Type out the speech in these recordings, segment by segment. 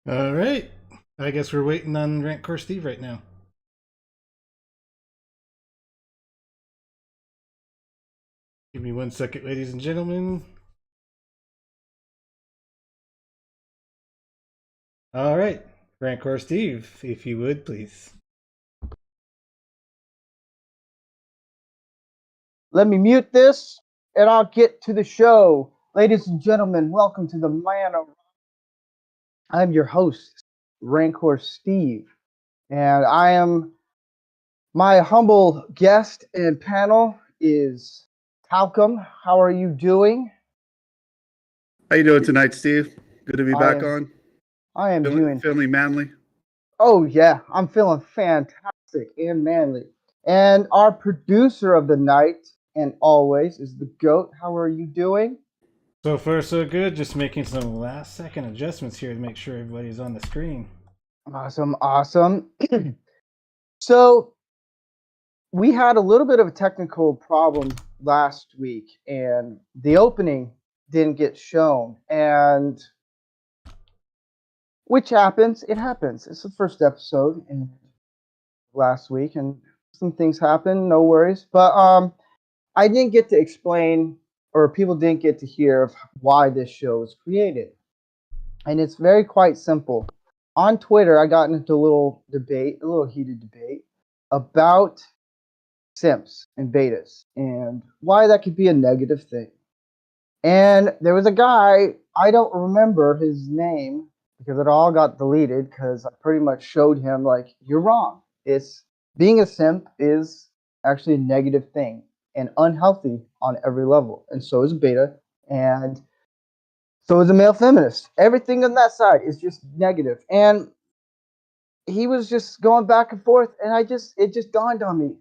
All right. I guess we're waiting on Rancor Steve right now. Give me 1 second, ladies and gentlemen. All right. Rancor Steve, if you would, please. Let me mute this and I'll get to the show. Ladies and gentlemen, welcome to the Man-O-Rama. I'm your host, Rancor Steve, and my humble guest and panel is Talcum. How are you doing? How you doing tonight, Steve? Good to be I back am on. I am doing Feeling manly. Oh yeah, I'm feeling fantastic and manly. And our producer of the night and always is the GOAT. How are you doing? So far, so good. Just making some last second adjustments here to make sure everybody's on the screen. Awesome. So we had a little bit of a technical problem last week, and the opening didn't get shown, and which happens. It happens. It's the first episode in last week, and some things happen. No worries. But I didn't get to explain, or people didn't get to hear of why this show was created, and it's very quite simple. On Twitter, I got into a little debate, a little heated debate about simps and betas and why that could be a negative thing. And there was a guy, I don't remember his name because it all got deleted because I pretty much showed him like you're wrong. It's being a simp is actually a negative thing and unhealthy on every level. And so is a beta and so is a male feminist. Everything on that side is just negative. And he was just going back and forth and it just dawned on me.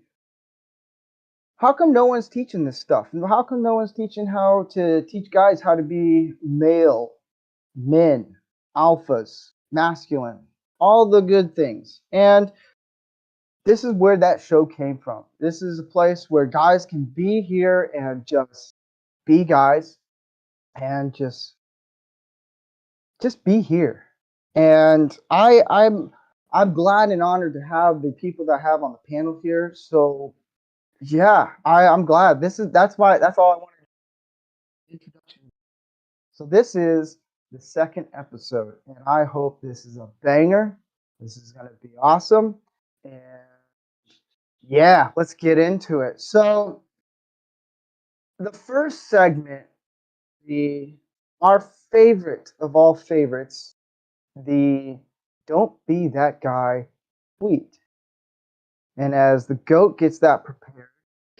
How come no one's teaching this stuff? And how come no one's teaching how to teach guys how to be male, men, alphas, masculine, all the good things? And this is where that show came from. This is a place where guys can be here and just be guys and just be here. And I'm glad and honored to have the people that I have on the panel here. So yeah, I'm glad. That's all I wanted. Introduction. So this is the second episode, and I hope this is a banger. This is gonna be awesome, and yeah, let's get into it. So the first segment, the our favorite of all favorites, the "Don't Be That Guy" tweet. And as the goat gets that prepared,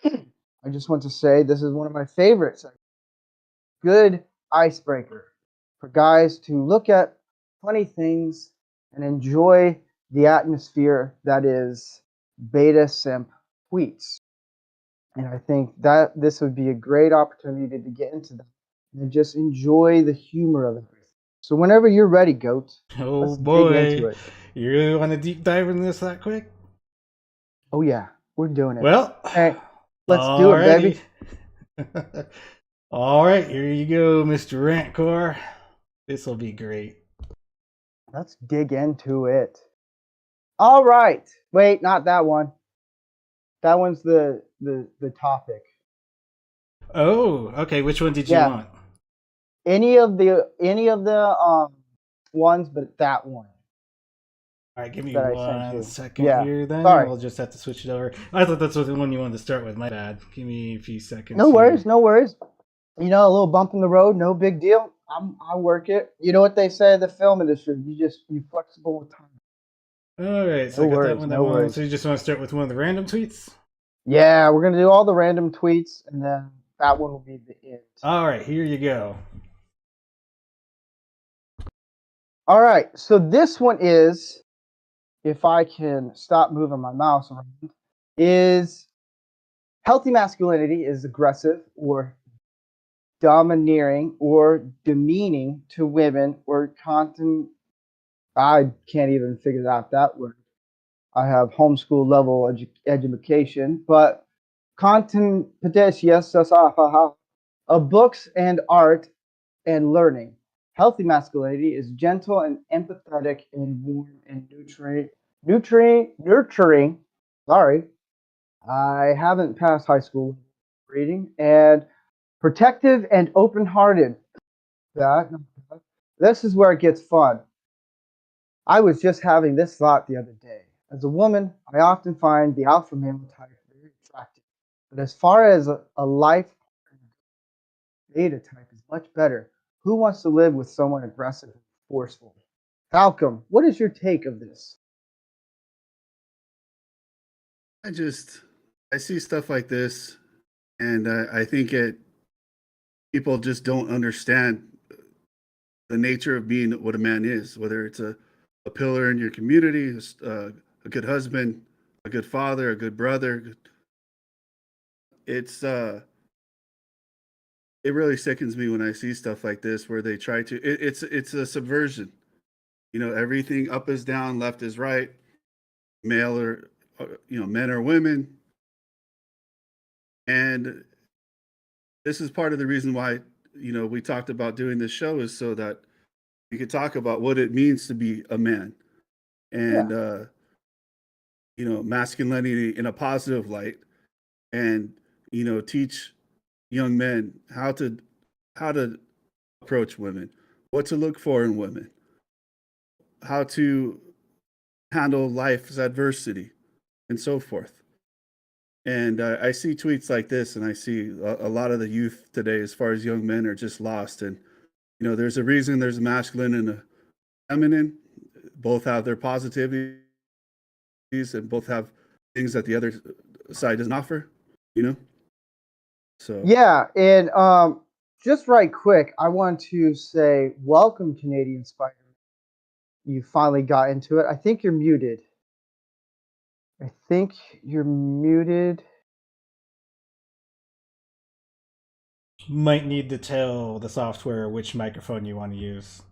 I just want to say this is one of my favorites. Good icebreaker for guys to look at funny things and enjoy the atmosphere that is beta simp tweets. And I think that this would be a great opportunity to get into that and just enjoy the humor of it. So whenever you're ready, Goat, Oh let's dig into boy. it. You really want to deep dive into this that quick? Oh yeah, we're doing it. Well, Hey, let's do it, alrighty. baby. All right, here you go, Mr. Rancor. This will be great. Let's dig into it. All right. Wait, not that one. That one's the topic. Oh, okay. Which one did you Yeah, want? any of the ones, but that one All right, give me that I sent one you. second Yeah. here then. Sorry. We'll just have to switch it over. I thought that's the one you wanted to start with. My bad. Give me a few seconds No worries. here. No worries. You know, a little bump in the road, no big deal. I work it. You know what they say in the film industry? You flexible with time. All right, so No I got that worries. one, No that one. So worries. you just want to start with one of the random tweets? Yeah, we're gonna do all the random tweets, and then that one will be the end. All right, here you go. All right. So this one is, if I can stop moving my mouse around, is healthy masculinity is aggressive or domineering or demeaning to women or content. I can't even figure out that word. I have homeschool level education, but contemplatious of books and art and learning. Healthy masculinity is gentle and empathetic and warm and nurturing. Sorry, I haven't passed high school reading. And protective and open-hearted. That this is where it gets fun. I was just having this thought the other day. As a woman, I often find the alpha male type very attractive. But as far as a life beta type is much better. Who wants to live with someone aggressive and forceful? Falcom, what is your take of this? I see stuff like this, and I think people just don't understand the nature of being what a man is, whether it's a pillar in your community, a good husband, a good father, a good brother. It's it really sickens me when I see stuff like this where they try to. It's a subversion. Everything up is down, left is right, male or men or women, and this is part of the reason why we talked about doing this show is so that we could talk about what it means to be a man and Yeah. masculinity in a positive light, and teach young men how to approach women, what to look for in women, how to handle life's adversity, and so forth. And I see tweets like this, and I see a lot of the youth today, as far as young men, are just lost. And there's a reason there's a masculine and a feminine. Both have their positivities, and both have things that the other side doesn't offer. You know, so Yeah, and just right quick, I want to say welcome, Canadian Spider. You finally got into it. I think you're muted. I think you're muted. Might need to tell the software which microphone you want to use.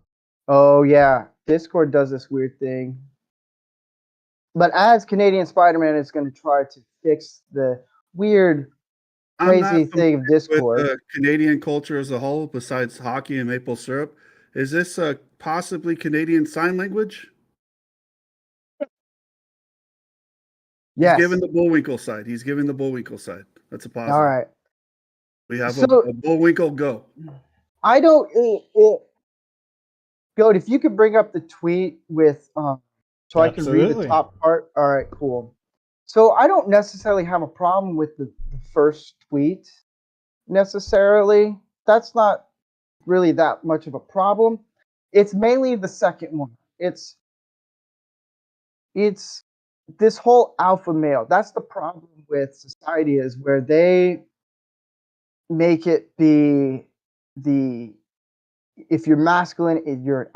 Oh yeah, Discord does this weird thing. But as Canadian Spider-Man is going to try to fix the weird, I'm crazy not thing of familiar with Discord. the Canadian culture as a whole, besides hockey and maple syrup. Is this possibly Canadian Sign Language? He's Yes. given the Bullwinkle side. He's giving the Bullwinkle side. That's a All positive. right. We have So a Bullwinkle go. I don't. Goat, if you could bring up the tweet with, so I can read the Absolutely. top part. All right, cool. So I don't necessarily have a problem with the first tweet necessarily. That's not really that much of a problem. It's mainly the second one. It's this whole alpha male. That's the problem with society is where they make it be the if you're masculine, you're an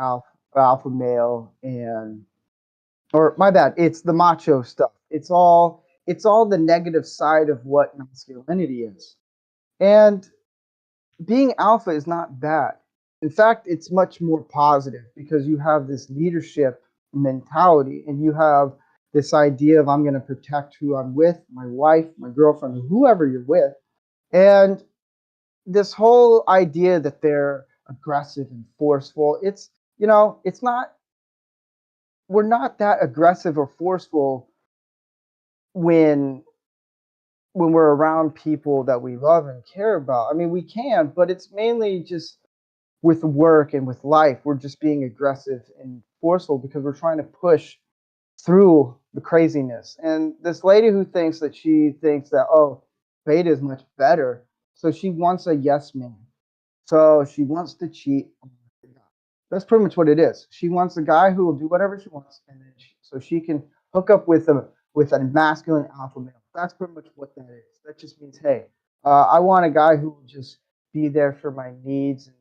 alpha male, and or my bad, it's the macho stuff. It's all the negative side of what masculinity is. And being alpha is not bad. In fact, it's much more positive because you have this leadership mentality and you have this idea of I'm going to protect who I'm with, my wife, my girlfriend, whoever you're with. And this whole idea that they're aggressive and forceful, it's not, we're not that aggressive or forceful when we're around people that we love and care about. I mean, we can, but it's mainly just with work and with life. We're just being aggressive and forceful because we're trying to push through the craziness. And this lady who thinks that she thinks that, oh, beta is much better. So she wants a yes man. So she wants to cheat. That's pretty much what it is. She wants a guy who will do whatever she wants, and then so she can hook up with a masculine alpha male. That's pretty much what that is. That just means, hey, I want a guy who will just be there for my needs and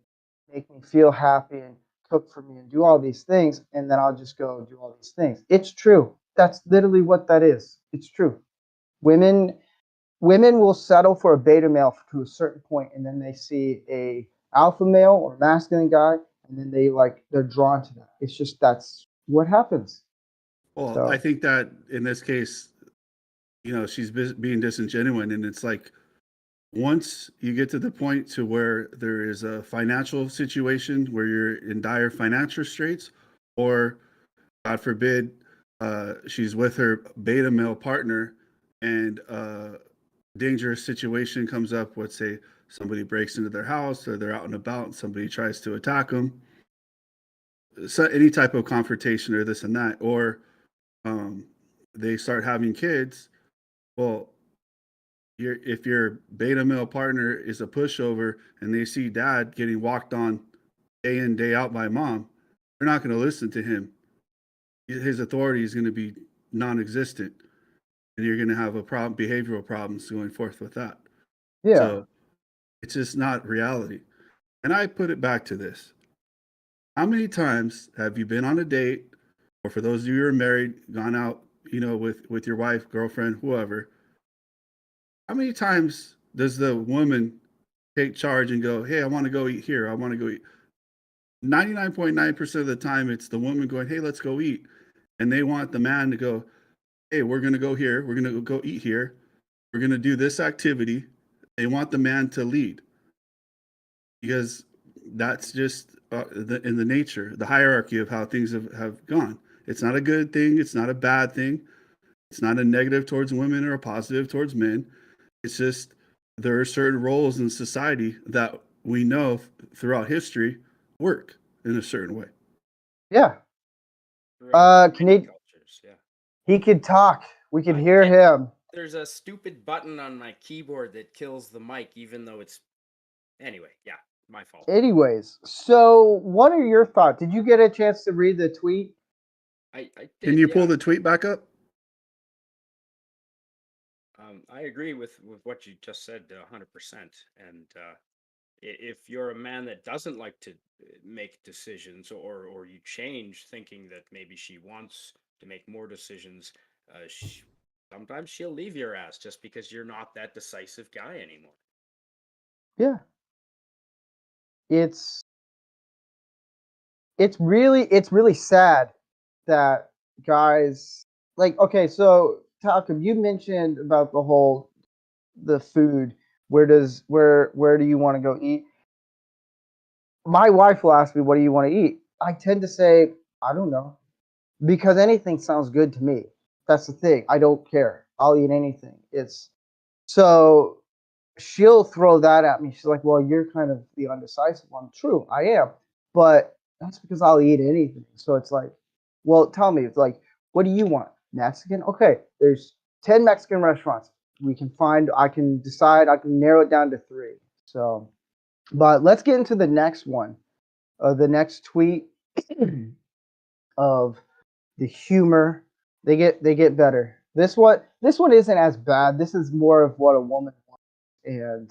make me feel happy and cook for me and do all these things, and then I'll just go do all these things. It's true. That's literally what that is. It's true. Women women will settle for a beta male to a certain point, and then they see a alpha male or masculine guy, and then they're drawn to that. It's just that's what happens. Well, I So think that in this case, she's being disingenuous, and it's like once you get to the point to where there is a financial situation where you're in dire financial straits, or God forbid, she's with her beta male partner and dangerous situation comes up. Let's say somebody breaks into their house or they're out and about and somebody tries to attack them. So any type of confrontation or this and that, or um, they start having kids. Well, if your beta male partner is a pushover and they see dad getting walked on day in day out by mom, they're not going to listen to him. His authority is going to be non-existent, and you're going to have a problem, behavioral problems going forth with that. Yeah. So it's just not reality. And I put it back to this: how many times have you been on a date, or for those of you who are married, gone out, with your wife, girlfriend, whoever? How many times does the woman take charge and go, "Hey, I want to go eat here. I want to go eat." 99.9% of the time, it's the woman going, "Hey, let's go eat," and they want the man to go, "Hey, we're gonna go here. We're gonna go eat here. We're gonna do this activity." They want the man to lead because that's just in the nature, the hierarchy of how things have gone. It's not a good thing. It's not a bad thing. It's not a negative towards women or a positive towards men. It's just there are certain roles in society that we know throughout history work in a certain way. Yeah. Throughout many Canadian, cultures, yeah. he could talk. We could I hear can't- him. There's a stupid button on my keyboard that kills the mic, even though it's. Anyway, yeah, my fault. Anyways, so what are your thoughts? Did you get a chance to read the tweet? I did, Can you yeah. pull the tweet back up? I agree with what you just said 100%. And if you're a man that doesn't like to make decisions, or you change thinking that maybe she wants to make more decisions, sometimes she'll leave your ass just because you're not that decisive guy anymore. Yeah. It's really sad that guys like, okay, so Talcum, you mentioned about the food. Where do you want to go eat? My wife will ask me, what do you want to eat? I tend to say, I don't know. Because anything sounds good to me. That's the thing. I don't care. I'll eat anything. It's so she'll throw that at me. She's like, "Well, you're kind of the undecisive one." True, I am, but that's because I'll eat anything. So it's like, well, tell me, it's like, what do you want? Mexican? Okay, there's 10 Mexican restaurants. I can decide. I can narrow it down to 3. So, but let's get into the next one. The next tweet of the humor. They get better. This one isn't as bad. This is more of what a woman wants, and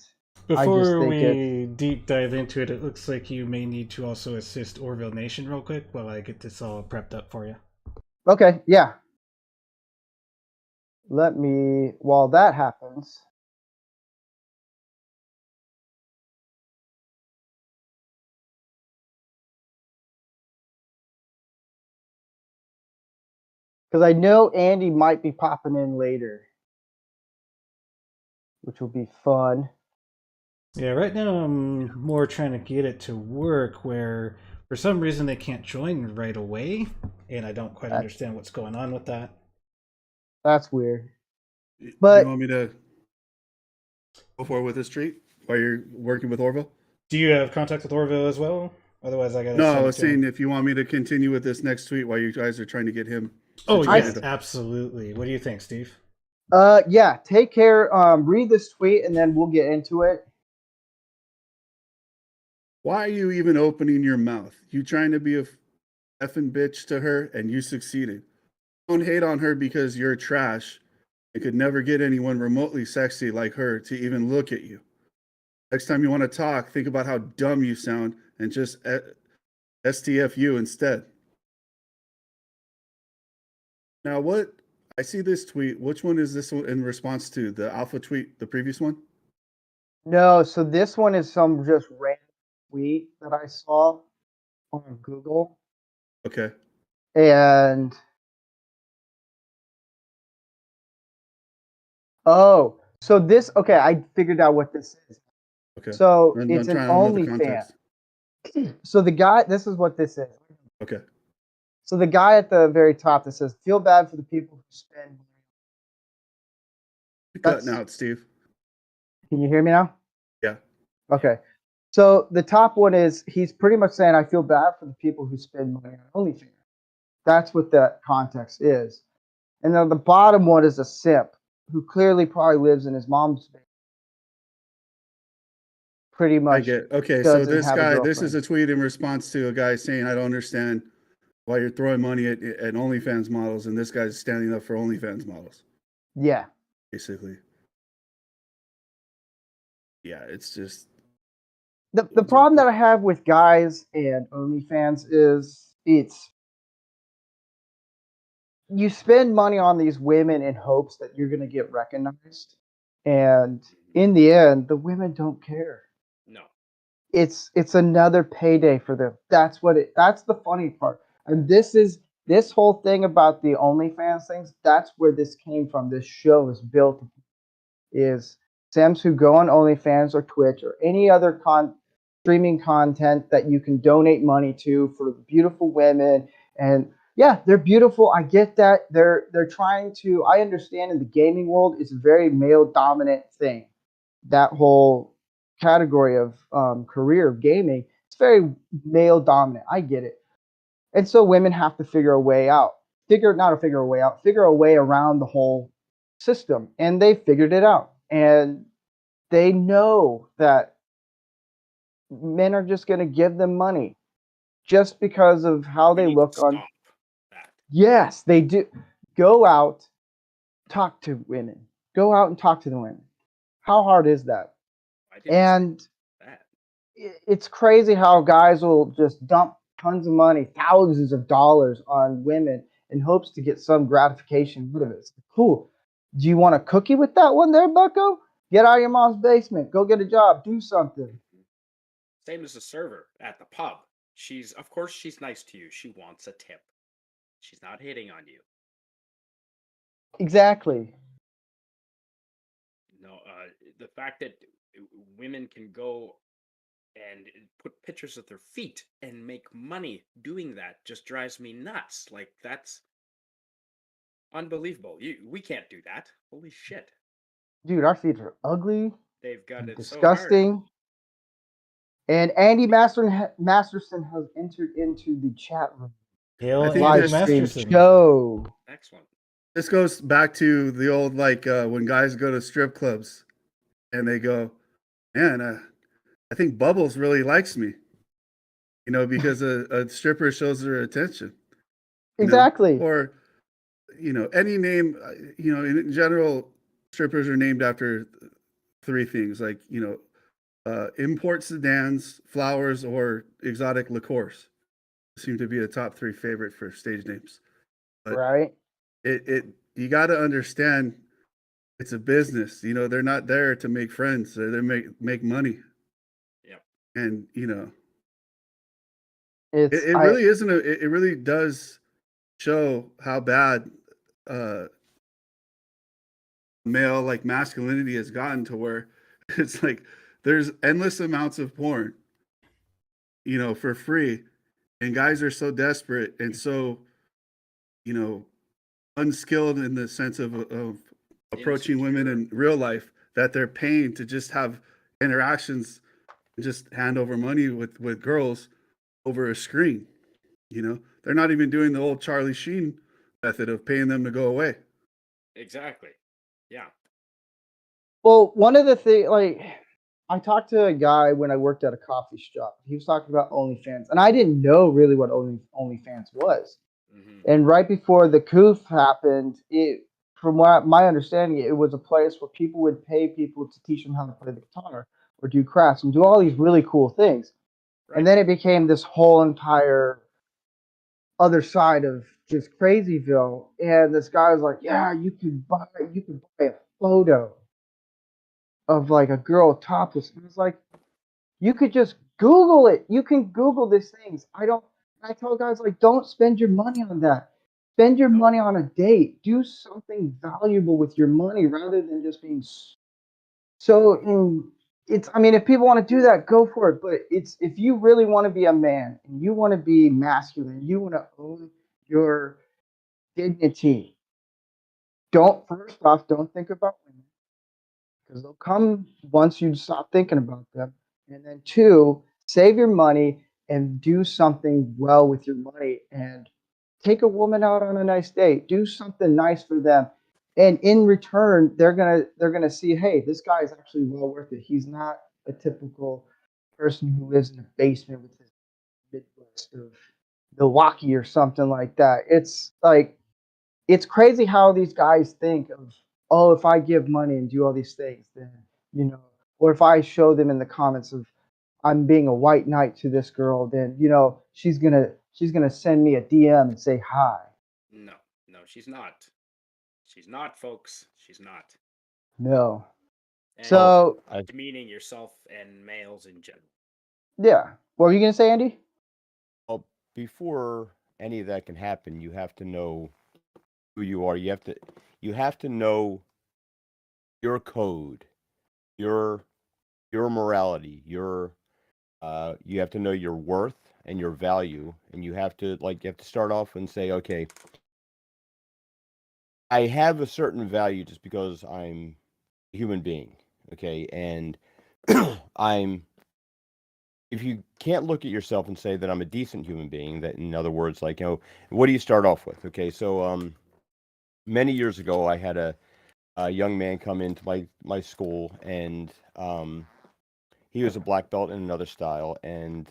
I just Before think it's we deep dive into it, it looks like you may need to also assist Orville Nation real quick while I get this all prepped up for you. okay. Yeah. Let me while that happens. Because I know Andy might be popping in later, which will be fun. Yeah, right now I'm more trying to get it to work where for some reason they can't join right away, and I don't quite That- understand what's going on with that. That's weird. Do But you want me to go forward with this treat while you're working with Orville? Do you have contact with Orville as well? Otherwise, I gotta No, I send it was to him. saying if you want me to continue with this next tweet while you guys are trying to get him. Oh situated. yes, absolutely. What do you think, Steve? yeah, take care. Read this tweet and then we'll get into it. Why are you even opening your mouth? You trying to be a effing bitch to her and you succeeded. Don't hate on her because you're trash and could never get anyone remotely sexy like her to even look at you. Next time you want to talk, think about how dumb you sound and just STFU instead. Now, what I see this tweet, which one is this one in response to? The alpha tweet, the previous one? No, so this one is some just random tweet that I saw on Google. Okay. And oh, So this, okay, I figured out what this is. Okay. So I'm it's an trying to know the OnlyFans. context. So the guy, this is what this is. Okay. So the guy at the very top that says, "Feel bad for the people who spend." You're cutting That's. out, Steve. Can you hear me now? Yeah. Okay. So the top one is he's pretty much saying, "I feel bad for the people who spend money on OnlyFans." That's what that context is. And then the bottom one is a simp who clearly probably lives in his mom's basement. Pretty I much get. Okay, so doesn't this have a guy, this is girlfriend. a tweet in response to a guy saying, "I don't understand why you're throwing money at OnlyFans models," and this guy's standing up for OnlyFans models, Yeah. basically. Yeah, it's just The problem that I have with guys and OnlyFans is it's you spend money on these women in hopes that you're gonna get recognized. And in the end, the women don't care. No. It's another payday for them. That's the funny part. And this whole thing about the OnlyFans things, that's where this came from. This show is built is Sims who go on OnlyFans or Twitch or any other streaming content that you can donate money to for beautiful women. And yeah, they're beautiful. I get that. They're trying to. I understand in the gaming world, it's a very male dominant thing. That whole category of career of gaming, it's very male dominant. I get it. And so women have to figure a way out. Figure not to figure a way out, figure a way around the whole system. And they figured it out. And they know that men are just going to give them money just because of how We they need to look on. stop that. Yes, they do. Go out, talk to women. Go out and talk to the women. How hard is that? I didn't say And that. it's crazy how guys will just dump tons of money, thousands of dollars on women in hopes to get some gratification out of it. It's cool. Do you want a cookie with that one there, Bucko? Get out of your mom's basement. Go get a job. Do something. Same as the server at the pub. Of course, she's nice to you. She wants a tip. She's not hitting on you. Exactly. No, the fact that women can go and put pictures of their feet and make money doing that just drives me nuts. Like, that's unbelievable. We can't do that. Holy shit. Dude, our feet are ugly They've got and it so hard. disgusting. And Andy Masterson has entered into the chat room. Hail I think Andy Live this stream Masterson. show. Excellent. this goes back to the old when guys go to strip clubs and they go, "Man, I think Bubbles really likes me," because a stripper shows her attention, Exactly. or any name, in general, strippers are named after three things, like import sedans, flowers, or exotic liqueurs seem to be the top three favorite for stage names. But Right? it you got to understand it's a business. They're not there to make friends. They're there to make money. Yep. And It's it really isn't it really does show how bad male masculinity has gotten to where it's like there's endless amounts of porn, for free, and guys are so desperate and so unskilled in the sense of approaching women in real life that they're paying to just have interactions and just hand over money with girls over a screen. They're not even doing the old Charlie Sheen method of paying them to go away. Exactly. Yeah. well, one of the things, I talked to a guy when I worked at a coffee shop. He was talking about OnlyFans, and I didn't know really what OnlyFans was. Mm-hmm. And right before the coup happened, from what my understanding, it was a place where people would pay people to teach them how to play the guitar or do crafts and do all these really cool things. Right. And then it became this whole entire other side of just Crazyville. And this guy was like, "Yeah, you could buy a photo of like a girl topless." And I was like, "You could just Google it. You can Google these things." I tell guys like, don't spend your money on that. Spend your money on a date. Do something valuable with your money rather than just being I mean, if people want to do that, go for it. But it's if you really want to be a man and you want to be masculine, you want to own your dignity. Don't think about women because they'll come once you stop thinking about them. And then two, save your money and do something well with your money and take a woman out on a nice date. Do something nice for them. And in return, they're gonna see, hey, this guy is actually well worth it. He's not a typical person who lives in a basement with his Midwest of Milwaukee or something like that. It's crazy how these guys think of, oh, if I give money and do all these things, then you know, or if I show them in the comments of I'm being a white knight to this girl, then she's gonna send me a DM and say hi. No, no, she's not. She's not, folks. She's not. No. And Well, So I demeaning yourself and males in general. yeah, what were you gonna say, Andy? well, before any of that can happen, you have to know who you are. You have to know your code, your your morality, you have to know your worth and your value, and you have to start off and say, okay, I have a certain value just because I'm a human being, okay, and I'm if you can't look at yourself and say that I'm a decent human being, that in other words, like, what do you start off with? Okay, so many years ago, I had a young man come into my school, and he was a black belt in another style, and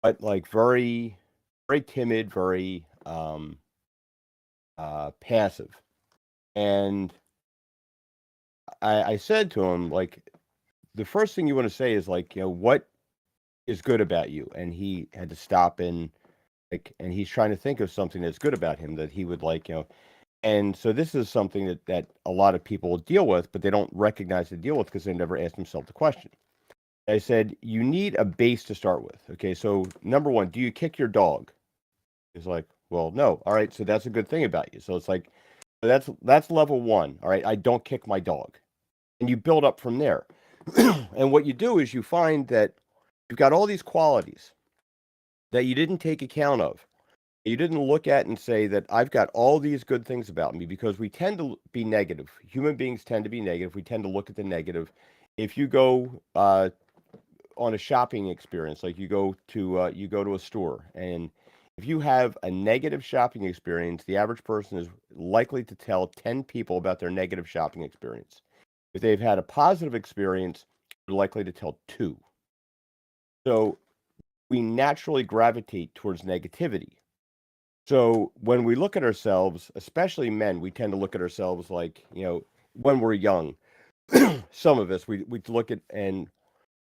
but like very, very timid, very passive, and I said to him, like, the first thing you want to say is like, what is good about you? And he had to stop and he's trying to think of something that's good about him that he would like. And so this is something that a lot of people deal with, but they don't recognize they deal with because they never asked themselves the question. I said, you need a base to start with. Okay, so number one, do you kick your dog? He's like, well, no. All right, so that's a good thing about you. So it's like, that's level one. All right, I don't kick my dog. And you build up from there. And what you do is you find that you've got all these qualities that you didn't take account of. You didn't look at and say that I've got all these good things about me because we tend to be negative. Human beings tend to be negative. We tend to look at the negative. If you go on a shopping experience, like you go to a store, and if you have a negative shopping experience, the average person is likely to tell 10 people about their negative shopping experience. If they've had a positive experience, they're likely to tell two. So we naturally gravitate towards negativity. So when we look at ourselves, especially men, we tend to look at ourselves like, when we're young, some of us, we look at and,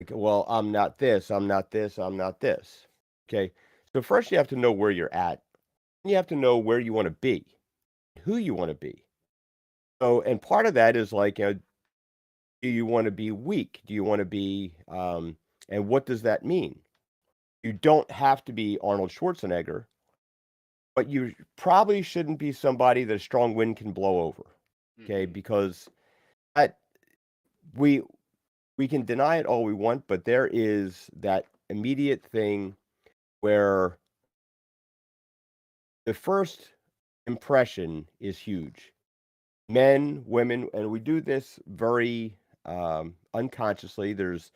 like, well, I'm not this, I'm not this, I'm not this. Okay. So first you have to know where you're at. You have to know where you want to be, who you want to be. So, and part of that is like, do you want to be weak? Do you want to be, and what does that mean? You don't have to be Arnold Schwarzenegger, but you probably shouldn't be somebody that a strong wind can blow over. Okay, Mhm. because that we we can deny it all we want, but there is that immediate thing where the first impression is huge. Men, women, and we do this very unconsciously. There's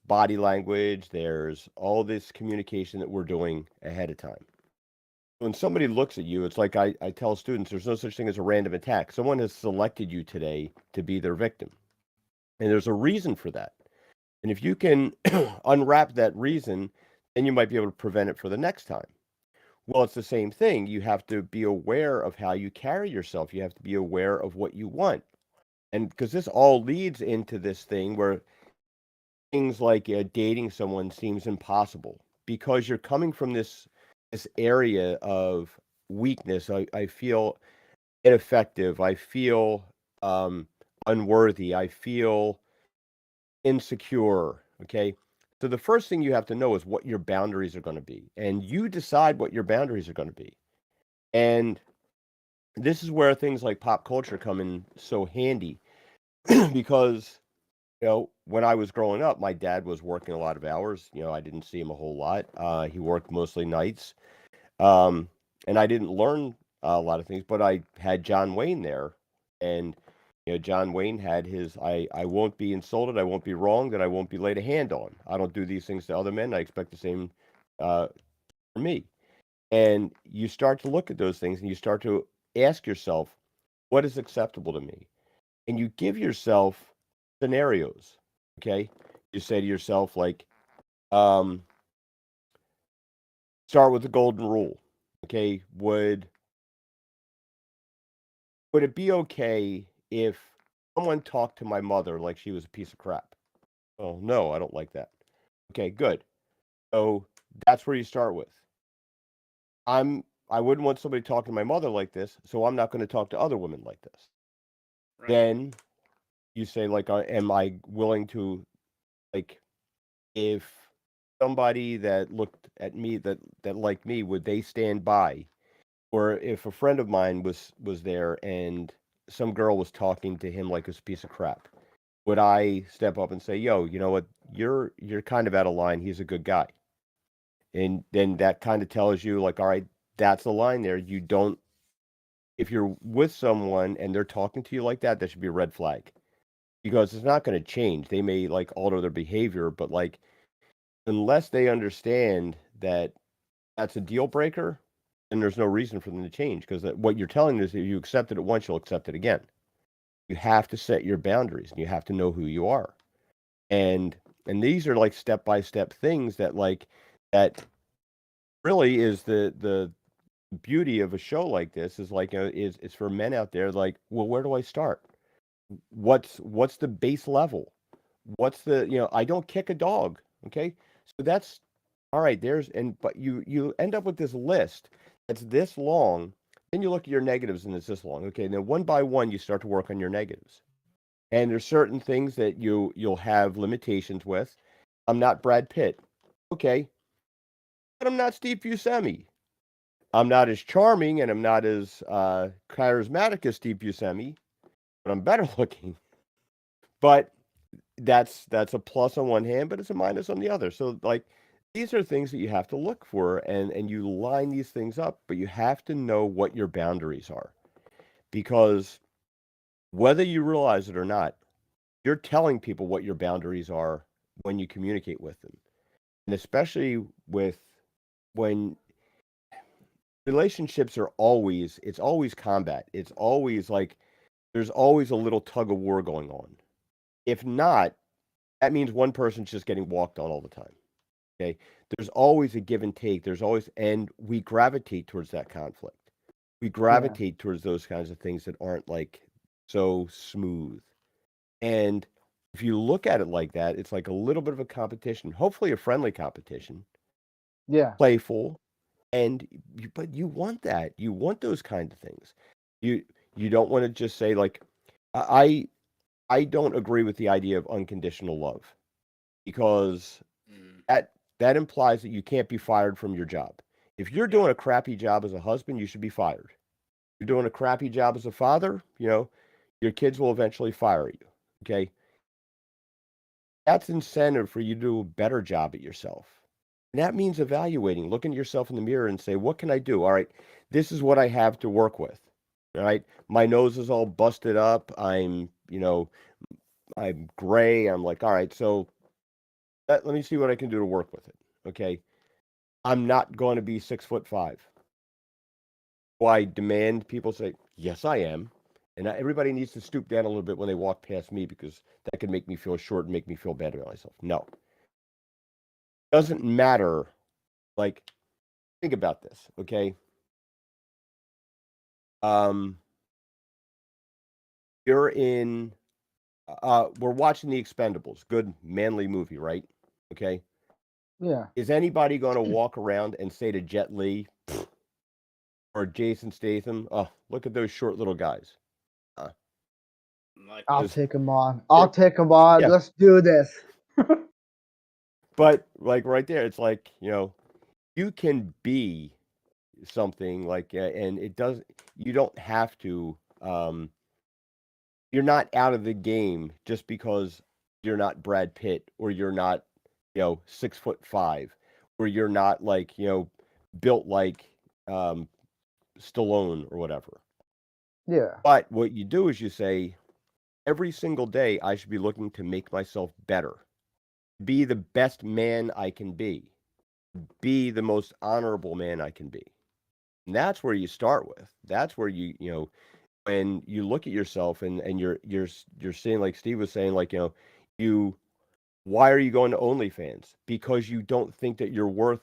body language. There's all this communication that we're doing ahead of time. When somebody looks at you, it's like I tell students, there's no such thing as a random attack. Someone has selected you today to be their victim, and there's a reason for that. And if you can unwrap that reason, then you might be able to prevent it for the next time. Well, it's the same thing. You have to be aware of how you carry yourself. You have to be aware of what you want. And because this all leads into this thing where things like dating someone seems impossible because you're coming from this area of weakness. I feel ineffective. I feel um, unworthy. I feel insecure. Okay. So the first thing you have to know is what your boundaries are going to be. And you decide what your boundaries are going to be. And this is where things like pop culture come in so handy because when I was growing up, my dad was working a lot of hours. I didn't see him a whole lot. He worked mostly nights, and I didn't learn a lot of things. But I had John Wayne there, and John Wayne had his I won't be insulted, I won't be wronged, and I won't be laid a hand on. I don't do these things to other men. I expect the same for me. And you start to look at those things, and you start to ask yourself, what is acceptable to me? And you give yourself scenarios. Okay, you say to yourself, like, start with the golden rule. Okay, would it be okay if someone talked to my mother like she was a piece of crap? Oh, no, I don't like that. Okay, good. So that's where you start with. I wouldn't want somebody talking to my mother like this, so I'm not going to talk to other women like this. Right. Then you say, like, am I willing to, like, if somebody that looked at me that liked me, would they stand by? Or if a friend of mine was there and some girl was talking to him like it's a piece of crap, would I step up and say, "Yo, you know what? You're kind of out of line. He's a good guy." And then that kind of tells you, like, all right, that's the line there. You don't, if you're with someone and they're talking to you like that, that should be a red flag, because it's not going to change. They may, like, alter their behavior, but, like, unless they understand that that's a deal breaker, then there's no reason for them to change, because what you're telling them is, if you accept it once, you'll accept it again. You have to set your boundaries, and you have to know who you are. And these are, like, step-by-step things that, like, that really is the beauty of a show like this, is, like, is for men out there, like, well, where do I start? What's the base level? What's the, I don't kick a dog, okay? So that's all right. But you end up with this list that's this long. Then you look at your negatives, and it's this long. Okay, and then one by one you start to work on your negatives. And there's certain things that you'll have limitations with. I'm not Brad Pitt. Okay. But I'm not Steve Buscemi. I'm not as charming, and I'm not as charismatic as Steve Buscemi, but I'm better looking. But that's a plus on one hand, but it's a minus on the other. So, like, these are things that you have to look for, and you line these things up, but you have to know what your boundaries are, because whether you realize it or not, you're telling people what your boundaries are when you communicate with them. And especially when relationships are it's always combat. It's always like there's always a little tug of war going on. If not, that means one person's just getting walked on all the time. Okay. There's always a give and take. And we gravitate towards that conflict. We gravitate towards those kinds of things that aren't, like, so smooth. And if you look at it like that, it's like a little bit of a competition, hopefully a friendly competition, Yeah. playful. But you want that. You want those kind of things. You don't want to just say, like, I I don't agree with the idea of unconditional love, because Mm. that implies that you can't be fired from your job. If you're doing a crappy job as a husband, you should be fired. You're doing a crappy job as a father, your kids will eventually fire you. Okay? That's incentive for you to do a better job at yourself. And that means evaluating, looking at yourself in the mirror and say, what can I do? All right, this is what I have to work with. All right. My nose is all busted up. I'm gray. I'm like, all right, so let me see what I can do to work with it. Okay. I'm not going to be 6'5". Do I demand people say, yes, I am? And everybody needs to stoop down a little bit when they walk past me, because that can make me feel short and make me feel bad about myself. No. Doesn't matter. Like, think about this, okay? You're in, we're watching The Expendables. Good, manly movie, right? Okay. Yeah. Is anybody going to walk around and say to Jet Li or Jason Statham, oh, look at those short little guys? Like, I'll Is- take them on. I'll take them on. Yeah. Let's do this. But, like, right there, it's like, you can be something, like, and you don't have to you're not out of the game just because you're not Brad Pitt or you're not, 6'5", or you're not like, built like Stallone or whatever. Yeah. But what you do is you say, every single day I should be looking to make myself better, be the best man I can be the most honorable man I can be. And that's where you start with. That's where when you look at yourself and you're saying, like Steve was saying, like, you why are you going to OnlyFans? Because you don't think that you're worth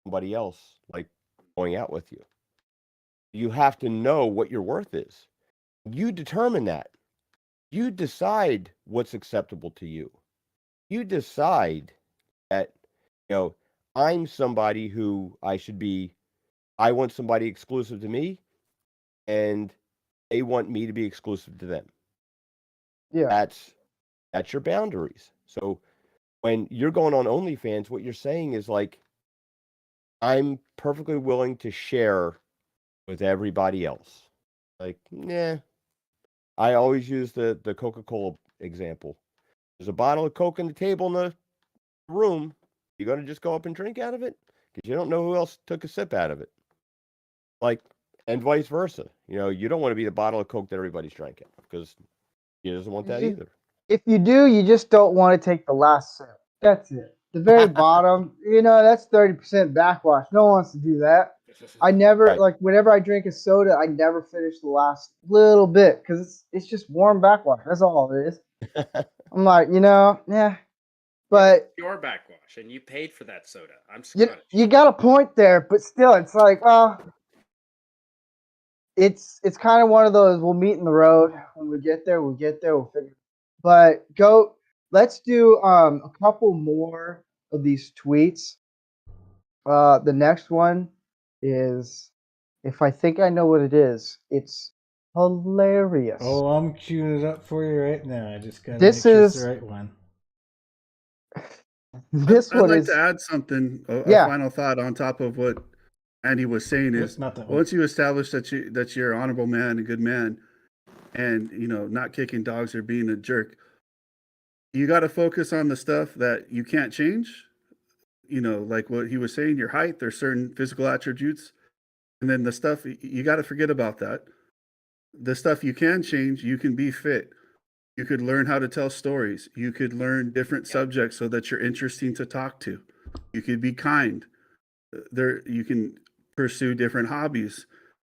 somebody else like going out with you. You have to know what your worth is. You determine that. You decide what's acceptable to you. You decide that, I'm somebody who I want somebody exclusive to me, and they want me to be exclusive to them. Yeah. That's your boundaries. So when you're going on OnlyFans, what you're saying is like, I'm perfectly willing to share with everybody else. Like, nah. I always use the Coca-Cola example. There's a bottle of Coke on the table in the room. You're going to just go up and drink out of it? Because you don't know who else took a sip out of it. Like, and vice versa. You don't want to be the bottle of Coke that everybody's drinking, because he doesn't want that either. If you do, you just don't want to take the last sip. That's it. The very bottom, that's 30% backwash. No one wants to do that. I never, Right. like, whenever I drink a soda, I never finish the last little bit because it's just warm backwash. That's all it is. I'm like, yeah. But Your backwash, and you paid for that soda. I'm you, Scottish. you got a point there, but still, it's like, it's kind of one of those, we'll meet in the road. When we get there, we'll figure it. But let's do a couple more of these tweets. The next one is, if I think I know what it is, it's hilarious. Oh, I'm queuing it up for you right now. I just gotta This make sure it's is- the right one. This I'd one like is, to add something, a Yeah. final thought on top of what Andy was saying Nope, is, not that one. once you establish that you're an honorable man, a good man, and not kicking dogs or being a jerk, you got to focus on the stuff that you can't change. Like what he was saying, your height, there's certain physical attributes, and then the stuff you got to forget about that. The stuff you can change, you can be fit. You could learn how to tell stories. You could learn different subjects so that you're interesting to talk to. You could be kind. You can pursue different hobbies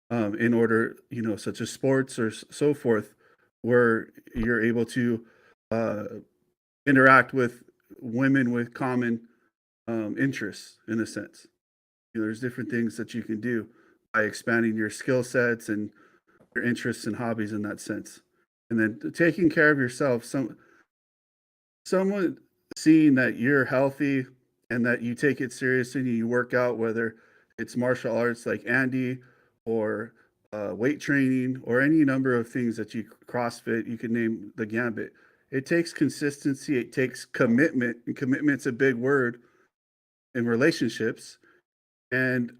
in order, such as sports or so forth, where you're able to uh, interact with women with common interests, in a sense. There's different things that you can do by expanding your skill sets and your interests and hobbies in that sense. And then taking care of yourself, someone seeing that you're healthy and that you take it seriously and you work out, whether it's martial arts like Andy, or weight training, or any number of things that you CrossFit, you can name the gambit. It takes consistency. It takes commitment, and commitment's a big word in relationships. And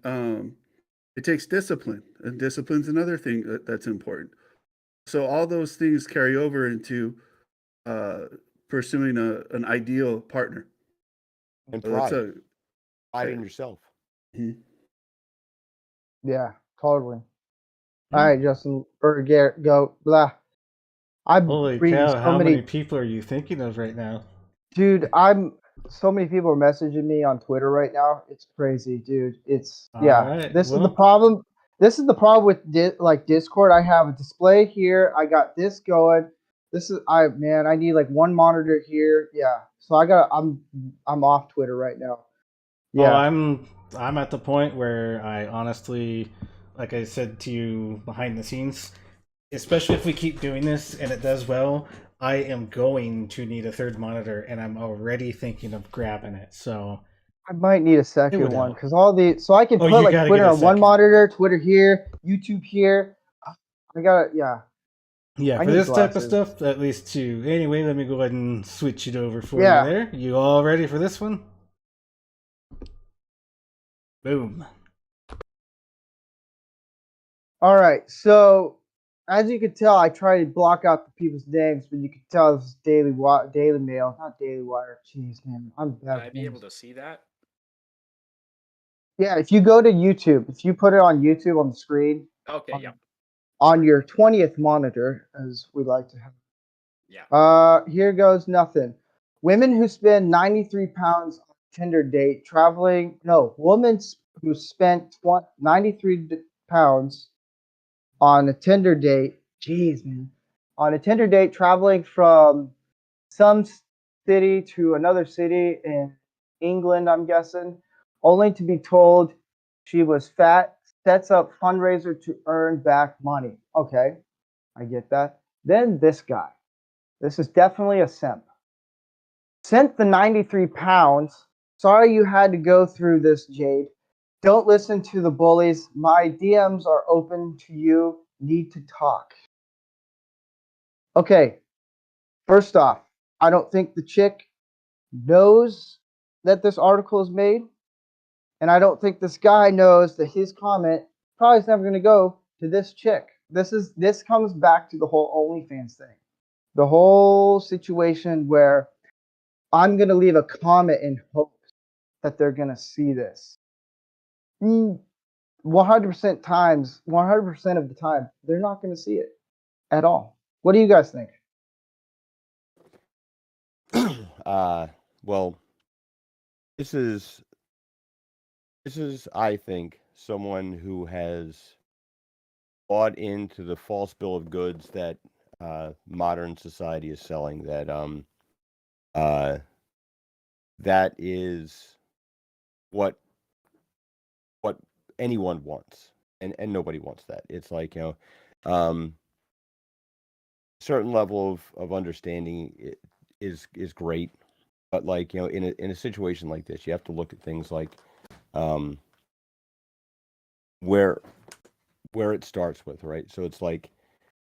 it takes discipline, and discipline's another thing that's important. So all those things carry over into pursuing an ideal partner. And So that's pride. Pride in yourself. yeah, totally. Yeah. All right, Justin, or Garrett, go. Blah. I'm Holy reading cow, so how many many people are you thinking of right now? Dude, so many people are messaging me on Twitter right now. It's crazy, dude. It's All yeah. right, This is the well- problem. This is the problem with Discord. I have a display here. I got this going. I need like one monitor here. Yeah. So I'm off Twitter right now. Yeah. Oh, I'm at the point where I honestly, like I said to you behind the scenes, especially if we keep doing this and it does well, I am going to need a third monitor, and I'm already thinking of grabbing it. So I might need a second would one help. because so I can Oh, put you like gotta Twitter get a on one second. monitor, Twitter here, YouTube here. Yeah. Yeah, I for need this type of glasses. stuff, at least two. Anyway, let me go ahead and switch it over for Yeah. you there. You all ready for this one? Boom. All right. So as you could tell, I try to block out the people's names, but you could tell this is Daily Mail, not Daily Wire. Jeez, man, I'm Would bad I with be able names. to see that? Yeah, if you go to YouTube, if you put it on YouTube on the screen, Okay, yeah, on your 20th monitor, as we like to have. yeah. Here goes nothing. Women who spend 93 pounds on a Tinder date traveling. No, women who spent 93 pounds on a Tinder date. Jeez, man. On a Tinder date traveling from some city to another city in England, I'm guessing, only to be told she was fat, sets up fundraiser to earn back money. Okay, I get that. Then this guy. This is definitely a simp. Sent the 93 pounds. Sorry you had to go through this, Jade. Don't listen to the bullies. My DMs are open to you. Need to talk. Okay, first off, I don't think the chick knows that this article is made. And I don't think this guy knows that his comment probably is never going to go to this chick. This comes back to the whole OnlyFans thing. The whole situation where I'm going to leave a comment in hopes that they're going to see this. 100% of the time, they're not going to see it at all. What do you guys think? Well, this is I think someone who has bought into the false bill of goods that modern society is selling. That is what anyone wants, and nobody wants that. It's like, certain level of understanding is great, but like, in a situation like this, you have to look at things like um, where it starts with, right? So it's like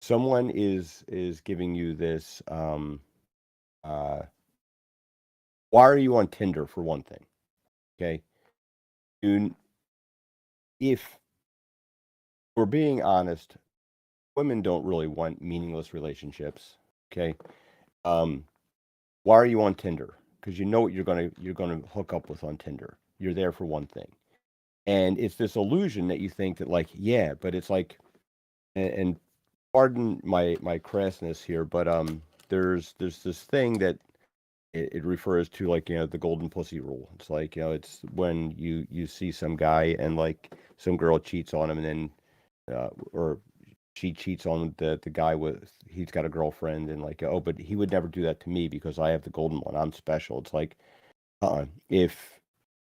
someone is giving you this. Uh, why are you on Tinder, for one thing? Okay, if we're being honest, women don't really want meaningless relationships. Okay, why are you on Tinder? Because you know what you're gonna hook up with on Tinder. You're there for one thing, and it's this illusion that you think that, like, yeah, but it's like, and pardon my crassness here, but there's this thing that it refers to, like, the golden pussy rule. It's like, it's when you see some guy and like some girl cheats on him, and then or she cheats on the guy with, he's got a girlfriend, and like, oh, but he would never do that to me because I have the golden one. I'm special. It's like,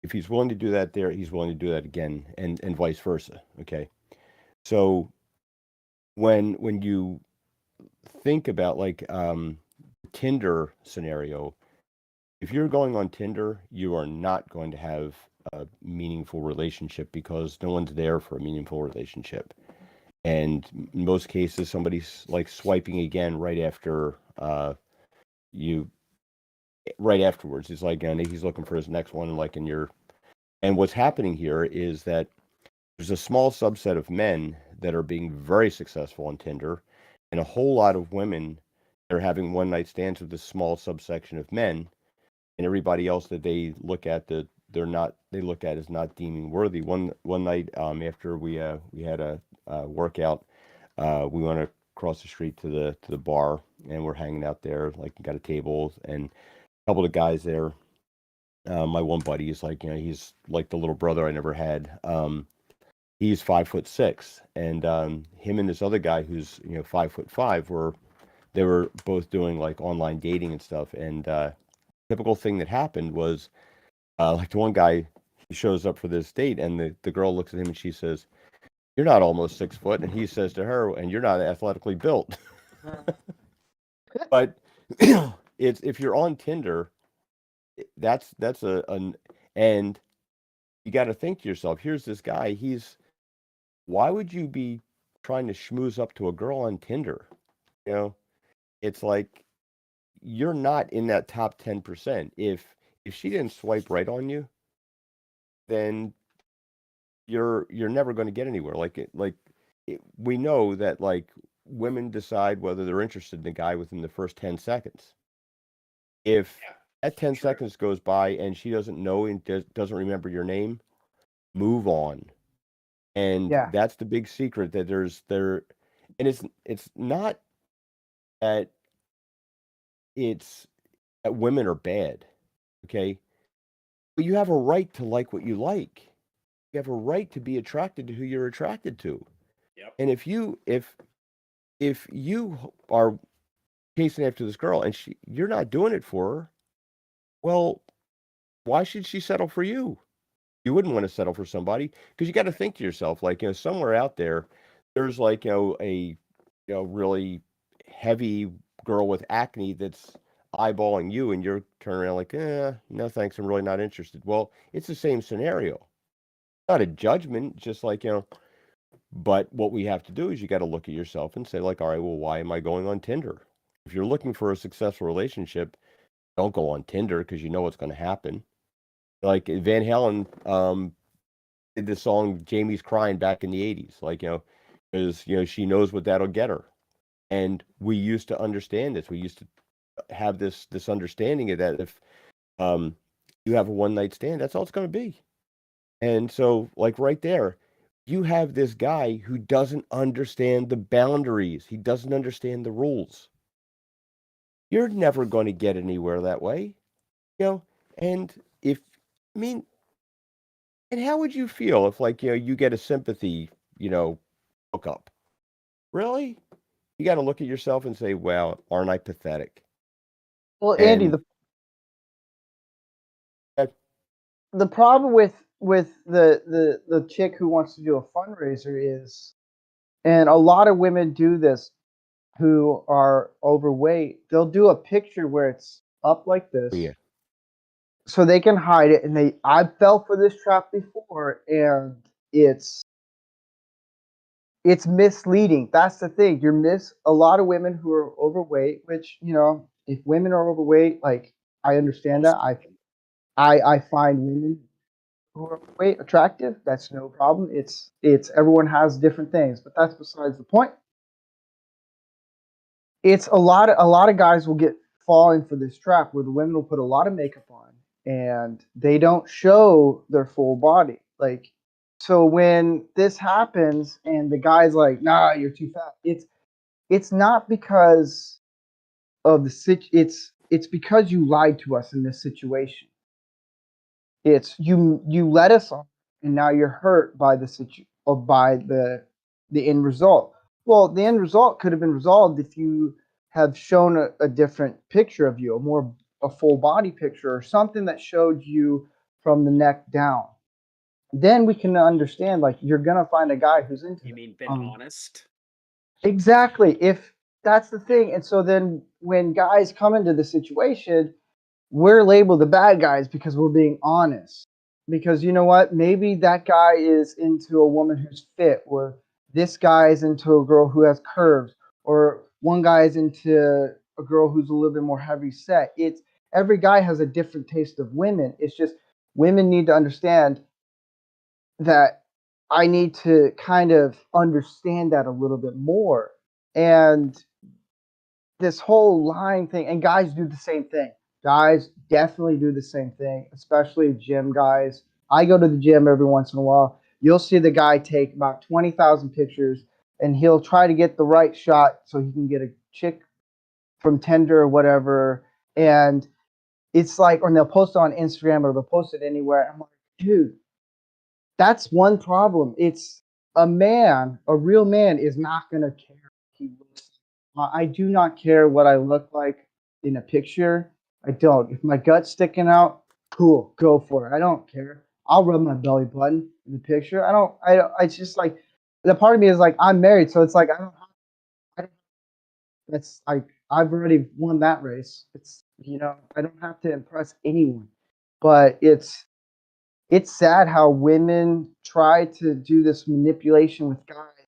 if he's willing to do that there, he's willing to do that again, and vice versa. Okay, so when you think about, like, Tinder scenario, if you're going on Tinder, you are not going to have a meaningful relationship because no one's there for a meaningful relationship. And in most cases, somebody's like swiping again right after you, right afterwards. It's like, he's looking for his next one, like, and what's happening here is that there's a small subset of men that are being very successful on Tinder, and a whole lot of women that are having one night stands with this small subsection of men, and everybody else that they look at, they look at as not deeming worthy. One night, after we had a workout, we went across the street to the bar, and we're hanging out there, like, got a table and a couple of guys there. My one buddy is like, he's like the little brother I never had. He's 5'6", and him and this other guy who's 5'5" they were both doing like online dating and stuff. And typical thing that happened was, like, the one guy, he shows up for this date, and the girl looks at him and she says, "You're not almost 6 foot," and he says to her, "And you're not athletically built." But it's, if you're on Tinder, that's and you got to think to yourself, here's this guy, why would you be trying to schmooze up to a girl on Tinder? You know, it's like, you're not in that top 10%. If she didn't swipe right on you, then you're never going to get anywhere. We know that, like, women decide whether they're interested in the guy within the first 10 seconds. If Yeah, that 10 true. seconds goes by and she doesn't know and doesn't remember your name, move on. And Yeah. that's the big secret, that and it's not that it's that women are bad, okay? But you have a right to like what you like. You have a right to be attracted to who you're attracted to. Yep. And if you are chasing after this girl and you're not doing it for her, well, why should she settle for you? You wouldn't want to settle for somebody, because you got to think to yourself, like, somewhere out there, there's like, a really heavy girl with acne that's eyeballing you, and you're turning around like, no thanks, I'm really not interested. Well, it's the same scenario. Not a judgment, just like, but what we have to do is you got to look at yourself and say, like, all right, well, why am I going on Tinder? If you're looking for a successful relationship, don't go on Tinder, because you know what's going to happen. Like Van Halen did the song "Jamie's Crying" back in the '80s, like, because she knows what that'll get her. And we used to understand this. We used to have this understanding of that. If you have a one night stand, that's all it's going to be. And so, like, right there, you have this guy who doesn't understand the boundaries. He doesn't understand the rules. You're never going to get anywhere that way, And if, I mean, and how would you feel if, like, you get a sympathy, hookup? Really? You got to look at yourself and say, "Well, aren't I pathetic?" Well, Andy, And the problem with the chick who wants to do a fundraiser is, and a lot of women do this who are overweight, they'll do a picture where it's up like this yeah, so they can hide it. And I fell for this trap before, and it's misleading. That's the thing. A lot of women who are overweight, which, if women are overweight, like, I understand that. I find women who are overweight attractive. That's no problem. It's everyone has different things, but that's besides the point. It's a lot of guys will get falling for this trap where the women will put a lot of makeup on and they don't show their full body. Like, so when this happens and the guy's like, "Nah, you're too fat," it's not because of it's because you lied to us in this situation. It's you let us on, and now you're hurt by the end result. Well, the end result could have been resolved if you have shown a different picture of you, a full body picture, or something that showed you from the neck down. Then we can understand, like, you're gonna find a guy who's into You it. mean been honest? Exactly. If that's the thing, and so then when guys come into the situation, we're labeled the bad guys because we're being honest. Because you know what? Maybe that guy is into a woman who's fit, or this guy is into a girl who has curves, or one guy is into a girl who's a little bit more heavy set. It's every guy has a different taste of women. It's just women need to understand that I need to kind of understand that a little bit more. And this whole lying thing, and guys do the same thing. Guys definitely do the same thing, especially gym guys. I go to the gym every once in a while. You'll see the guy take about 20,000 pictures, and he'll try to get the right shot so he can get a chick from Tinder or whatever. And it's like, or they'll post it on Instagram or they'll post it anywhere. I'm like, dude, that's one problem. It's a real man is not going to care if he looks. I do not care what I look like in a picture. I don't. If my gut's sticking out, cool, go for it. I don't care. I'll rub my belly button in the picture. It's just like, the part of me is like, I'm married, so it's like, I don't, that's like, I've already won that race. I don't have to impress anyone. But it's sad how women try to do this manipulation with guys,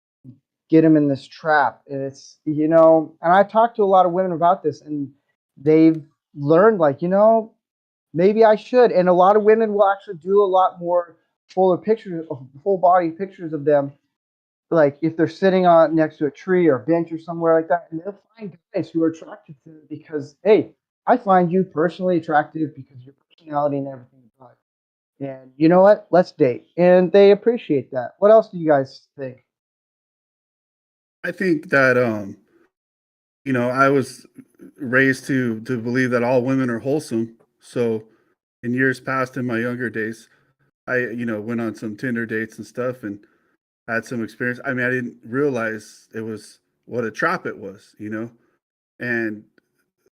get them in this trap. And and I've talked to a lot of women about this, and they've learned, like, maybe I should. And a lot of women will actually do a lot more full body pictures of them like if they're sitting on next to a tree or a bench or somewhere like that, and they'll find guys who are attracted to them because, hey, I find you personally attractive because of your personality and everything about it. And you know what? Let's date. And they appreciate that. What else do you guys think? I think that I was raised to believe that all women are wholesome. So in years past, in my younger days, I went on some Tinder dates and stuff and had some experience. I mean, I didn't realize it was what a trap it was, And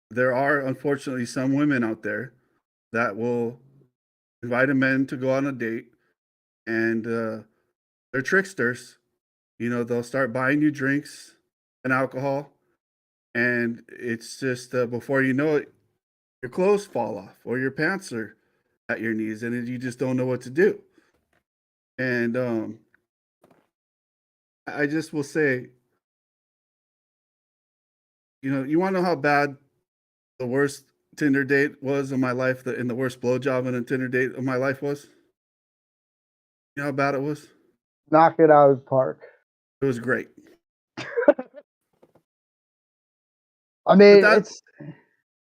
there are unfortunately some women out there that will invite a man to go on a date, and they're tricksters. They'll start buying you drinks and alcohol, and it's just before you know it, your clothes fall off or your pants are at your knees, and you just don't know what to do. And I just will say, you want to know how bad the worst Tinder date was in my life, and the worst blowjob in a Tinder date of my life was? You know how bad it was? Knock it out of the park. It was great. I But mean, that it's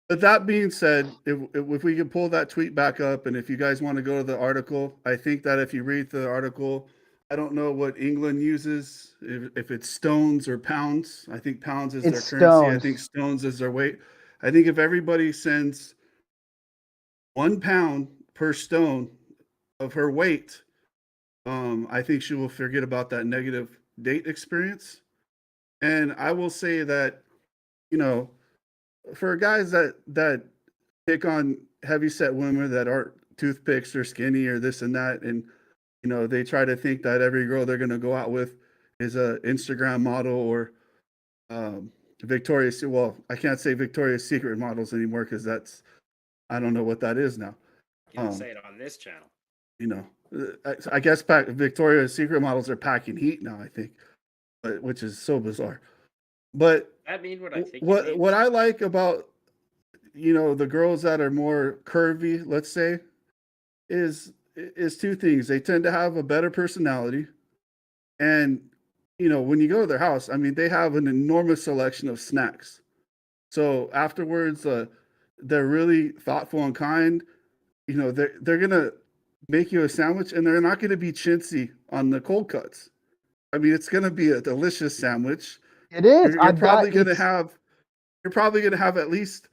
but that being said, if we could pull that tweet back up, and if you guys want to go to the article, I think that if you read the article, I don't know what England uses, if it's stones or pounds. I think pounds is their it's currency. I think stones. stones is their weight. I think if everybody sends 1 pound per stone of her weight, I think she will forget about that negative date experience. And I will say that, you know, for guys that pick on heavy set women that aren't toothpicks or skinny or this and that, and they try to think that every girl they're gonna go out with is a Instagram model or Victoria's. Well, I can't say Victoria's Secret models anymore because I don't know what that is now. You can say it on this channel. I guess Victoria's Secret models are packing heat now. I think, which is so bizarre. But That mean what I think it what means? what I like about the girls that are more curvy, let's say, is two things. They tend to have a better personality, and when you go to their house, I mean, they have an enormous selection of snacks. So afterwards, they're really thoughtful and kind. They're gonna make you a sandwich, and they're not gonna be chintzy on the cold cuts. I mean, it's gonna be a delicious sandwich. It is. You're I've got probably gonna it's. have you're probably gonna have at least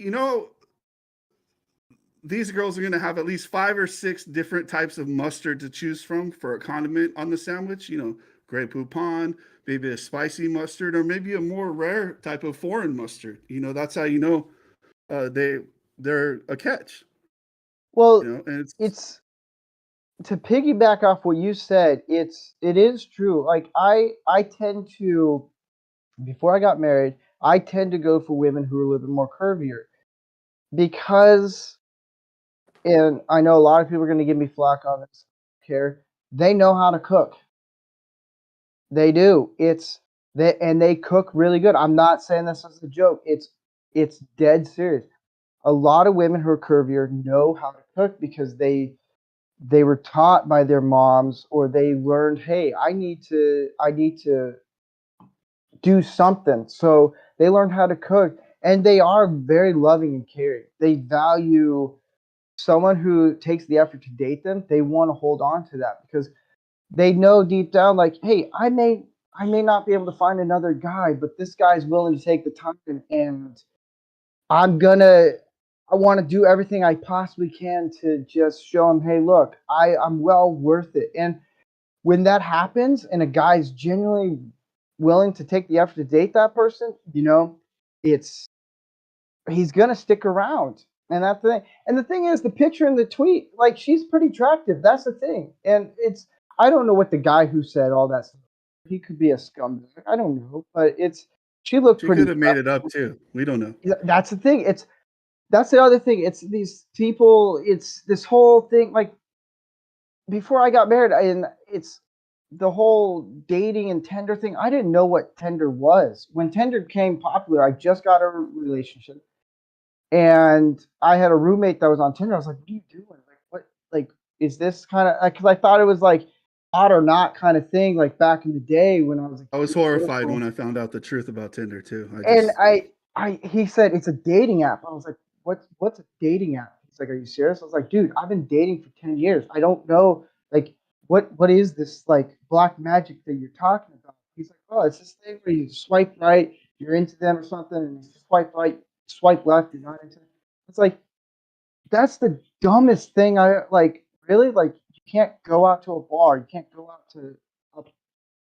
you know these girls are going to have at least 5 or 6 different types of mustard to choose from for a condiment on the sandwich. Grey Poupon, maybe a spicy mustard, or maybe a more rare type of foreign mustard. That's how they're a catch. Well, And it's to piggyback off what you said. It is true. Like I tend to, before I got married, I tend to go for women who are a little bit more curvier because, and I know a lot of people are going to give me flack on this. Care, they know how to cook. They do. And they cook really good. I'm not saying this as a joke. It's dead serious. A lot of women who are curvier know how to cook because they were taught by their moms or they learned, hey, I need to do something. So they learned how to cook and they are very loving and caring. They value someone who takes the effort to date them. They want to hold on to that because they know deep down, like, hey, I may not be able to find another guy, but this guy's willing to take the time and I'm gonna I want to do everything I possibly can to just show him, hey, look, I'm well worth it. And when that happens and a guy's genuinely willing to take the effort to date that person, it's he's gonna stick around. And that's the thing. And the thing is, the picture in the tweet, like she's pretty attractive. That's the thing. And I don't know what the guy who said all that stuff. He could be a scumbag. I don't know, but she looked she pretty could have made attractive. it up too. We don't know. That's the thing. That's the other thing. It's these people. It's this whole thing. Like before I got married, and it's the whole dating and Tinder thing. I didn't know what Tinder was when Tinder became popular. I just got a relationship, and I had a roommate that was on Tinder. I was like, "What are you doing? Like, what? Like, is this kind of?" Because I thought it was like hot or not kind of thing, like back in the day when I was a I was kid. horrified when I found out the truth about Tinder too. And he said it's a dating app. I was like, what's a dating app? He's like, are you serious? I was like, dude, I've been dating for 10 years. I don't know, like, what is this like black magic that you're talking about? He's like, oh, it's this thing where you swipe right, you're into them or something, and you swipe right, swipe left, you're not into them. It's like, that's the dumbest thing. I like, really, like, you can't go out to a bar, you can't go out to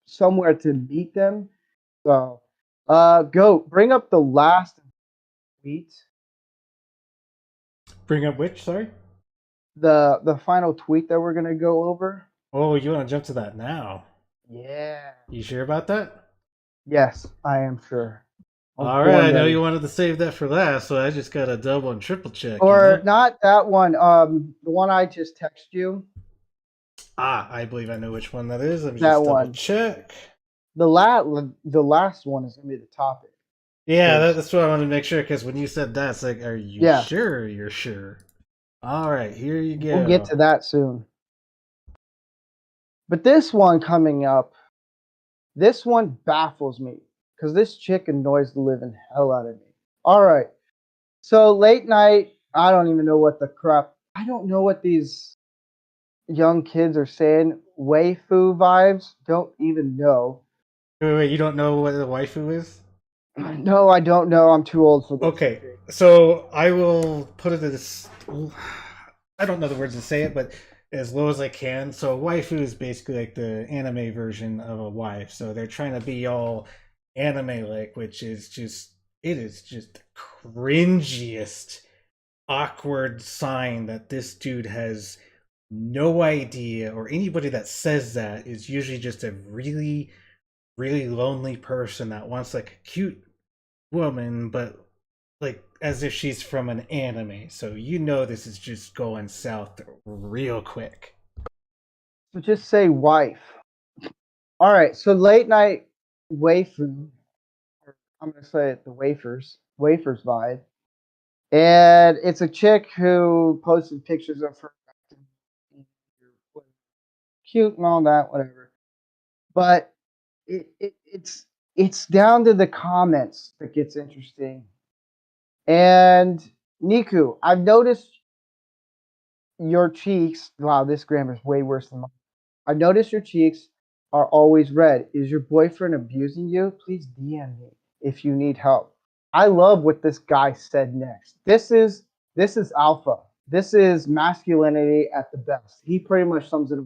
somewhere to meet them. So, go bring up the last tweet, Bring up which? Sorry. the final tweet that we're gonna go over. Oh, you want to jump to that now? Yeah. You sure about that? Yes, I am sure. I was All right. born I know ready. you wanted to save that for last, so I just got to double and triple check. Or not that one. The one I just texted you. I believe I know which one that is. Let me That just double one. check. The last one is gonna be the topic. Yeah, Yes. that's what I wanted to make sure, because when you said that, it's like, are you Yeah. sure you're sure? All right, here you go. We'll get to that soon. But this one coming up, this one baffles me because this chick annoys the living hell out of me. All right. So late night, I don't even know what the crap. I don't know what these young kids are saying. Waifu vibes. Don't even know. Wait, you don't know what the waifu is? No, I don't know. I'm too old for this. Okay, so I will put it as I don't know the words to say it, but as low as I can. So waifu is basically like the anime version of a wife. So they're trying to be all anime like, which is just the cringiest, awkward sign that this dude has no idea, or anybody that says that is usually just a really, really lonely person that wants like a cute woman, but like as if she's from an anime. So you know this is just going south real quick. So just say wife. All right. So late night waifu. I'm gonna say it the wafers vibe. And it's a chick who posted pictures of her cute and all that, whatever. But it's down to the comments that gets interesting. And Niku, I've noticed your cheeks. Wow, this grammar is way worse than mine. I've noticed your cheeks are always red. Is your boyfriend abusing you? Please DM me if you need help. I love what this guy said next. This is alpha. This is masculinity at the best. He pretty much sums it up.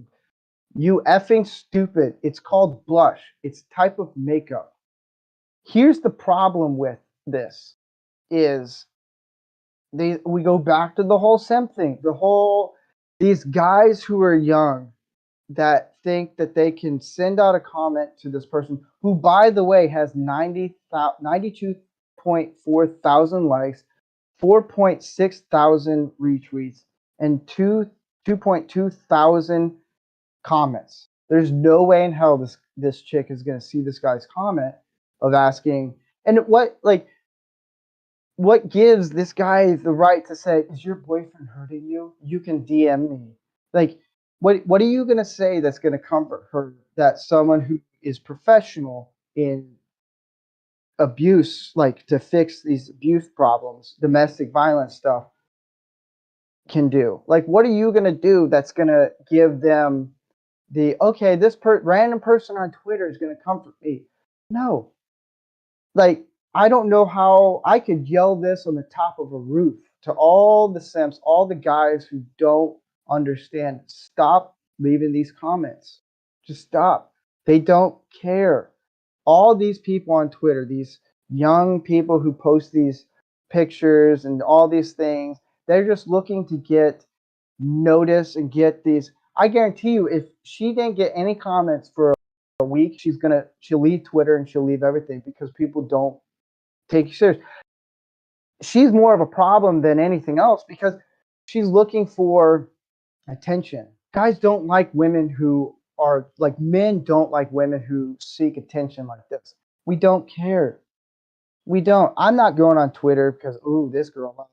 You effing stupid. It's called blush. It's a type of makeup. Here's the problem with this is we go back to the whole simp thing. These guys who are young that think that they can send out a comment to this person who, by the way, has 92.4 thousand likes, 4.6 thousand retweets, and 2.2 thousand comments. There's no way in hell this chick is gonna see this guy's comment of asking, and what gives this guy the right to say, is your boyfriend hurting you? You can DM me. Like, what are you gonna say that's gonna comfort her that someone who is professional in abuse, like to fix these abuse problems, domestic violence stuff, can do? Like, what are you gonna do that's gonna give them the okay, this random person on Twitter is gonna comfort me? No. Like, I don't know how I could yell this on the top of a roof to all the simps, all the guys who don't understand. Stop leaving these comments. Just stop. They don't care. All these people on Twitter, these young people who post these pictures and all these things, they're just looking to get notice and get these. I guarantee you, if she didn't get any comments for a week, she'll leave Twitter and she'll leave everything because people don't take you serious. She's more of a problem than anything else because she's looking for attention. Guys don't like women who are like, men don't like women who seek attention like this. We don't care. We don't. I'm not going on Twitter because, ooh, this girl,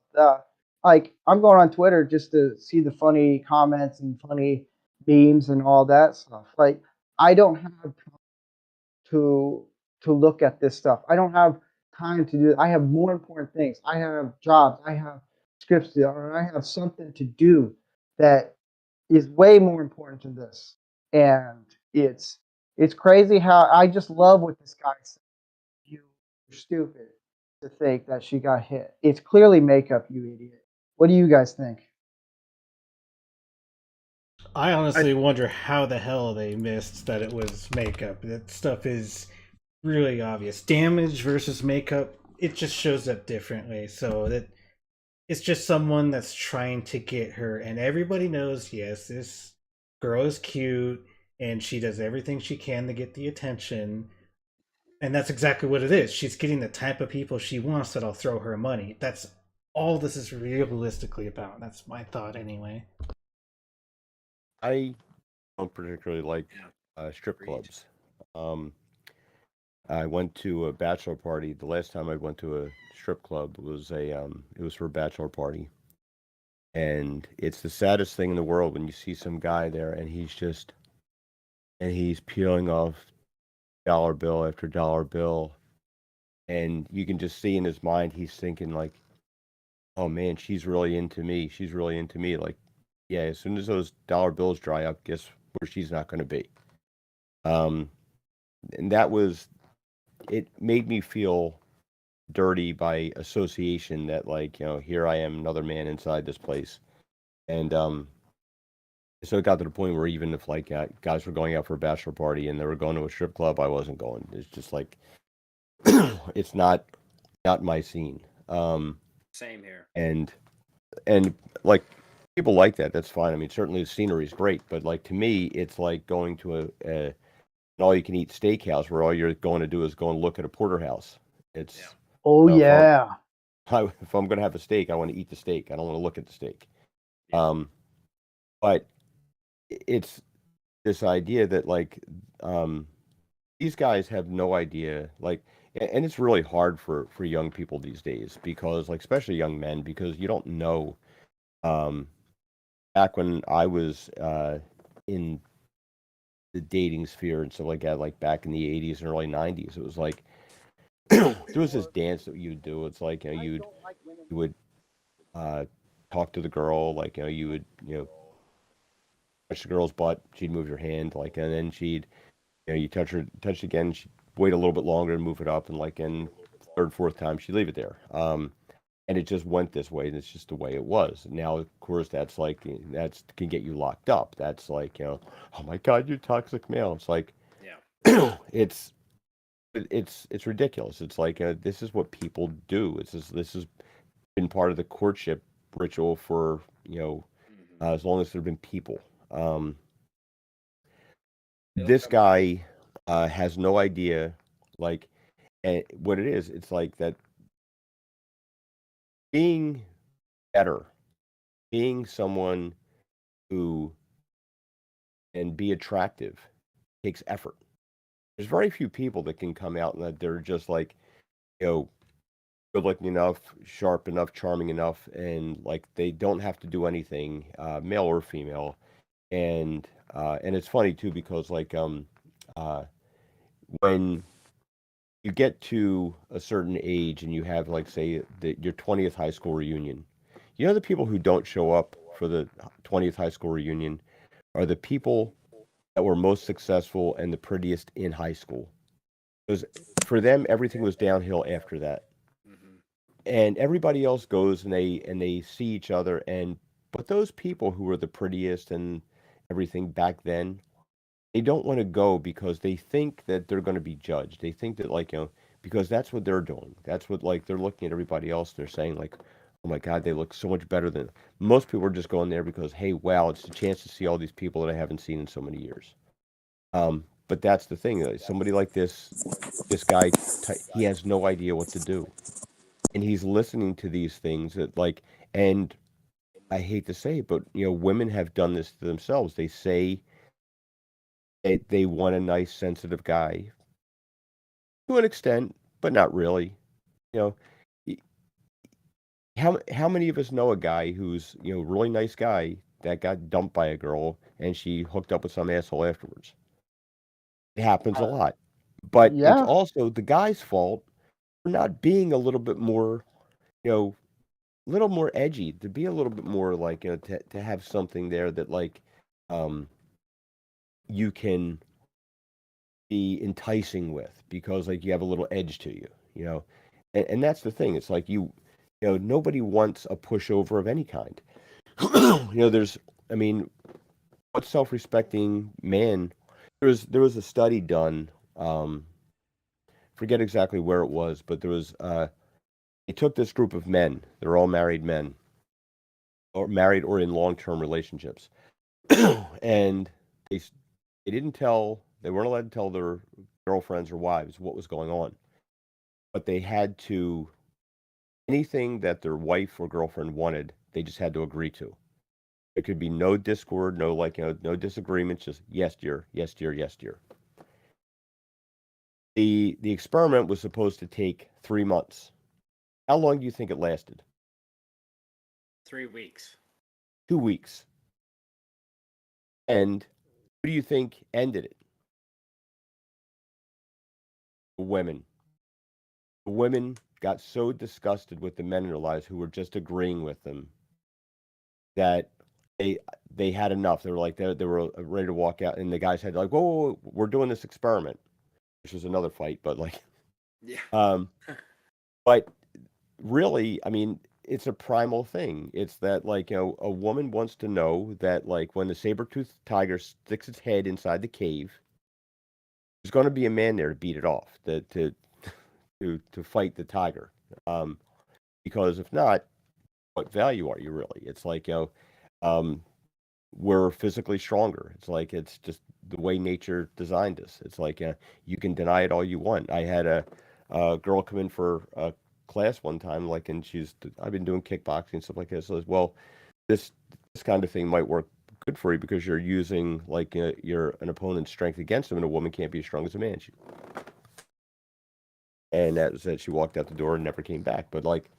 like, I'm going on Twitter just to see the funny comments and funny beams and all that stuff. Like, I don't have to look at this stuff. I don't have time to do it. I have more important things. I have jobs. I have scripts to, or I have something to do that is way more important than this. And it's crazy how I just love what this guy said. You're stupid to think that she got hit. It's clearly makeup, you idiot. What do you guys think? I honestly wonder how the hell they missed that it was makeup. That stuff is really obvious. Damage versus makeup, it just shows up differently. So that it's just someone that's trying to get her, and everybody knows, yes, this girl is cute and she does everything she can to get the attention. And that's exactly what it is. She's getting the type of people she wants that'll throw her money. That's all this is realistically about. That's my thought anyway. I don't particularly like strip Agreed. clubs. I went to a bachelor party. The last time I went to a strip club was it was for a bachelor party, and it's the saddest thing in the world when you see some guy there and he's peeling off dollar bill after dollar bill, and you can just see in his mind he's thinking like, oh man, she's really into me. She's really into me. Like, yeah, as soon as those dollar bills dry up, guess where she's not going to be. And that was, it made me feel dirty by association that like, here I am, another man inside this place. And so it got to the point where even if like guys were going out for a bachelor party and they were going to a strip club, I wasn't going. It's just like, it's not my scene. Same here. And like people like that, that's fine. I mean, certainly the scenery is great, but like to me, it's like going to an all-you-can-eat steakhouse where all you're going to do is go and look at a porterhouse. It's Oh if yeah. if I'm going to have a steak, I want to eat the steak. I don't want to look at the steak. But it's this idea that like these guys have no idea, like, and it's really hard for young people these days because like especially young men, because you don't know. Back when I was in the dating sphere and stuff like that, like back in the 80s and early 90s, it was like there was this dance that you'd do. It's like, you would talk to the girl, like, you would, touch the girl's butt, she'd move your hand, like, and then she'd, you touch again, she'd wait a little bit longer and move it up, and like, in third, fourth time, she'd leave it there. And it just went this way, and it's just the way it was. Now, of course, that's like, that's can get you locked up. That's like, oh my God, you toxic male. It's like, Yeah. it's ridiculous. It's like, this is what people do. This has been part of the courtship ritual for as long as there have been people. This guy has no idea, like, what it is. It's like that being better, being someone who can be attractive takes effort. There's very few people that can come out and that they're just like, good looking enough, sharp enough, charming enough, and like they don't have to do anything, male or female. And it's funny too because like when you get to a certain age and you have like say your 20th high school reunion, the people who don't show up for the 20th high school reunion are the people that were most successful and the prettiest in high school. Because for them, everything was downhill after that. And everybody else goes and they see each other, but those people who were the prettiest and everything back then, they don't want to go because they think that they're going to be judged. They think that like, because that's what they're doing. That's what, like, they're looking at everybody else and they're saying like, oh my God, they look so much better than most people are just going there because, hey, wow, it's a chance to see all these people that I haven't seen in so many years. But that's the thing. Somebody like this guy, he has no idea what to do. And he's listening to these things that like, and I hate to say it, but women have done this to themselves. They say they want a nice, sensitive guy to an extent, but not really. How many of us know a guy who's really nice guy that got dumped by a girl and she hooked up with some asshole afterwards. It happens a lot. But it's Yeah. also the guy's fault for not being a little bit more, you know, a little more edgy, to be a little bit more like, to have something there that like you can be enticing with because like you have a little edge to you. And that's the thing. It's like nobody wants a pushover of any kind. I mean, what self-respecting man? There was a study done. Forget exactly where it was, but there was. They took this group of men. They're all married men, or married or in long-term relationships, and they didn't tell. They weren't allowed to tell their girlfriends or wives what was going on, but they had to anything that their wife or girlfriend wanted. They just had to agree to. There could be no discord, no no disagreements. Just yes, dear, yes, dear, yes, dear. The experiment was supposed to take 3 months. How long do you think it lasted? 3 weeks. 2 weeks. And who do you think ended it? The women. The women got so disgusted with the men in their lives who were just agreeing with them that they had enough. They were like they were ready to walk out, and the guys had like, whoa, we're doing this experiment, which was another fight, but like, Yeah. but really, I mean, it's a primal thing. It's that like a woman wants to know that like when the saber-toothed tiger sticks its head inside the cave, there's going to be a man there to beat it off, to fight the tiger. Because if not, what value are you really? It's like um, we're physically stronger. It's like it's just the way nature designed us. It's like you can deny it all you want. I had a girl come in for a class one time, like, and I've been doing kickboxing and stuff like that. So as well, this kind of thing might work good for you because you're using like an opponent's strength against him, and a woman can't be as strong as a man. And that was that. She walked out the door and never came back. But like,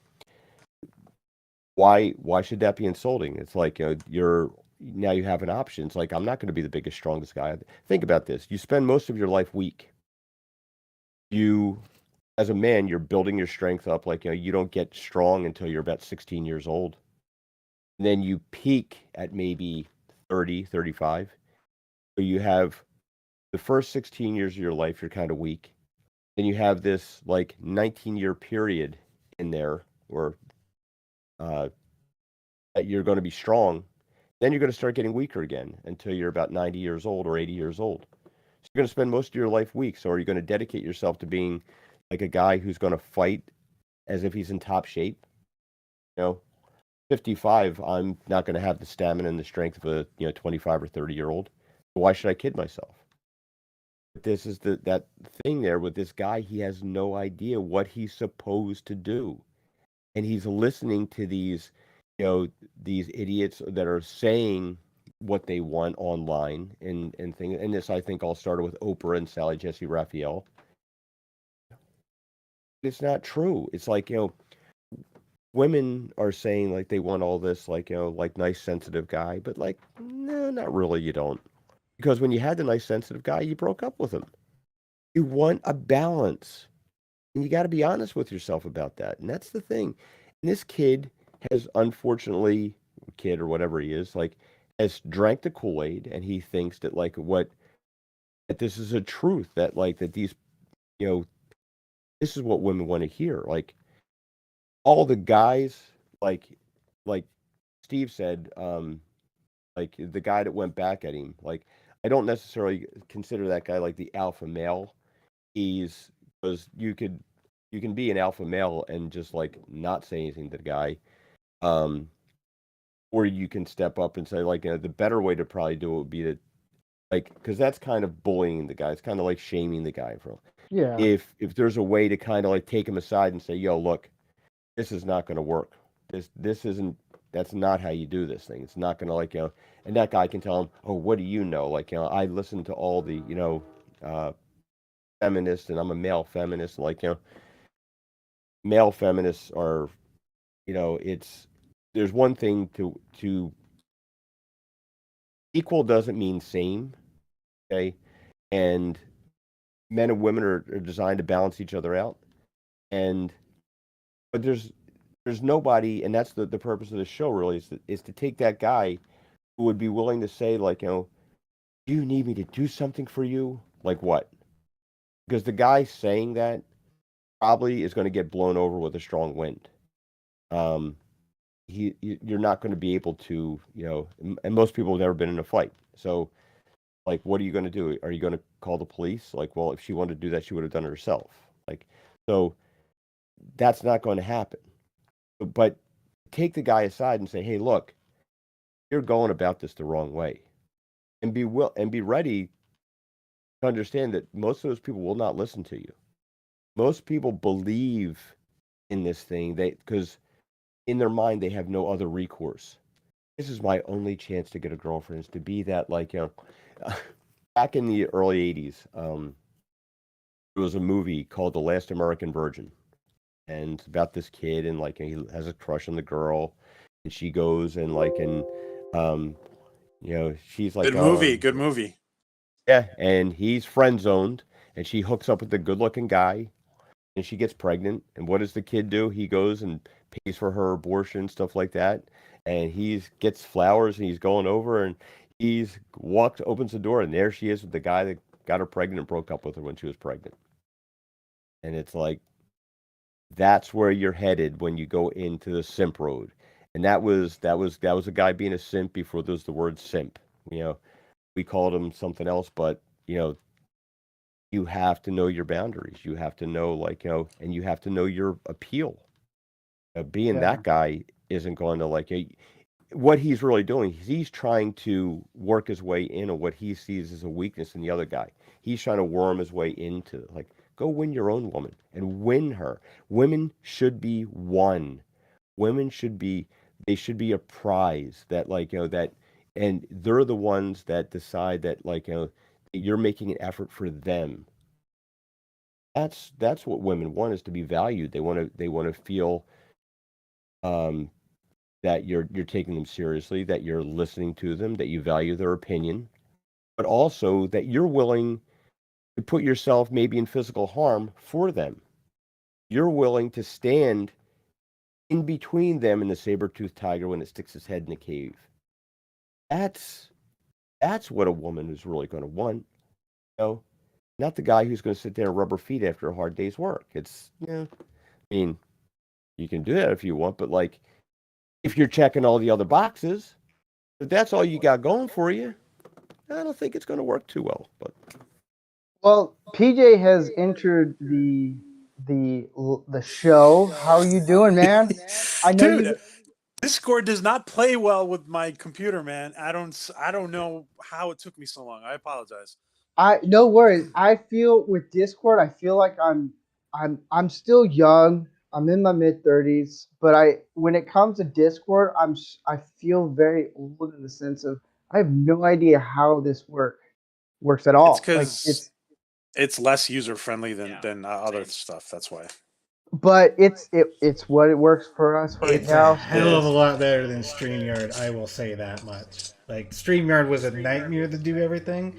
why should that be insulting? It's like now you have an option. It's like I'm not going to be the biggest, strongest guy. Think about this. You spend most of your life weak. You, as a man, you're building your strength up. Like you don't get strong until you're about 16 years old. And then you peak at maybe 30, 35. So you have the first 16 years of your life, you're kind of weak. Then you have this like 19-year period in there where that you're going to be strong. Then you're going to start getting weaker again until you're about 90 years old or 80 years old. So you're going to spend most of your life weak. So are you going to dedicate yourself to being like a guy who's going to fight as if he's in top shape? 55, I'm not going to have the stamina and the strength of a 25 or 30-year-old. So why should I kid myself? But this is that thing there with this guy. He has no idea what he's supposed to do, and he's listening to these idiots that are saying what they want online and things. And this, I think, all started with Oprah and Sally Jesse Raphael. It's not true. It's like women are saying like they want all this like like nice sensitive guy, but like no, not really. You don't, because when you had the nice sensitive guy, you broke up with him. You want a balance, and you got to be honest with yourself about that. And that's the thing. And this kid has unfortunately, kid or whatever he is, like has drank the Kool-Aid, and he thinks that like that this is a truth, that like that these you know this is what women want to hear. Like all the guys, like Steve said, like the guy that went back at him, like I don't necessarily consider that guy like the alpha male. He's because you can be an alpha male and just like not say anything to the guy, um, or you can step up and say like the better way to probably do it would be to like, because that's kind of bullying the guy. It's kind of like shaming the guy for Yeah. if there's a way to kind of like take him aside and say, yo, look, this is not going to work. This isn't. That's not how you do this thing. It's not going to like And that guy can tell him, oh, what do you know? Like I listen to all the feminists, and I'm a male feminist. Like male feminists are, it's there's one thing to equal doesn't mean same. Okay, and men and women are designed to balance each other out. And but there's nobody, and that's the purpose of the show really is to take that guy who would be willing to say like, do you need me to do something for you? Like what? Because the guy saying that probably is going to get blown over with a strong wind. Um, you're not going to be able to, and most people have never been in a fight. So, like, what are you going to do? Are you going to call the police? Like, well, if she wanted to do that, she would have done it herself. Like, so that's not going to happen. But take the guy aside and say, hey, look, you're going about this the wrong way, and be ready to understand that most of those people will not listen to you. Most people believe in this thing because in their mind they have no other recourse. This is my only chance to get a girlfriend, is to be that, like, back in the early 80s, there was a movie called The Last American Virgin, and it's about this kid, and like he has a crush on the girl, and she goes and um she's like, Good movie. Good movie. yeah, and he's friend zoned, and she hooks up with the good looking guy, and she gets pregnant. And what does the kid do? He goes and pays for her abortion, stuff like that. And he gets flowers, and he's going over, and opens the door, and there she is with the guy that got her pregnant and broke up with her when she was pregnant. And it's like, that's where you're headed when you go into the simp road. And that was a guy being a simp before there was the word simp. We called him something else, but you have to know your boundaries. You have to know, like, and you have to know your appeal. Being that guy isn't going to, like, what he's really doing. He's trying to work his way in on what he sees as a weakness in the other guy. He's trying to worm his way into, like, go win your own woman and win her. Women should be won. Women should be a prize that, like, that, and they're the ones that decide that, like, you're making an effort for them. That's what women want, is to be valued. They want to feel that you're taking them seriously, that you're listening to them, that you value their opinion, but also that you're willing to put yourself maybe in physical harm for them. You're willing to stand in between them and the saber-toothed tiger when it sticks its head in the cave. That's what a woman is really going to want. Not the guy who's going to sit there and rub her feet after a hard day's work. It's, I mean, you can do that if you want, but, like, if you're checking all the other boxes, if that's all you got going for you, I don't think it's going to work too well. But Well, PJ has entered the show. How are you doing, man? I know Dude, you. Discord does not play well with my computer, man. I don't know how it took me so long. I apologize. No worries. I feel with Discord, I feel like I'm still young. I'm in my mid-30s, but when it comes to Discord, I feel very old in the sense of I have no idea how this works at It's all. Like because it's less user friendly Yeah, than other same. stuff. That's why. but it's what it works for us right It's a now. hell of a So lot better than StreamYard, I will say that much. Like, StreamYard was a nightmare to do everything.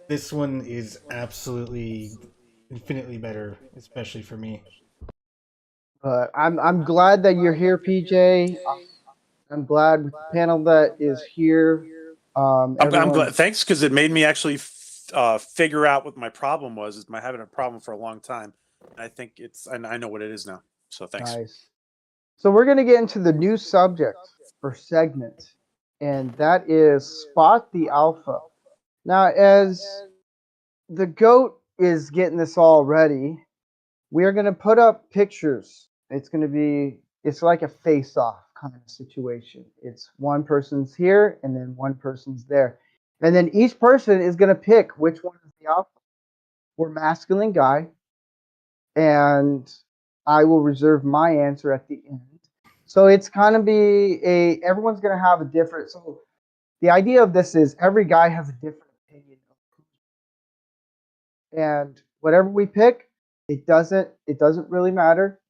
This one is absolutely infinitely better, especially for me. but I'm glad that you're here, PJ. I'm glad with the panel that is here. I'm Everyone, glad. Thanks, because it made me actually figure out what my problem was. Is my having a problem for a long time. I think and I know what it is now. So thanks. nice. So we're going to get into the new subject or segment, and that is spot the alpha. Now, as the goat is getting this all ready, we are going to put up pictures. It's like a face-off kind of situation. It's one person's here and then one person's there. And then each person is going to pick which one is the alpha. We're masculine guy, and I will reserve my answer at the end. So it's kind of everyone's going to have a different. So the idea of this is every guy has a different opinion, and whatever we pick, it doesn't really matter,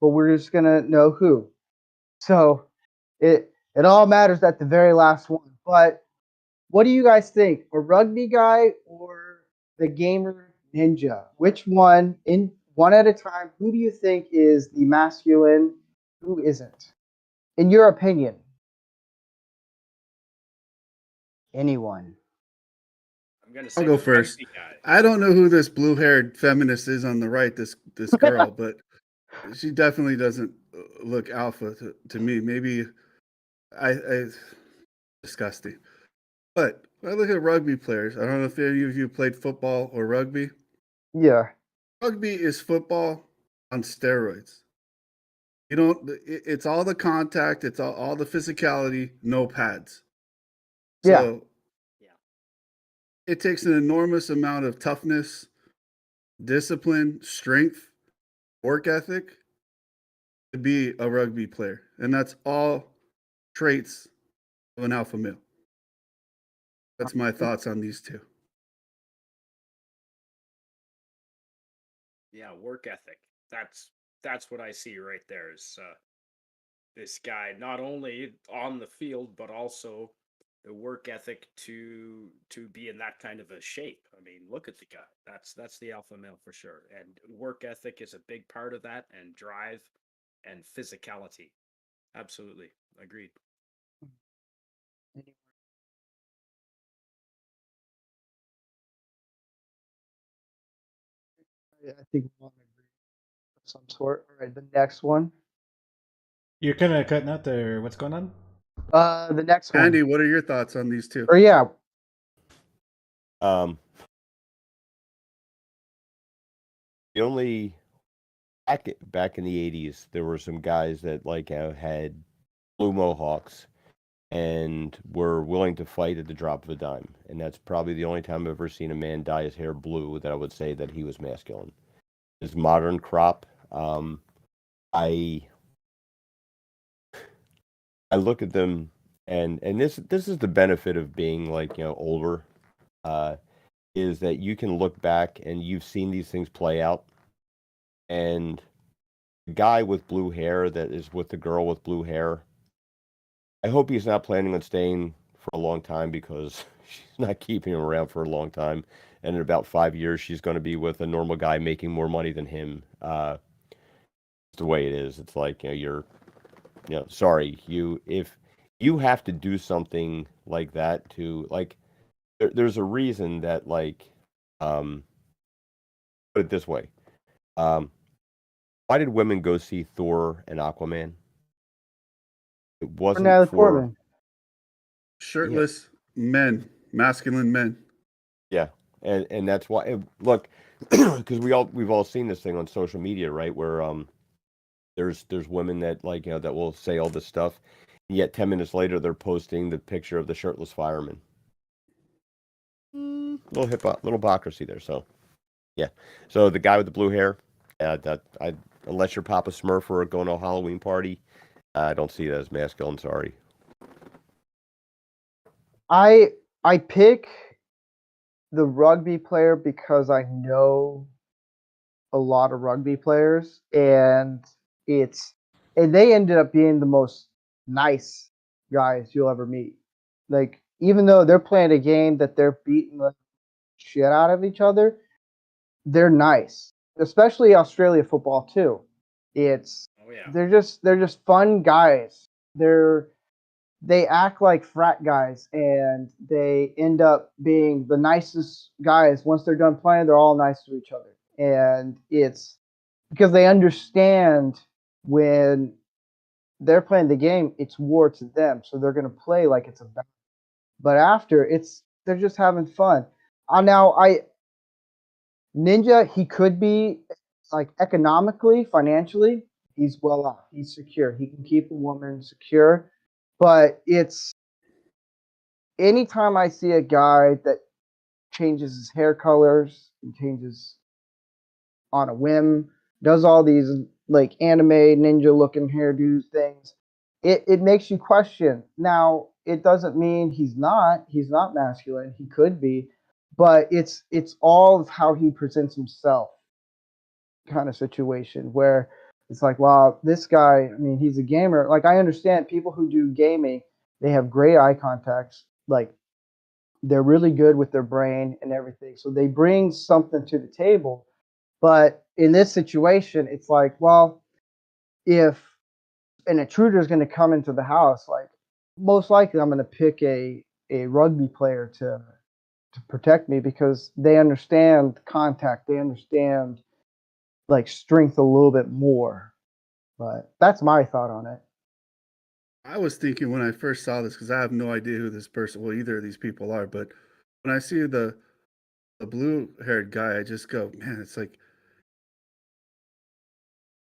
but we're just gonna know who. So it all matters at the very last one. But What do you guys think? A rugby guy or the gamer ninja? Which one, in one at a time, who do you think is the masculine? Who isn't? In your opinion? Anyone? I'm gonna I'll say go the first. rugby guy. I don't know who this blue-haired feminist is on the right. This girl, but she definitely doesn't look alpha to me. Maybe I disgusting. But when I look at rugby players, I don't know if any of you played football or rugby. Yeah. Rugby is football on steroids. You don't. It's all the contact. It's all the physicality. No pads. Yeah. So Yeah. it takes an enormous amount of toughness, discipline, strength, work ethic to be a rugby player, and that's all traits of an alpha male. That's my thoughts on these two. Yeah, work ethic. That's what I see right there is this guy not only on the field but also the work ethic to be in that kind of a shape. I mean, look at the guy. That's the alpha male for sure. And work ethic is a big part of that, and drive and physicality. Absolutely. Agreed. Yeah, I think we're on agree of some sort. All right, the next one. You're kind of cutting out there. What's going on? The next one. Andy, what are your thoughts on these two? Or yeah, The only back in the 80s, there were some guys that had blue mohawks and were willing to fight at the drop of a dime. And that's probably the only time I've ever seen a man dye his hair blue that I would say that he was masculine. His modern crop, I look at them, and this is the benefit of being older, is that you can look back and you've seen these things play out. And the guy with blue hair that is with the girl with blue hair, I hope he's not planning on staying for a long time, because she's not keeping him around for a long time. And in about 5 years, she's going to be with a normal guy making more money than him. It's the way it is. It's like, sorry, if you have to do something like that to there's a reason that put it this way. Why did women go see Thor and Aquaman? It for wasn't Natalie for Portman. Shirtless men, masculine men. Yeah, and that's why. Look, because we've all seen this thing on social media, right? Where there's women that that will say all this stuff, and yet 10 minutes later they're posting the picture of the shirtless fireman. Little hypocrisy there. So yeah, so the guy with the blue hair, unless you're Papa Smurf or going to a Halloween party, I don't see that as masculine. Sorry. I pick the rugby player because I know a lot of rugby players, and they ended up being the most nice guys you'll ever meet. Like, even though they're playing a game that they're beating the shit out of each other, they're nice. Especially Australia football too. It's Oh yeah. they're just fun guys. They act like frat guys, and they end up being the nicest guys. Once they're done playing, they're all nice to each other. And it's because they understand when they're playing the game, it's war to them. So they're going to play like it's a battle. But after, they're just having fun. Now, Ninja, he could be like economically, financially, he's well off. He's secure. He can keep a woman secure. But it's anytime I see a guy that changes his hair colors and changes on a whim, does all these like anime ninja looking hairdo things, it makes you question. Now, it doesn't mean he's not masculine. He could be, but it's all of how he presents himself kind of situation where it's like, wow, this guy, I mean, he's a gamer. Like, I understand people who do gaming, they have great eye contacts, like they're really good with their brain and everything. So they bring something to the table. But in this situation, it's like, well, if an intruder is going to come into the house, like most likely I'm going to pick a rugby player to protect me because they understand contact, they understand like strength a little bit more. But that's my thought on it. I was thinking when I first saw this, because I have no idea who this person, well, either of these people are, but when I see the blue haired guy, I just go, man, it's like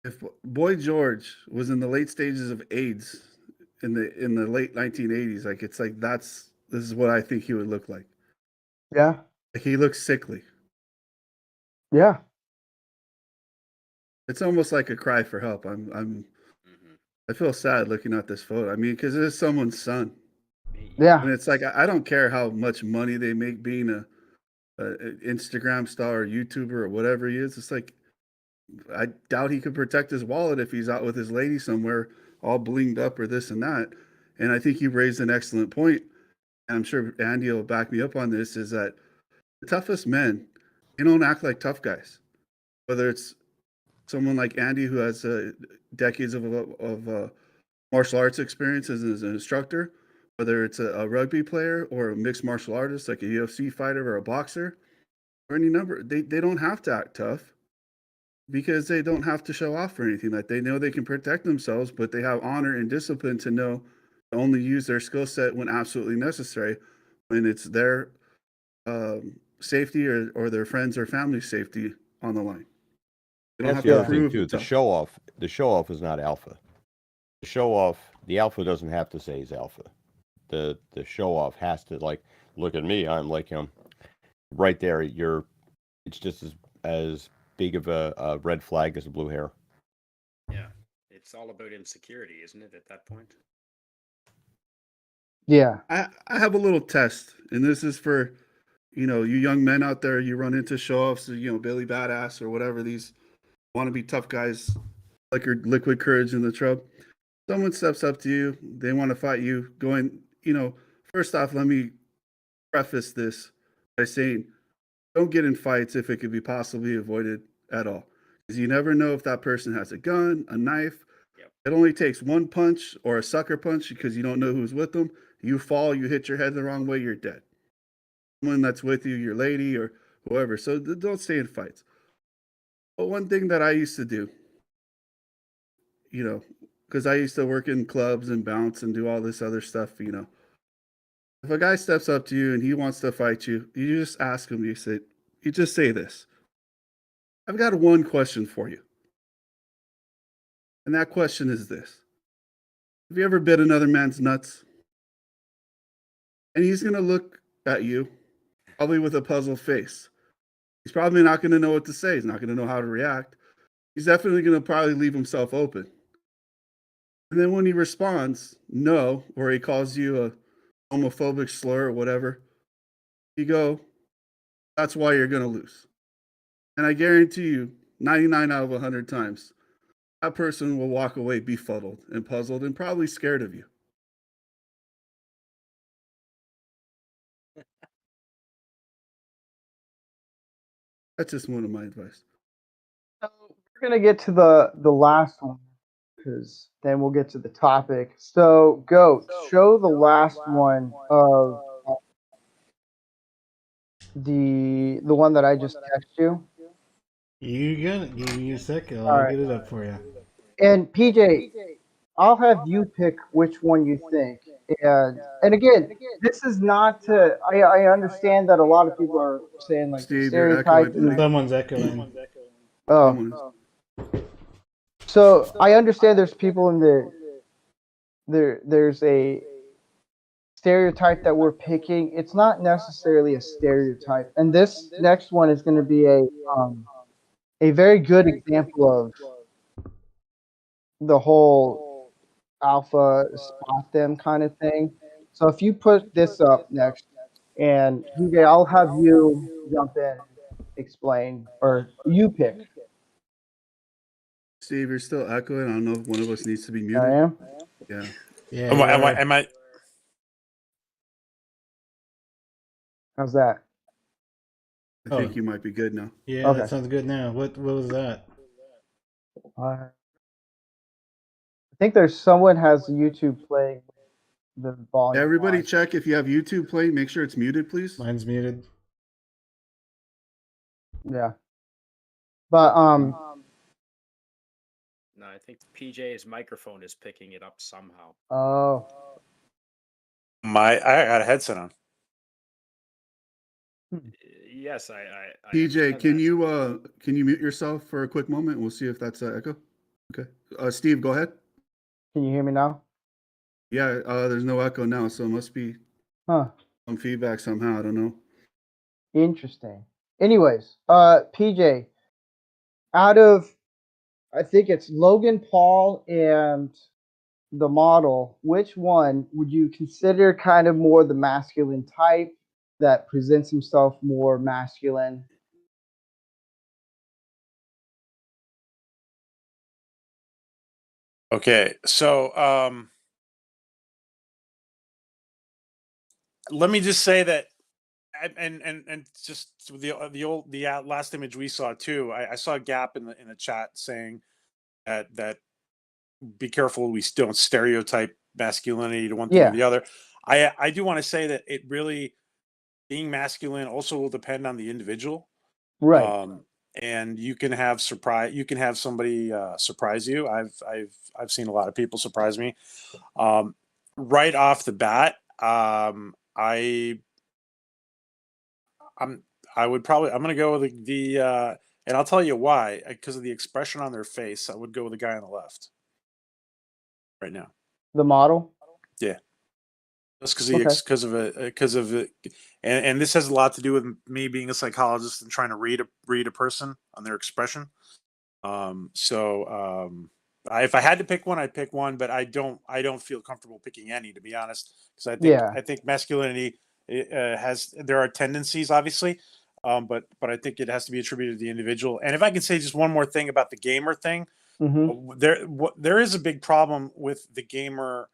if Boy George was in the late stages of AIDS in the late 1980s, like it's like this is what I think he would look like. Yeah. Like he looks sickly. Yeah. It's almost like a cry for help. Mhm. I feel sad looking at this photo. I mean, because it is someone's son, Yeah. and it's like I don't care how much money they make being a Instagram star or YouTuber or whatever he is. It's like I doubt he could protect his wallet if he's out with his lady somewhere, all blinged up or this and that. And I think you raised an excellent point, and I'm sure Andy will back me up on this. Is that the toughest men, they don't act like tough guys. Whether it's someone like Andy who has decades of martial arts experience as an instructor, whether it's a rugby player or a mixed martial artist like a UFC fighter or a boxer or any number, they don't have to act tough because they don't have to show off or anything. Like they know they can protect themselves, but they have honor and discipline to know to only use their skill set when absolutely necessary, when it's their safety or their friends or family safety on the line. They don't That's have the to other thing prove too. The tough. show off is not alpha. The show off, the alpha doesn't have to say he's alpha. The show off has to like look at me. I'm like right there. It's just as big of a red flag as the blue hair. Yeah, it's all about insecurity, isn't it? At that point. Yeah. I have a little test, and this is for you young men out there. You run into show offs, Billy Badass or whatever these want to be tough guys, like your liquid courage in the trub. Someone steps up to you, they want to fight you. First off, let me preface this by saying, don't get in fights if it could be possibly avoided at all, because you never know if that person has a gun, a knife. Yep. It only takes one punch or a sucker punch because you don't know who's with them. You fall, you hit your head the wrong way, you're dead. Someone that's with you, your lady or whoever. So don't stay in fights. But one thing that I used to do, because I used to work in clubs and bounce and do all this other stuff, if a guy steps up to you and he wants to fight you, you just ask him, you just say this: I've got one question for you. And that question is this: have you ever bit another man's nuts? And he's going to look at you, probably with a puzzled face. He's probably not going to know what to say. He's not going to know how to react. He's definitely going to probably leave himself open. And then when he responds, no, or he calls you a homophobic slur or whatever, you go, that's why you're going to lose. And I guarantee you, 99 out of 100 times, that person will walk away befuddled and puzzled and probably scared of you. That's just one of my advice. So we're gonna get to the last one because then we'll get to the topic. So Goat, show the last one of the one that I just texted you. You got it. Give me a second. All I'll right. get it up for you. And PJ, I'll have you pick which one you think. And again, this is not to. I understand that a lot of people are saying like the Steve, you're stereotype. echoing. Someone's echoing. Oh, Someone so I understand there's people in there's a stereotype that we're picking. It's not necessarily a stereotype, and this next one is going to be a very good example of the whole alpha spot them kind of thing. So if you put this up next, and PJ, I'll have you jump in and explain, or you pick. Steve, you're still echoing. I don't know if one of us needs to be I muted. am. Yeah. Yeah. Am you are. I How's that? I Oh. think you might be good now. Yeah, Okay. that sounds good now. What was that? I think there's someone has YouTube playing the volume. Everybody on. check if you have YouTube playing. Make sure it's muted, please. Mine's muted. Yeah. But No, I think PJ's microphone is picking it up somehow. oh, I got a headset on. Yes, I PJ, understand can you mute yourself for a quick moment? We'll see if that's echo. Okay. Steve, go ahead. can you hear me now? Yeah, there's no echo now, so it must be Huh. some feedback somehow. I don't know. Interesting. Anyways, PJ, out of I think it's Logan Paul and the model, which one would you consider kind of more the masculine type that presents himself more masculine? Okay, so let me just say that, and just the last image we saw too. I saw a gap in the chat saying that be careful we don't stereotype masculinity to one thing or Yeah. the other. I do want to say that it really being masculine also will depend on the individual. Right. And you can have somebody surprise you. I've seen a lot of people surprise me. Right off the bat, I'm gonna go with the and I'll tell you why, because of the expression on their face. I would go with the guy on the left right now. The model? Yeah. Just Okay. because of it, and this has a lot to do with me being a psychologist and trying to read a person on their expression. If I had to pick one, I'd pick one, but I don't feel comfortable picking any, to be honest, because Yeah. I think masculinity there are tendencies, obviously, but I think it has to be attributed to the individual. And if I can say just one more thing about the gamer thing, Mm-hmm. there is a big problem with the gamer.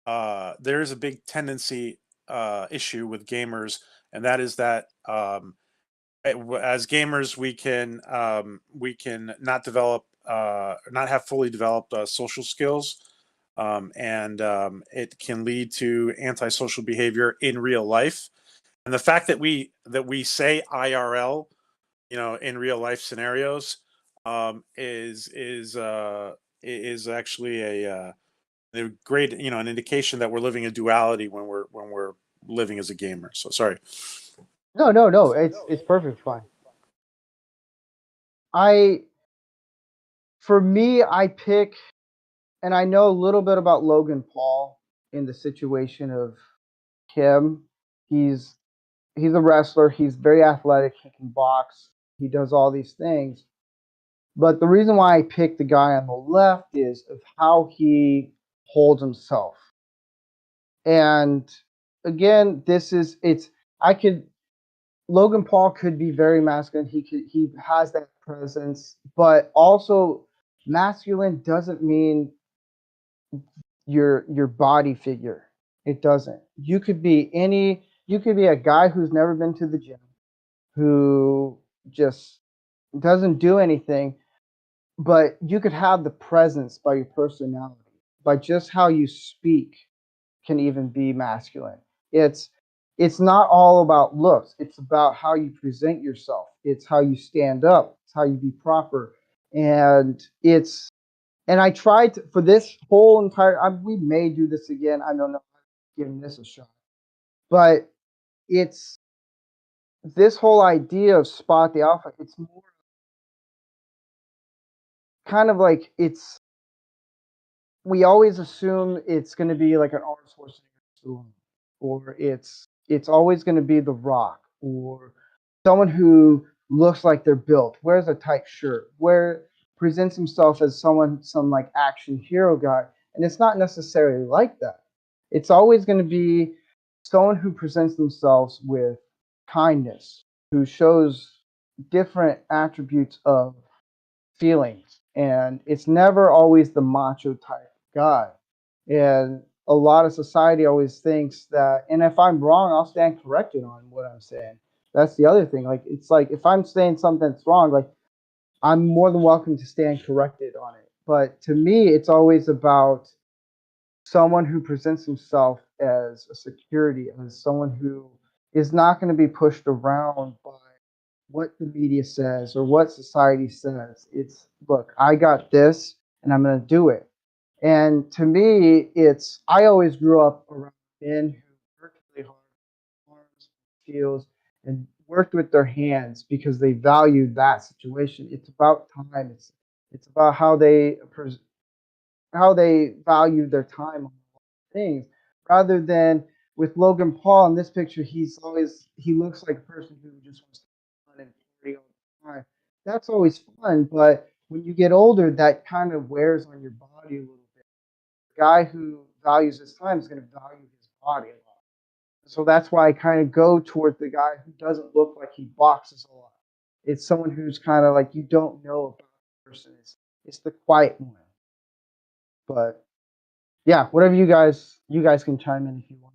There is a big tendency issue with gamers, and that is that as gamers we can not have fully developed social skills, and it can lead to antisocial behavior in real life. And the fact that we say IRL, in real life scenarios, is actually a great, an indication that we're living a duality when we're living as a gamer. So sorry. No. It's perfect fine. For me, I pick, and I know a little bit about Logan Paul in the situation of him. He's a wrestler. He's very athletic. He can box. He does all these things. But the reason why I picked the guy on the left is of how he holds himself. And again, Logan Paul could be very masculine. He has that presence, but also masculine doesn't mean your body figure. It doesn't. You could be a guy who's never been to the gym, who just doesn't do anything, but you could have the presence by your personality, by just how you speak can even be masculine. It's not all about looks. It's about how you present yourself. It's how you stand up. It's how you be proper. And I tried to, for this whole entire. We may do this again. I don't know. Giving this a shot, but it's this whole idea of spot the alpha. It's more kind of like we always assume it's going to be like an Arnold Schwarzenegger, or it's always going to be The Rock, or someone who looks like they're built, wears a tight shirt, presents himself as some like action hero guy, and it's not necessarily like that. It's always going to be someone who presents themselves with kindness, who shows different attributes of feelings, and it's never always the macho type guy. And a lot of society always thinks that, and if I'm wrong, I'll stand corrected on what I'm saying. That's the other thing. Like, it's like if I'm saying something that's wrong, like, I'm more than welcome to stand corrected on it. But to me, it's always about someone who presents himself as a security, as someone who is not going to be pushed around by what the media says or what society says. It's, look, I got this and I'm going to do it. And to me, it's, I always grew up around men who worked really hard, arms, skills, and worked with their hands because they valued that situation. It's about time. It's about how they value their time on things, rather than with Logan Paul in this picture. He looks like a person who just wants to have fun and party all the time. That's always fun, but when you get older, that kind of wears on your body a little bit. The guy who values his time is going to value his body a lot. So that's why I kind of go towards the guy who doesn't look like he boxes a lot. It's someone who's kind of like, you don't know about the person. It's the quiet one. But yeah, whatever you guys can chime in if you want.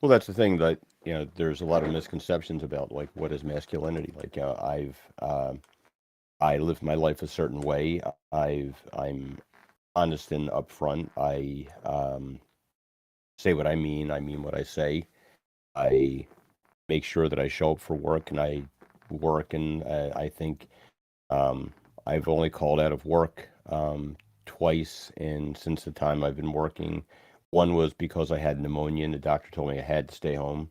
Well, that's the thing that there's a lot of misconceptions about like what is masculinity. Like I live my life a certain way. I'm honest and upfront. I say what I mean. I mean what I say. I make sure that I show up for work and I work. And I think I've only called out of work twice, and since the time I've been working. One was because I had pneumonia, and the doctor told me I had to stay home.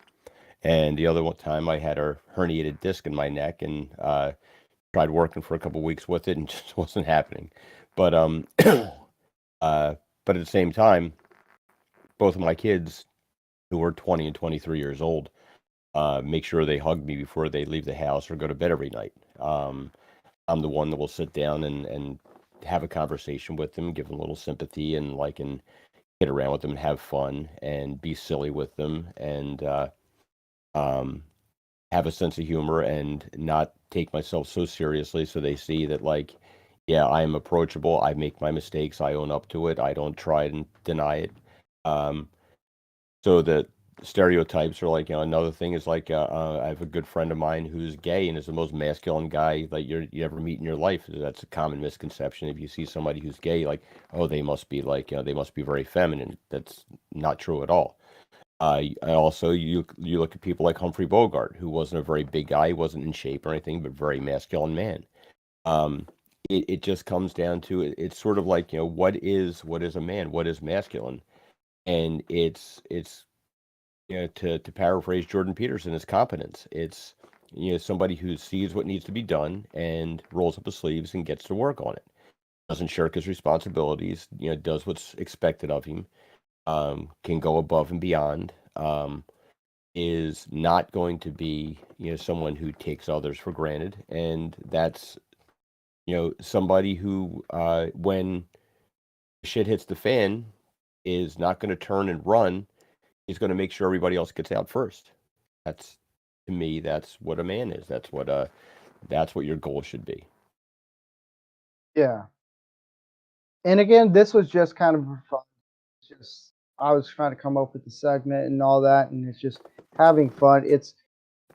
And the other one time, I had a herniated disc in my neck, and tried working for a couple weeks with it, and just wasn't happening. But but at the same time, both of my kids, who are 20 and 23 years old, make sure they hug me before they leave the house or go to bed every night. I'm the one that will sit down and have a conversation with them, give them a little sympathy, and get around with them and have fun and be silly with them, and um, have a sense of humor and not take myself so seriously, so they see that, like, yeah, I am approachable. I make my mistakes. I own up to it. I don't try and deny it. Um, so that stereotypes are like, another thing is like, I have a good friend of mine who's gay and is the most masculine guy that you ever meet in your life. That's a common misconception. If you see somebody who's gay, like, oh, they must be like, they must be very feminine. That's not true at all. I also, you look at people like Humphrey Bogart, who wasn't a very big guy, wasn't in shape or anything, but very masculine man. Um, it just comes down to it's sort of like, what is a man? What is masculine? And it's to paraphrase Jordan Peterson, it's competence. It's somebody who sees what needs to be done and rolls up his sleeves and gets to work on it. Doesn't shirk his responsibilities. Does what's expected of him. Can go above and beyond. Is not going to be someone who takes others for granted, and that's somebody who when shit hits the fan is not going to turn and run. He's going to make sure everybody else gets out first. That's, to me, that's what a man is. That's what your goal should be. Yeah. And again, this was just kind of for fun. Just, I was trying to come up with the segment and all that, and it's just having fun.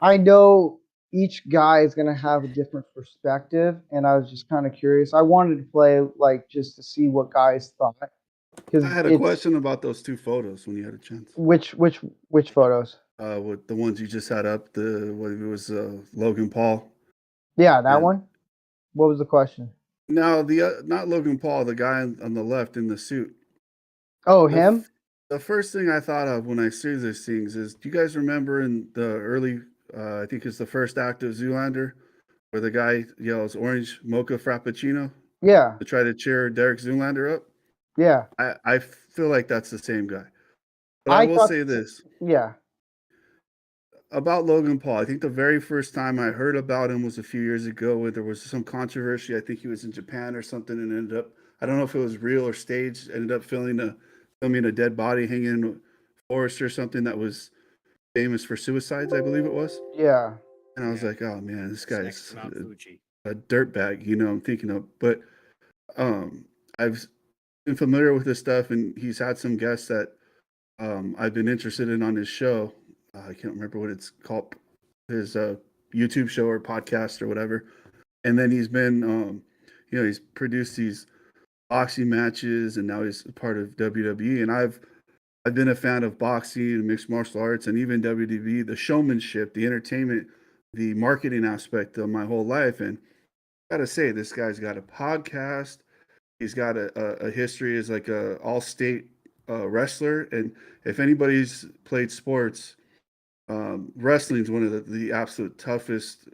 I know each guy is gonna have a different perspective, and I was just kind of curious. I wanted to play like just to see what guys thought, I because had a it's question about those two photos when you had a chance. which photos? With the ones you just had up, what it was, Logan Paul. Yeah, that And one. What was the question? now not Logan Paul, the guy on the left in the suit. Oh, The him? the first thing I thought of when I see these things is, do you guys remember in the early, I think it's the first act of Zoolander, where the guy yells "Orange Mocha Frappuccino" Yeah, to try to cheer Derek Zoolander up? yeah. I feel like that's the same guy. But I I will thought, say this yeah, about Logan Paul. I think the very first time I heard about him was a few years ago, where there was some controversy. I think he was in Japan or something, and ended up, I don't know if it was real or staged, ended up filming a dead body hanging in a forest or something that was famous for suicides, I believe it was. yeah, And I was Yeah, like, oh man, this it's next to guy's Mount Fuji. a dirtbag, I'm thinking of. But um, I've been familiar with his stuff, and he's had some guests that I've been interested in on his show. I can't remember what it's called, his YouTube show or podcast or whatever. And then he's been, he's produced these boxing matches, and now he's part of WWE. And I've been a fan of boxing and mixed martial arts, and even WWE, the showmanship, the entertainment, the marketing aspect of my whole life. And I gotta say, this guy's got a podcast. He's got a history as like a all-state wrestler, and if anybody's played sports, wrestling is one of the absolute toughest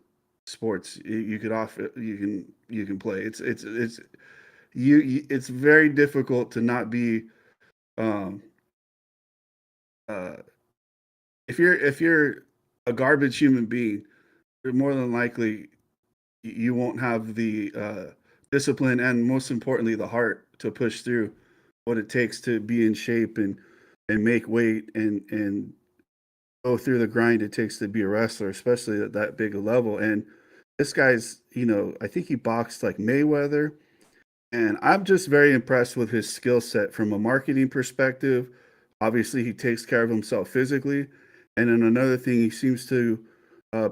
sports you could offer. You can play. It's very difficult to not be um, uh, if you're a garbage human being, you're more than likely you won't have the discipline and most importantly the heart to push through what it takes to be in shape and make weight and go through the grind it takes to be a wrestler, especially at that big a level. And this guy's, I think he boxed like Mayweather, and I'm just very impressed with his skill set from a marketing perspective. Obviously, he takes care of himself physically. And then another thing, he seems to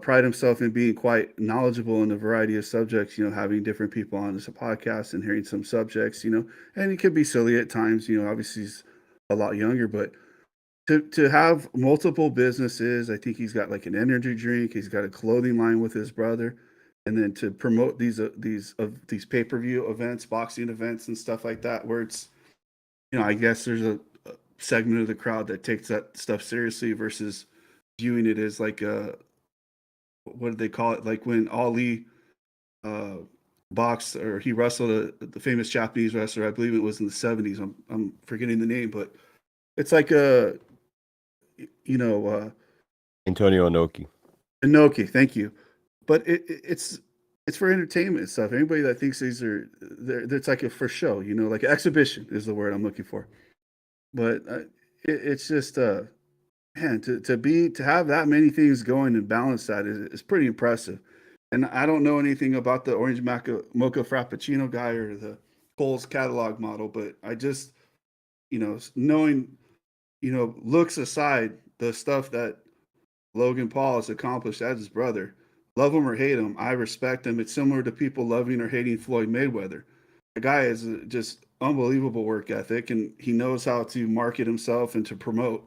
pride himself in being quite knowledgeable in a variety of subjects, having different people on this podcast and hearing some subjects, and he could be silly at times, obviously he's a lot younger, but to have multiple businesses, I think he's got like an energy drink, he's got a clothing line with his brother, and then to promote these pay-per-view events, boxing events and stuff like that, where it's, I guess there's a segment of the crowd that takes that stuff seriously versus viewing it as like what did they call it? Like when Ali uh, boxed or he wrestled the famous Japanese wrestler, I believe it was in the 70s. I'm forgetting the name, but it's like Antonio Inoki. Inoki, thank you. But it's for entertainment stuff. Anybody that thinks these are, it's like a for show, like exhibition is the word I'm looking for. But it's just man, to have that many things going and balance that is pretty impressive. And I don't know anything about the Orange Mocha Frappuccino guy or the Kohl's catalog model, but I just, knowing, looks aside, the stuff that Logan Paul has accomplished as his brother, love him or hate him, I respect him. It's similar to people loving or hating Floyd Mayweather. The guy has just unbelievable work ethic, and he knows how to market himself and to promote,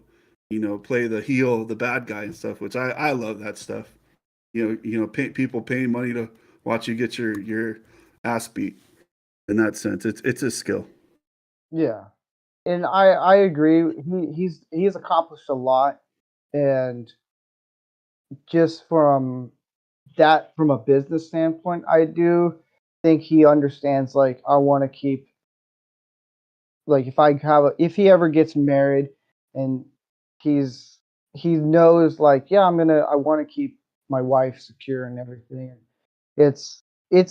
play the heel, the bad guy and stuff, which I love that stuff. People paying money to watch you get your ass beat. In that sense, it's a skill. Yeah, and I agree. He's accomplished a lot, and just from a business standpoint, I do think he understands. Like, I want to keep, like, if he ever gets married, and he knows, like, yeah, I want to keep my wife secure and everything. It's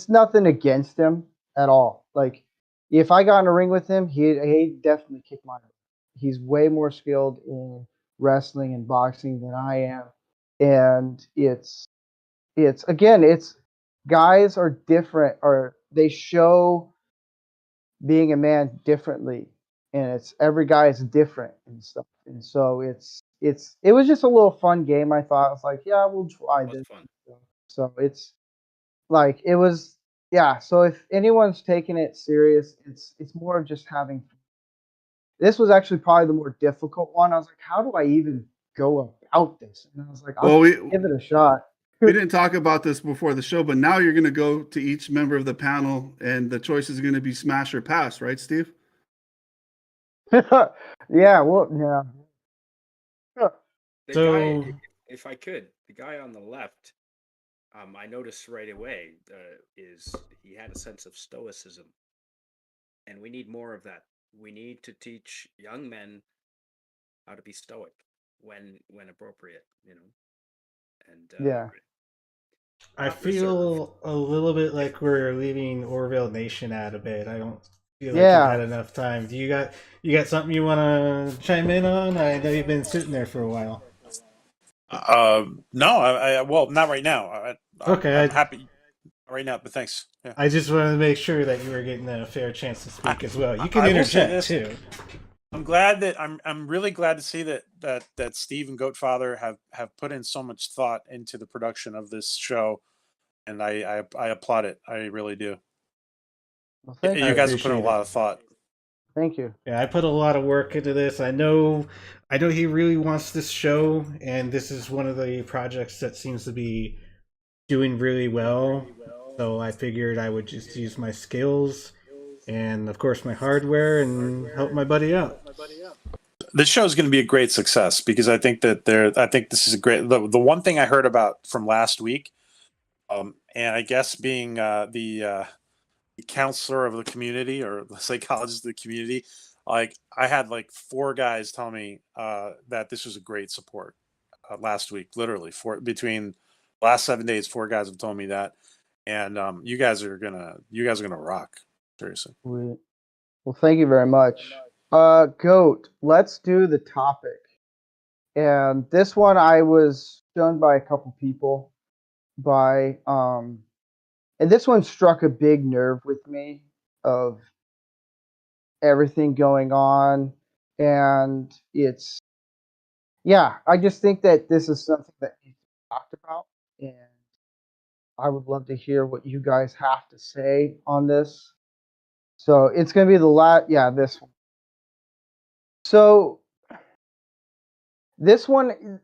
nothing against him at all. Like, if I got in a ring with him, he'd definitely kick my butt. He's way more skilled in wrestling and boxing than I am, and it's again, it's guys are different, or they show being a man differently, and it's every guy is different and stuff. And so it was just a little fun game. I thought, I was like, yeah, we'll try It was this. fun. So it's like, it was, yeah. So if anyone's taking it serious, it's more of just having fun. This was actually probably the more difficult one. I was like, how do I even go about this? And I was like, Well, give it a shot. we didn't talk about this before the show, but now you're going to go to each member of the panel, and the choice is going to be smash or pass, right, Steve? Yeah, well, yeah. The So guy, if I could, the guy on the left, I noticed right away is he had a sense of stoicism, and we need more of that. We need to teach young men how to be stoic when appropriate, and Yeah. I not reserved. feel a little bit like we're leaving Orville Nation out a bit. I don't feel like you've Yeah. had enough time. Do you got something you want to chime in on? I know you've been sitting there for a while. No, well, not right now. Okay, I'm happy. right now, but thanks. Yeah. I just wanted to make sure that you were getting a fair chance to speak as well. You can I will say interject this. too. I'm glad that I'm really glad to see that Steve and Goatfather have put in so much thought into the production of this show, and I applaud it. I really do. Well, thank I You guys have put in a appreciate lot it. of thought. Thank you. Yeah, I put a lot of work into this. I know he really wants this show, and this is one of the projects that seems to be doing really well. So I figured I would just use my skills and, of course, my hardware and help my buddy out. This show is going to be a great success because I think that I think this is a great. The one thing I heard about from last week, and I guess being the counselor of the community or the psychologist of the community, like I had like 4 guys tell me that this was a great support last week. Literally, between the last 7 days, 4 guys have told me that, and you guys are gonna rock. Seriously. Well, thank you very much. Goat, let's do the topic. And this one I was shown by a couple people and this one struck a big nerve with me of everything going on. And I just think that this is something that needs to be talked about. And I would love to hear what you guys have to say on this. So it's going to be this one. So this one,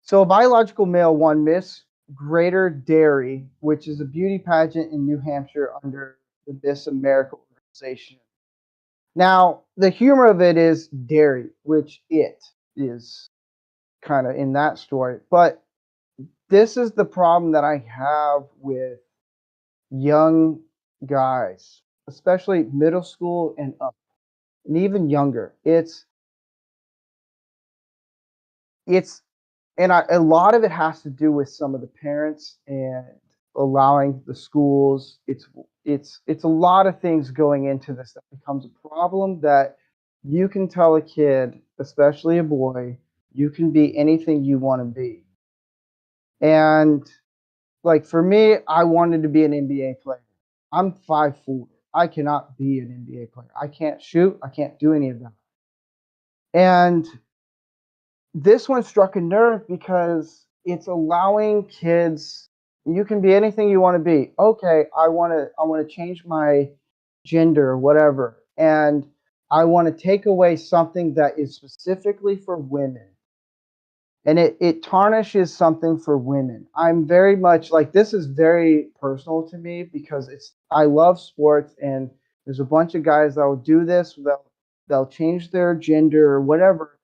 so a biological male won Miss Greater Dairy, which is a beauty pageant in New Hampshire under the Miss America organization. Now, the humor of it is dairy, which it is kind of in that story. But this is the problem that I have with young guys, especially middle school and up, and even younger. A lot of it has to do with some of the parents and allowing the schools. It's a lot of things going into this that becomes a problem that you can tell a kid, especially a boy, you can be anything you want to be. And like for me, I wanted to be an NBA player. I'm 5'4". I cannot be an NBA player. I can't shoot. I can't do any of that. And this one struck a nerve because it's allowing kids, you can be anything you want to be. Okay, I want to change my gender or whatever, and I want to take away something that is specifically for women, and it tarnishes something for women. I'm very much like, this is very personal to me because I love sports, and there's a bunch of guys that will do this. They'll change their gender or whatever,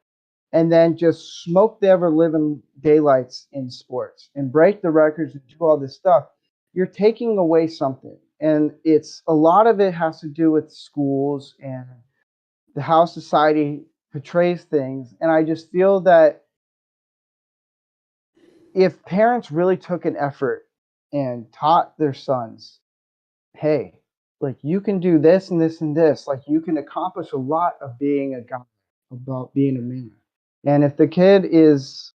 and then just smoke the ever living daylights in sports and break the records and do all this stuff. You're taking away something. And it's a lot of it has to do with schools and how society portrays things. And I just feel that if parents really took an effort and taught their sons, hey, like you can do this and this and this, like you can accomplish a lot of being a guy, about being a man. And if the kid is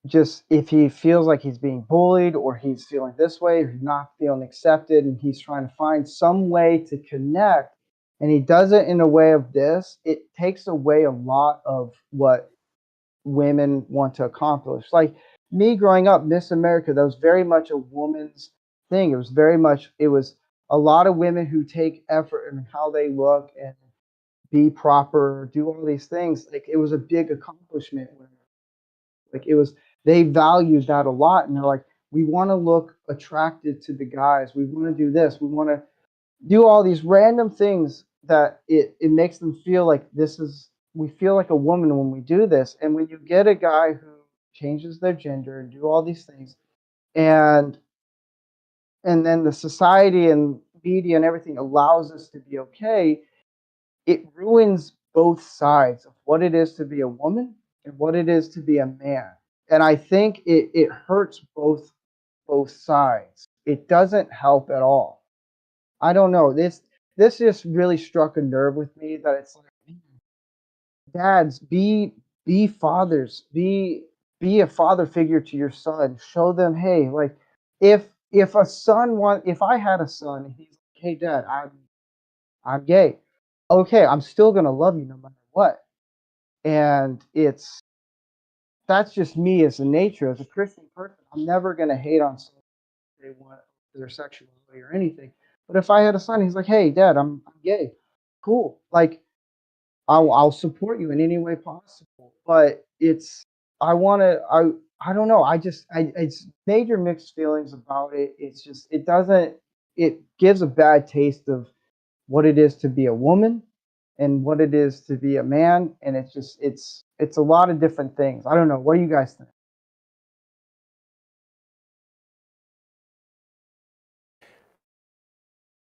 just, if he feels like he's being bullied or he's feeling this way or he's not feeling accepted and he's trying to find some way to connect and he does it in a way of this, it takes away a lot of what women want to accomplish. Like me growing up, Miss America, that was very much a woman's thing. It was a lot of women who take effort in how they look and be proper, do all these things. Like it was a big accomplishment. Like it was, they valued that a lot, and they're like, we want to look attractive to the guys. We want to do this. We want to do all these random things that it makes them feel like we feel like a woman when we do this. And when you get a guy who changes their gender and do all these things, and then the society and media and everything allows us to be okay, it ruins both sides of what it is to be a woman and what it is to be a man. And I think it hurts both sides. It doesn't help at all. I don't know. This just really struck a nerve with me that it's like, dads, be fathers, be a father figure to your son. Show them, hey, like if a son if I had a son and he's like, hey dad, I'm gay. Okay, I'm still gonna love you no matter what. And that's just me as a nature, as a Christian person. I'm never gonna hate on someone if they want their sexuality or anything. But if I had a son, he's like, hey dad, I'm gay. Cool. Like I'll support you in any way possible. But I don't know. It's major mixed feelings about it. It's just it gives a bad taste of what it is to be a woman and what it is to be a man, and it's a lot of different things. I don't know. What do you guys think?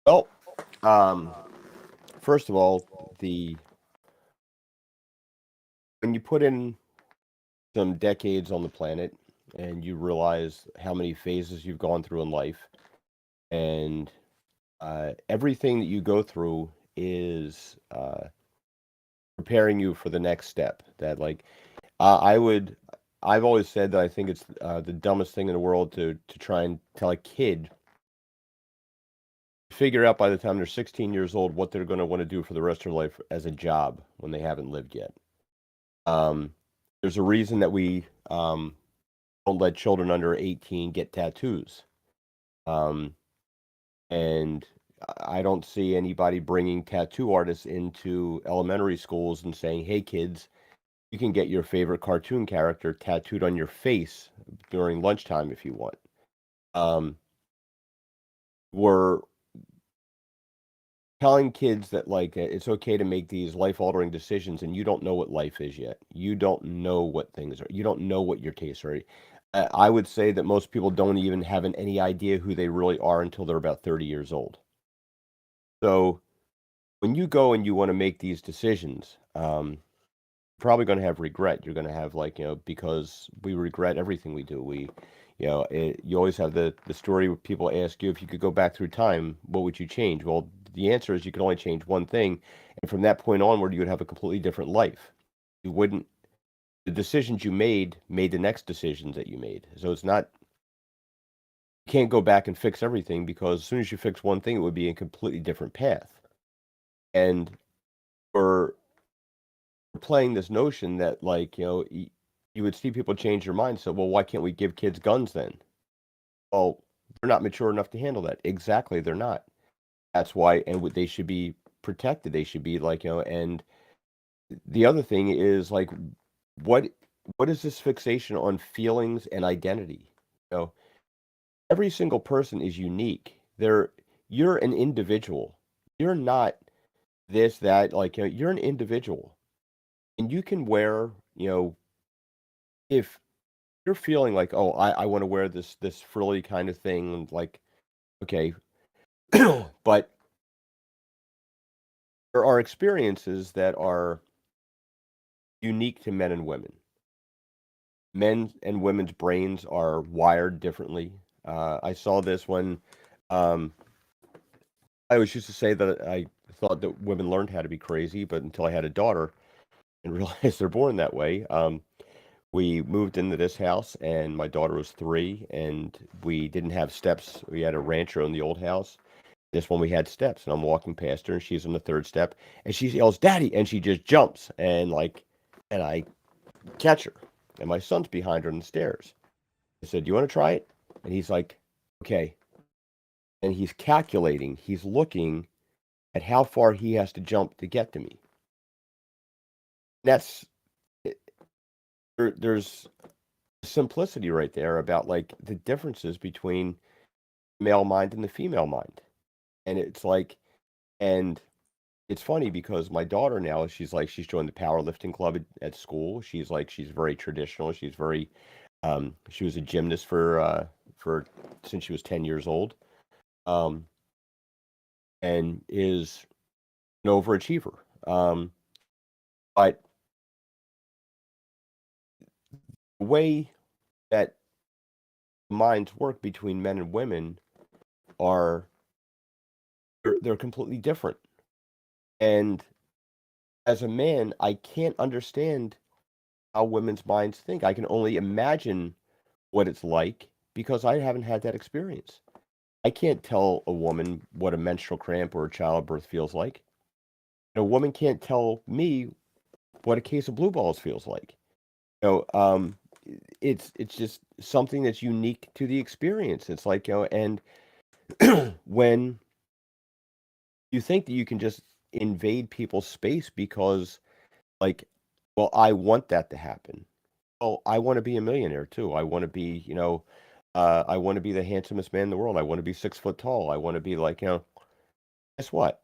Well, first of all, when you put in some decades on the planet and you realize how many phases you've gone through in life, and everything that you go through is preparing you for the next step. That like I've always said that I think it's the dumbest thing in the world to try and tell a kid figure out by the time they're 16 years old what they're going to want to do for the rest of their life as a job when they haven't lived yet. There's a reason that we don't let children under 18 get tattoos. And I don't see anybody bringing tattoo artists into elementary schools and saying, hey, kids, you can get your favorite cartoon character tattooed on your face during lunchtime if you want. We're telling kids that like it's okay to make these life-altering decisions, and you don't know what life is yet. You don't know what things are. You don't know what your tastes are. I would say that most people don't even have any idea who they really are until they're about 30 years old. So when you go and you want to make these decisions, probably going to have regret. You're going to have because we regret everything we do. You always have the story where people ask you if you could go back through time, what would you change? Well, the answer is you can only change one thing, and from that point onward, you would have a completely different life. You wouldn't. The decisions you made the next decisions that you made. So it's not. You can't go back and fix everything, because as soon as you fix one thing, it would be a completely different path. And for playing this notion that you would see people change their mind. So, well, why can't we give kids guns then? Well, they're not mature enough to handle that. Exactly, they're not. That's why, and they should be protected. They should be and the other thing is what is this fixation on feelings and identity? Every single person is unique. You're an individual. You're not this, that, you're an individual. And you can wear, if you're feeling like, oh, I want to wear this frilly kind of thing, and okay, but there are experiences that are unique to men and women. Men and women's brains are wired differently. I saw this when I always used to say that I thought that women learned how to be crazy, but until I had a daughter and realized they're born that way. We moved into this house, and my daughter was 3, and we didn't have steps. We had a rancher in the old house. This one we had steps, and I'm walking past her, and she's on the 3rd step, and she yells, "Daddy!" and she just jumps, and I catch her, and my son's behind her on the stairs. I said, "Do you want to try it?" And he's like, "Okay." And he's calculating. He's looking at how far he has to jump to get to me. That's there's simplicity right there about the differences between male mind and the female mind. And and it's funny because my daughter now, she's joined the powerlifting club at school. She's very traditional. She's very she was a gymnast for since she was 10 years old. And is an overachiever. But the way that minds work between men and women are they're completely different. And as a man, I can't understand how women's minds think. I can only imagine what it's like, because I haven't had that experience. I can't tell a woman what a menstrual cramp or a childbirth feels like. And a woman can't tell me what a case of blue balls feels like. It's just something that's unique to the experience. It's like, and when you think that you can just invade people's space because, like, well, I want that to happen. Well, I want to be a millionaire too. I want to be, I want to be the handsomest man in the world. I want to be 6 foot tall. I want to be like, guess what?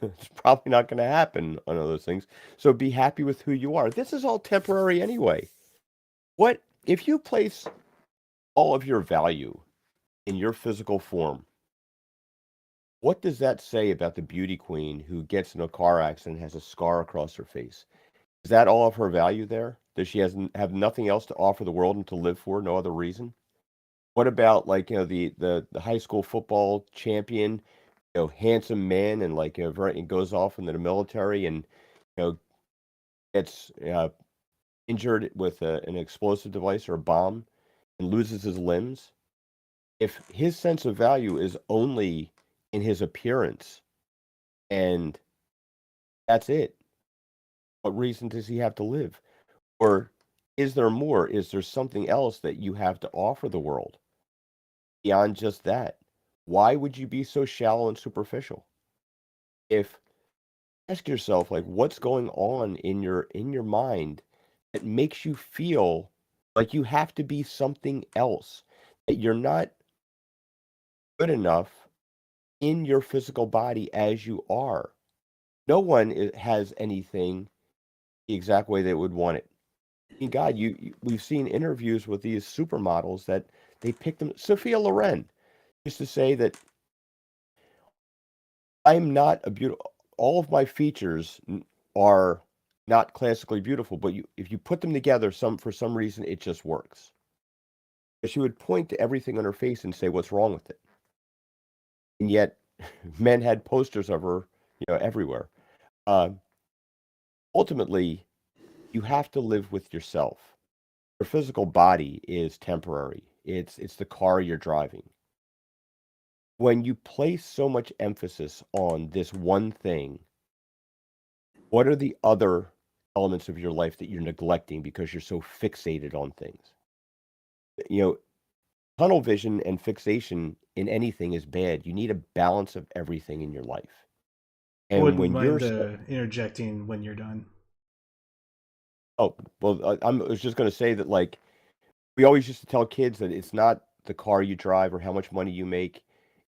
It's probably not going to happen on all those things. So be happy with who you are. This is all temporary anyway. What if you place all of your value in your physical form? What does that say about the beauty queen who gets in a car accident and has a scar across her face? Is that all of her value there? Does she have nothing else to offer the world and to live for, no other reason? What about, like, the high school football champion, handsome man, and like, and goes off into the military and gets injured with an explosive device or a bomb and loses his limbs? If his sense of value is only in his appearance and that's it, what reason does he have to live? Or is there more? Is there something else that you have to offer the world beyond just that? Why would you be so shallow and superficial? If ask yourself, like, what's going on in your mind that makes you feel like you have to be something else, that you're not good enough in your physical body as you are. No one has anything the exact way they would want it. I mean, God, we've seen interviews with these supermodels that they picked them. Sophia Loren used to say that I'm not a beautiful. All of my features are not classically beautiful, but if you put them together, for some reason it just works. She would point to everything on her face and say, "What's wrong with it?" And yet, men had posters of her, everywhere. Uh, Ultimately, you have to live with yourself. Your physical body is temporary. It's the car you're driving. When you place so much emphasis on this one thing, what are the other elements of your life that you're neglecting because you're so fixated on things? You know, Tunnel vision and fixation in anything is bad. You need a balance of everything in your life. I And wouldn't when you're mind interjecting when you're done. oh, well, I was just going to say that, like, we always used to tell kids that it's not the car you drive or how much money you make,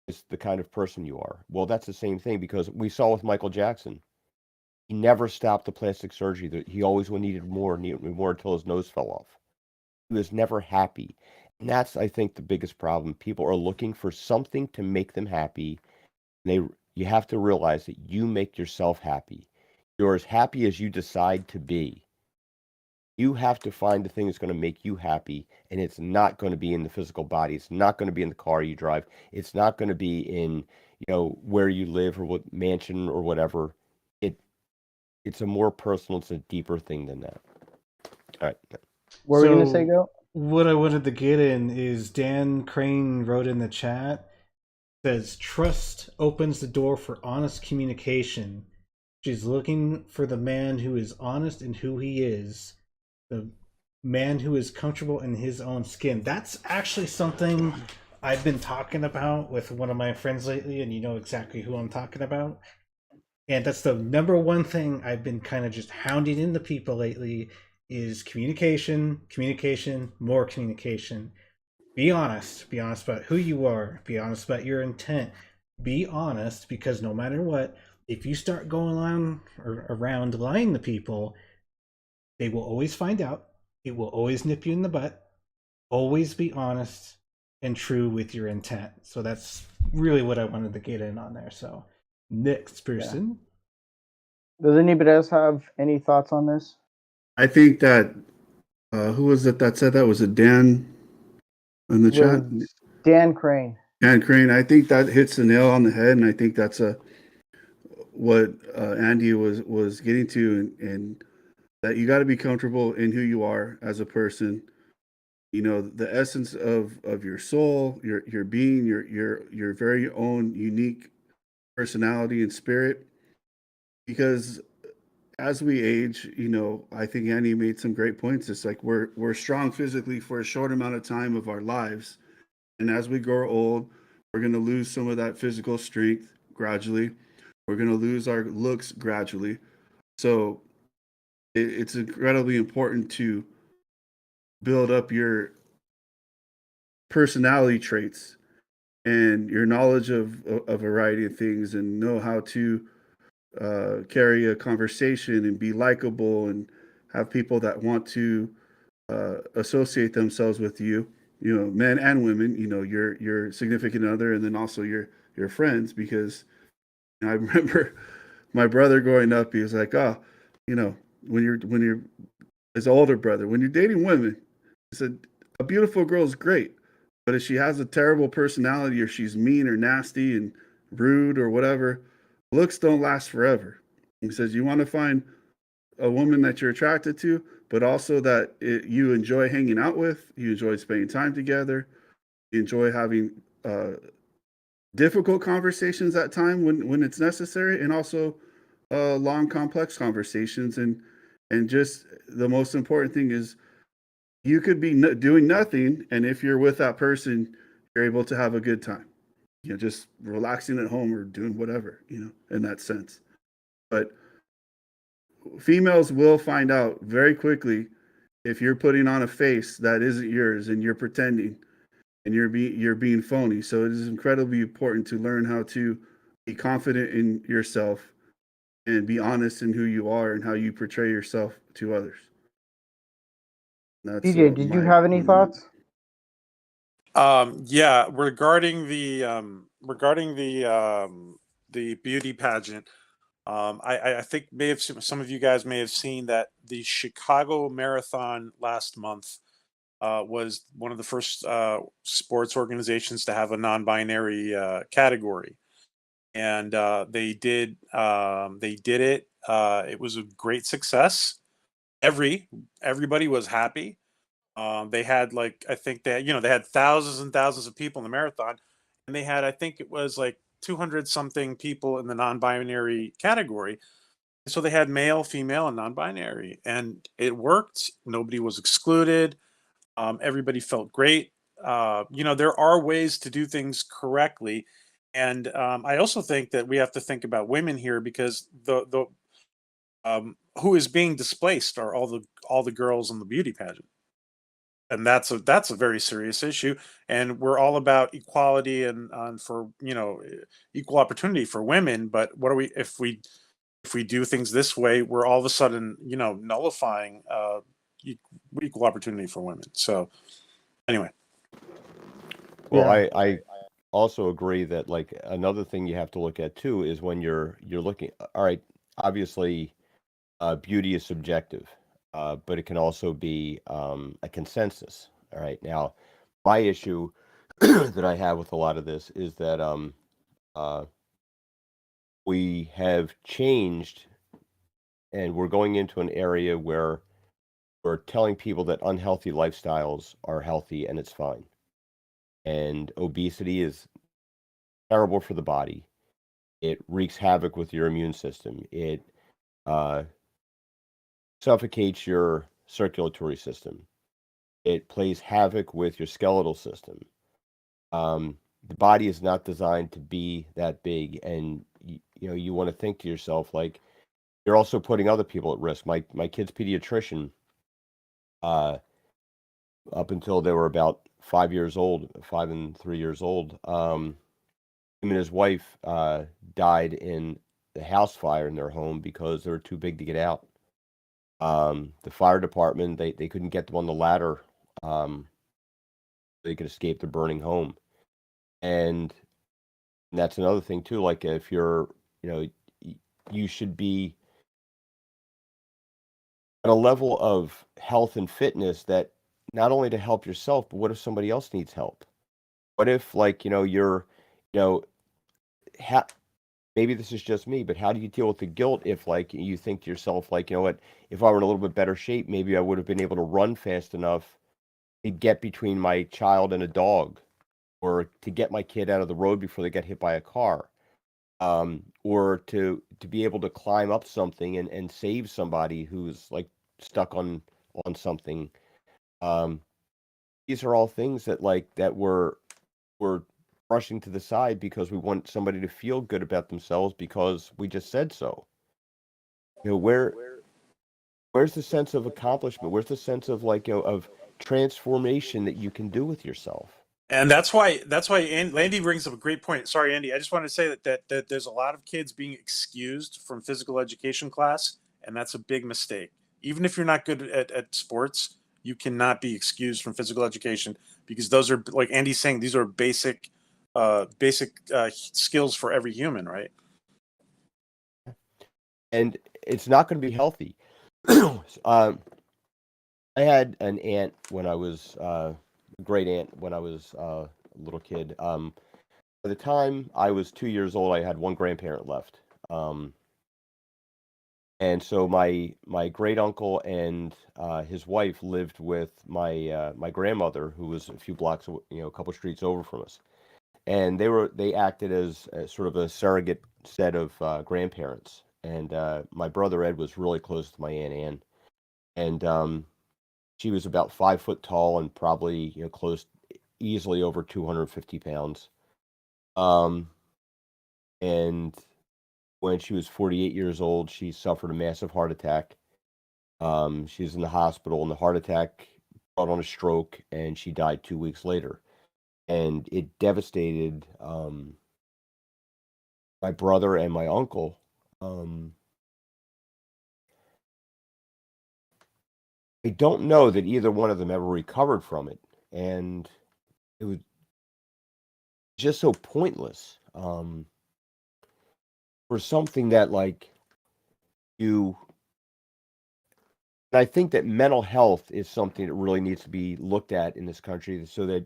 it's the kind of person you are. Well, that's the same thing, because we saw with Michael Jackson. He never stopped the plastic surgery. That he always needed more until his nose fell off. He was never happy. And that's, I think, the biggest problem. People are looking for something to make them happy. You have to realize that you make yourself happy. You're as happy as you decide to be. You have to find the thing that's going to make you happy, and it's not going to be in the physical body. It's not going to be in the car you drive. It's not going to be in, where you live or what mansion or whatever. It's a more personal, it's a deeper thing than that. All right. What were we gonna say, Go? What I wanted to get in is Dan Crane wrote in the chat, says trust opens the door for honest communication. She's looking for the man who is honest in who he is, the man who is comfortable in his own skin. That's actually something I've been talking about with one of my friends lately, and you know exactly who I'm talking about. And that's the number one thing I've been kind of just hounding into people lately is communication, communication, more communication. Be honest. Be honest about who you are. Be honest about your intent. Be honest, because no matter what, if you start going on or around lying to people, they will always find out. It will always nip you in the butt. Always be honest and true with your intent. So that's really what I wanted to get in on there. So next person. Does anybody else have any thoughts on this? I think that who was it that said that? Was it Dan in the chat? Was Dan Crane. Dan Crane. I think that hits the nail on the head, and I think that's what Andy was getting to, and that you got to be comfortable in who you are as a person. you know, the essence of your soul, your being, your very own unique personality and spirit. Because as we age, you know, I think Annie made some great points. It's like we're strong physically for a short amount of time of our lives, and as we grow old, we're going to lose some of that physical strength gradually. We're going to lose our looks gradually. So it's incredibly important to build up your personality traits and your knowledge of a variety of things, and know how to carry a conversation and be likable and have people that want to associate themselves with you. You know, men and women. You know, your significant other, and then also your friends. Because you know, I remember my brother growing up. He was like, "Oh, you know, when you're his older brother, when you're dating women, he said a beautiful girl is great, but if she has a terrible personality or she's mean or nasty and rude or whatever, looks don't last forever." He says you want to find a woman that you're attracted to, but also that you enjoy hanging out with, you enjoy spending time together, you enjoy having difficult conversations at time when it's necessary, and also long, complex conversations. And just the most important thing is you could be doing nothing, and if you're with that person, you're able to have a good time. You know, just relaxing at home or doing whatever. You know, in that sense. But females will find out very quickly if you're putting on a face that isn't yours and you're pretending and you're being phony. So it is incredibly important to learn how to be confident in yourself and be honest in who you are and how you portray yourself to others. That's DJ, did you my have any point on it. thoughts? Yeah, regarding the beauty pageant, I think some of you guys may have seen that the Chicago Marathon last month was one of the first sports organizations to have a non-binary category, and they did it. It was a great success. Everybody was happy. They had like I think they had thousands and thousands of people in the marathon, and they had I think it was like 200 something people in the non-binary category. So they had male, female, and non-binary, and it worked. Nobody was excluded. Everybody felt great. There are ways to do things correctly, and I also think that we have to think about women here because the who is being displaced are all the girls in the beauty pageant, and that's a very serious issue. And we're all about equality and for equal opportunity for women. But what are we if we do things this way, we're all of a sudden nullifying e- equal opportunity for women. So anyway. Well, Yeah. I also agree that like another thing you have to look at too is when you're looking. All right, obviously, beauty is subjective, but it can also be a consensus. All right, now my issue that I have with a lot of this is that uh, we have changed and we're going into an area where we're telling people that unhealthy lifestyles are healthy and it's fine. And obesity is terrible for the body. It wreaks havoc with your immune system. It uh, suffocates your circulatory system. It plays havoc with your skeletal system. The body is not designed to be that big, and you want to think to yourself like you're also putting other people at risk. My kid's pediatrician, uh, up until they were about 5 years old, 5 and 3 years old, him and his wife died in the house fire in their home because they were too big to get out. The fire department, they couldn't get them on the ladder. Um, they could escape the burning home. And that's another thing too. Like if you're, you should be at a level of health and fitness that not only to help yourself, but what if somebody else needs help? What if like, you know, ha- maybe this is just me, but how do you deal with the guilt if like you think to yourself, like, you know what, if I were in a little bit better shape, maybe I would have been able to run fast enough to get between my child and a dog, or to get my kid out of the road before they get hit by a car, or to be able to climb up something and save somebody who's like stuck on something. Um, these are all things that we're brushing to the side because we want somebody to feel good about themselves because we just said so. You know, where's the sense of accomplishment? Where's the sense of of transformation that you can do with yourself? And that's why Andy brings up a great point. Sorry, Andy, I just wanted to say that there's a lot of kids being excused from physical education class, and that's a big mistake. Even if you're not good at sports, you cannot be excused from physical education, because those are, like Andy's saying, these are basic skills for every human, right? And it's not going to be healthy. I had an aunt when I was a great aunt when I was a little kid. By the time I was 2 years old, I had one grandparent left. And so my great uncle and his wife lived with my grandmother, who was a few blocks, a couple streets over from us. And they acted as sort of a surrogate set of grandparents. And my brother Ed was really close to my Aunt Ann, and she was about 5 foot tall and probably close, easily over 250 pounds. And when she was 48 years old, she suffered a massive heart attack. She was in the hospital, and the heart attack brought on a stroke, and she died 2 weeks later. And it devastated my brother and my uncle. I don't know that either one of them ever recovered from it, and it was just so pointless for something that you. And I think that mental health is something that really needs to be looked at in this country, so that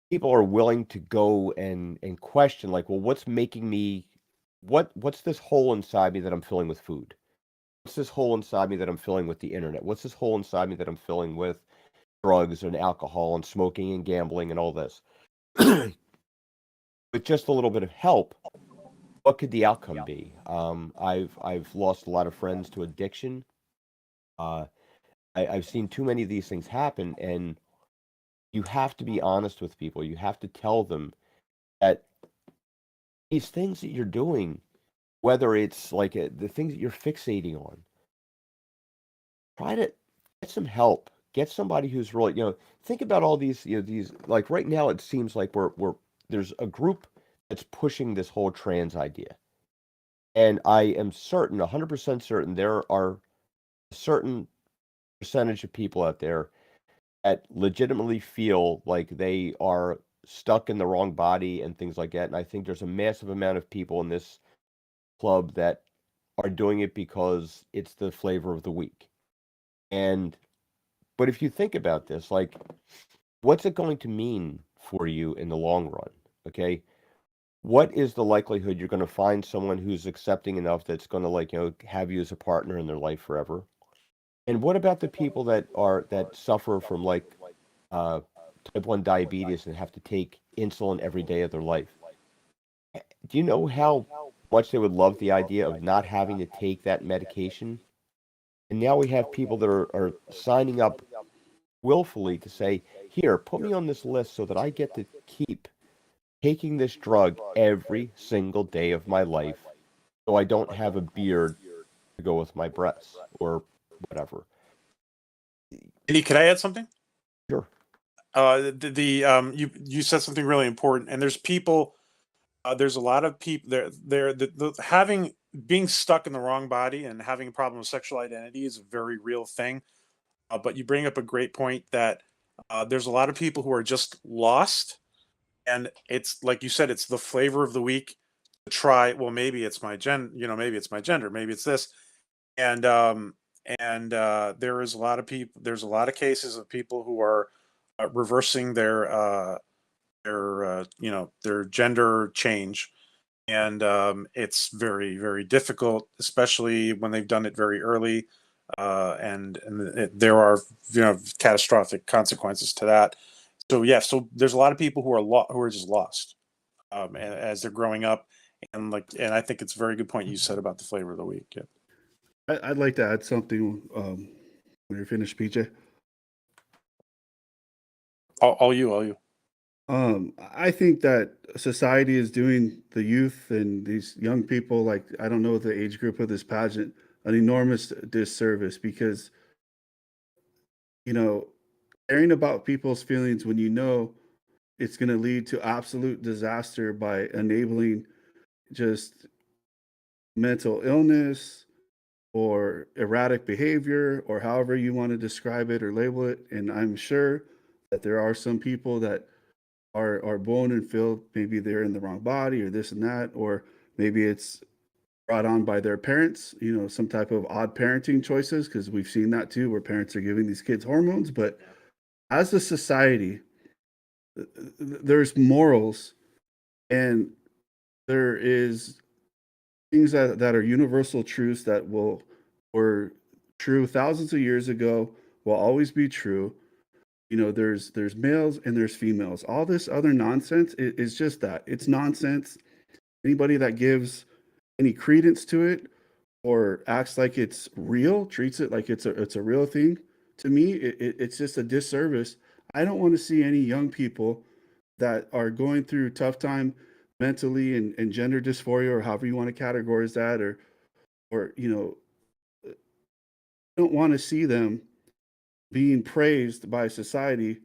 people are willing to go and question, like, well, what's making me, what's this hole inside me that I'm filling with food? What's this hole inside me that I'm filling with the internet? What's this hole inside me that I'm filling with drugs and alcohol and smoking and gambling and all this? With just a little bit of help, what could the outcome be? I've lost a lot of friends to addiction. Uh, I've seen too many of these things happen, and you have to be honest with people. You have to tell them that these things that you're doing, whether it's like the things that you're fixating on, try to get some help. Get somebody who's really, think about all these, these, like right now it seems like there's a group that's pushing this whole trans idea. And I am certain, 100% certain, there are a certain percentage of people out there that legitimately feel like they are stuck in the wrong body and things like that. And I think there's a massive amount of people in this club that are doing it because it's the flavor of the week. But if you think about this, like, what's it going to mean for you in the long run? Okay. What is the likelihood you're going to find someone who's accepting enough that's going to have you as a partner in their life forever? And what about the people that suffer from uh, type 1 diabetes and have to take insulin every day of their life? Do you know how much they would love the idea of not having to take that medication? And now we have people that are signing up willfully to say, here, put me on this list so that I get to keep taking this drug every single day of my life so I don't have a beard to go with my breasts or whatever. Andy, could I add something? Sure. You said something really important, and there's people. There's a lot of people there. Having being stuck in the wrong body and having a problem with sexual identity is a very real thing. But you bring up a great point that there's a lot of people who are just lost, and it's like you said, it's the flavor of the week to try. Well, maybe it's my maybe it's my gender, maybe it's this, and there is a lot of people. There's a lot of cases of people who are reversing their gender change, and it's very, very difficult, especially when they've done it very early. there are catastrophic consequences to that. So yeah, so there's a lot of people who are just lost as they're growing up, and I think it's a very good point you said about the flavor of the week. Yeah. I'd like to add something when you're finished, PJ. All you. I think that society is doing the youth and these young people, like I don't know the age group of this pageant, an enormous disservice because caring about people's feelings when it's going to lead to absolute disaster by enabling just mental illness or erratic behavior or however you want to describe it or label it. And I'm sure that there are some people that are born and feel maybe they're in the wrong body or this and that, or maybe it's brought on by their parents, some type of odd parenting choices, because we've seen that too, where parents are giving these kids hormones. But as a society, there's morals and there is things that are universal truths that were true thousands of years ago, will always be true. There's males and there's females. All this other nonsense is just that. It's nonsense. Anybody that gives any credence to it or acts like it's real, treats it like it's a real thing. To me, it's just a disservice. I don't want to see any young people that are going through a tough time mentally and gender dysphoria or however you want to categorize that or don't want to see them being praised by society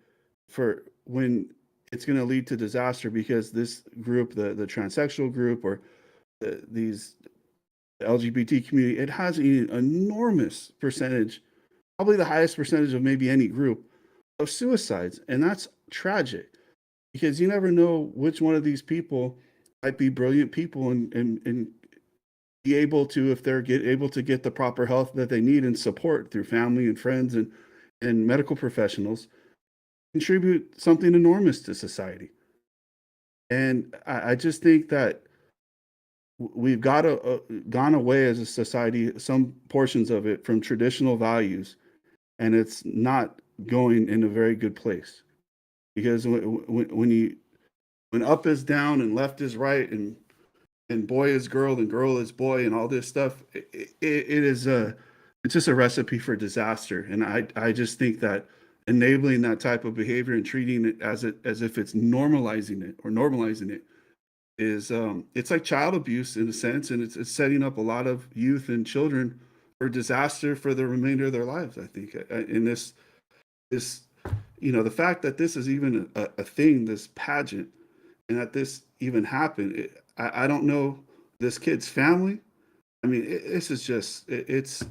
for when it's going to lead to disaster because this group, the transsexual group or these LGBT community, it has an enormous percentage, probably the highest percentage of maybe any group of suicides. And that's tragic because you never know which one of these people might be brilliant people and be able to, if they're able to get the proper help that they need and support through family and friends and medical professionals, contribute something enormous to society. And I just think that we've gone away as a society, some portions of it, from traditional values, and it's not going in a very good place. Because when up is down and left is right and boy is girl and girl is boy and all this stuff, it's just a recipe for disaster. And I just think that enabling that type of behavior and treating it as if it's normalizing it is it's like child abuse in a sense, and it's setting up a lot of youth and children for disaster for the remainder of their lives. I think in this the fact that this is even a thing, this pageant, and that this even happened, I don't know this kid's family. I mean, this is just it's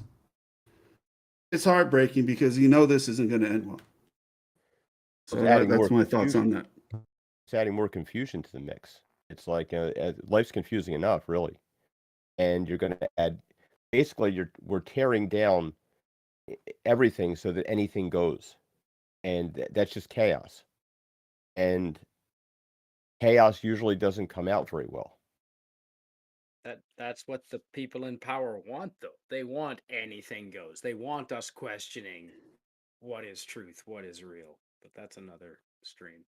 heartbreaking because this isn't going to end well. So It's adding more that's my thoughts on confusion. that. It's adding more confusion to the mix. It's like life's confusing enough, really, and you're going to add. Basically, we're tearing down everything so that anything goes, and that's just chaos. And chaos usually doesn't come out very well. That's what the people in power want, though. They want anything goes. They want us questioning what is truth, what is real. But that's another stream.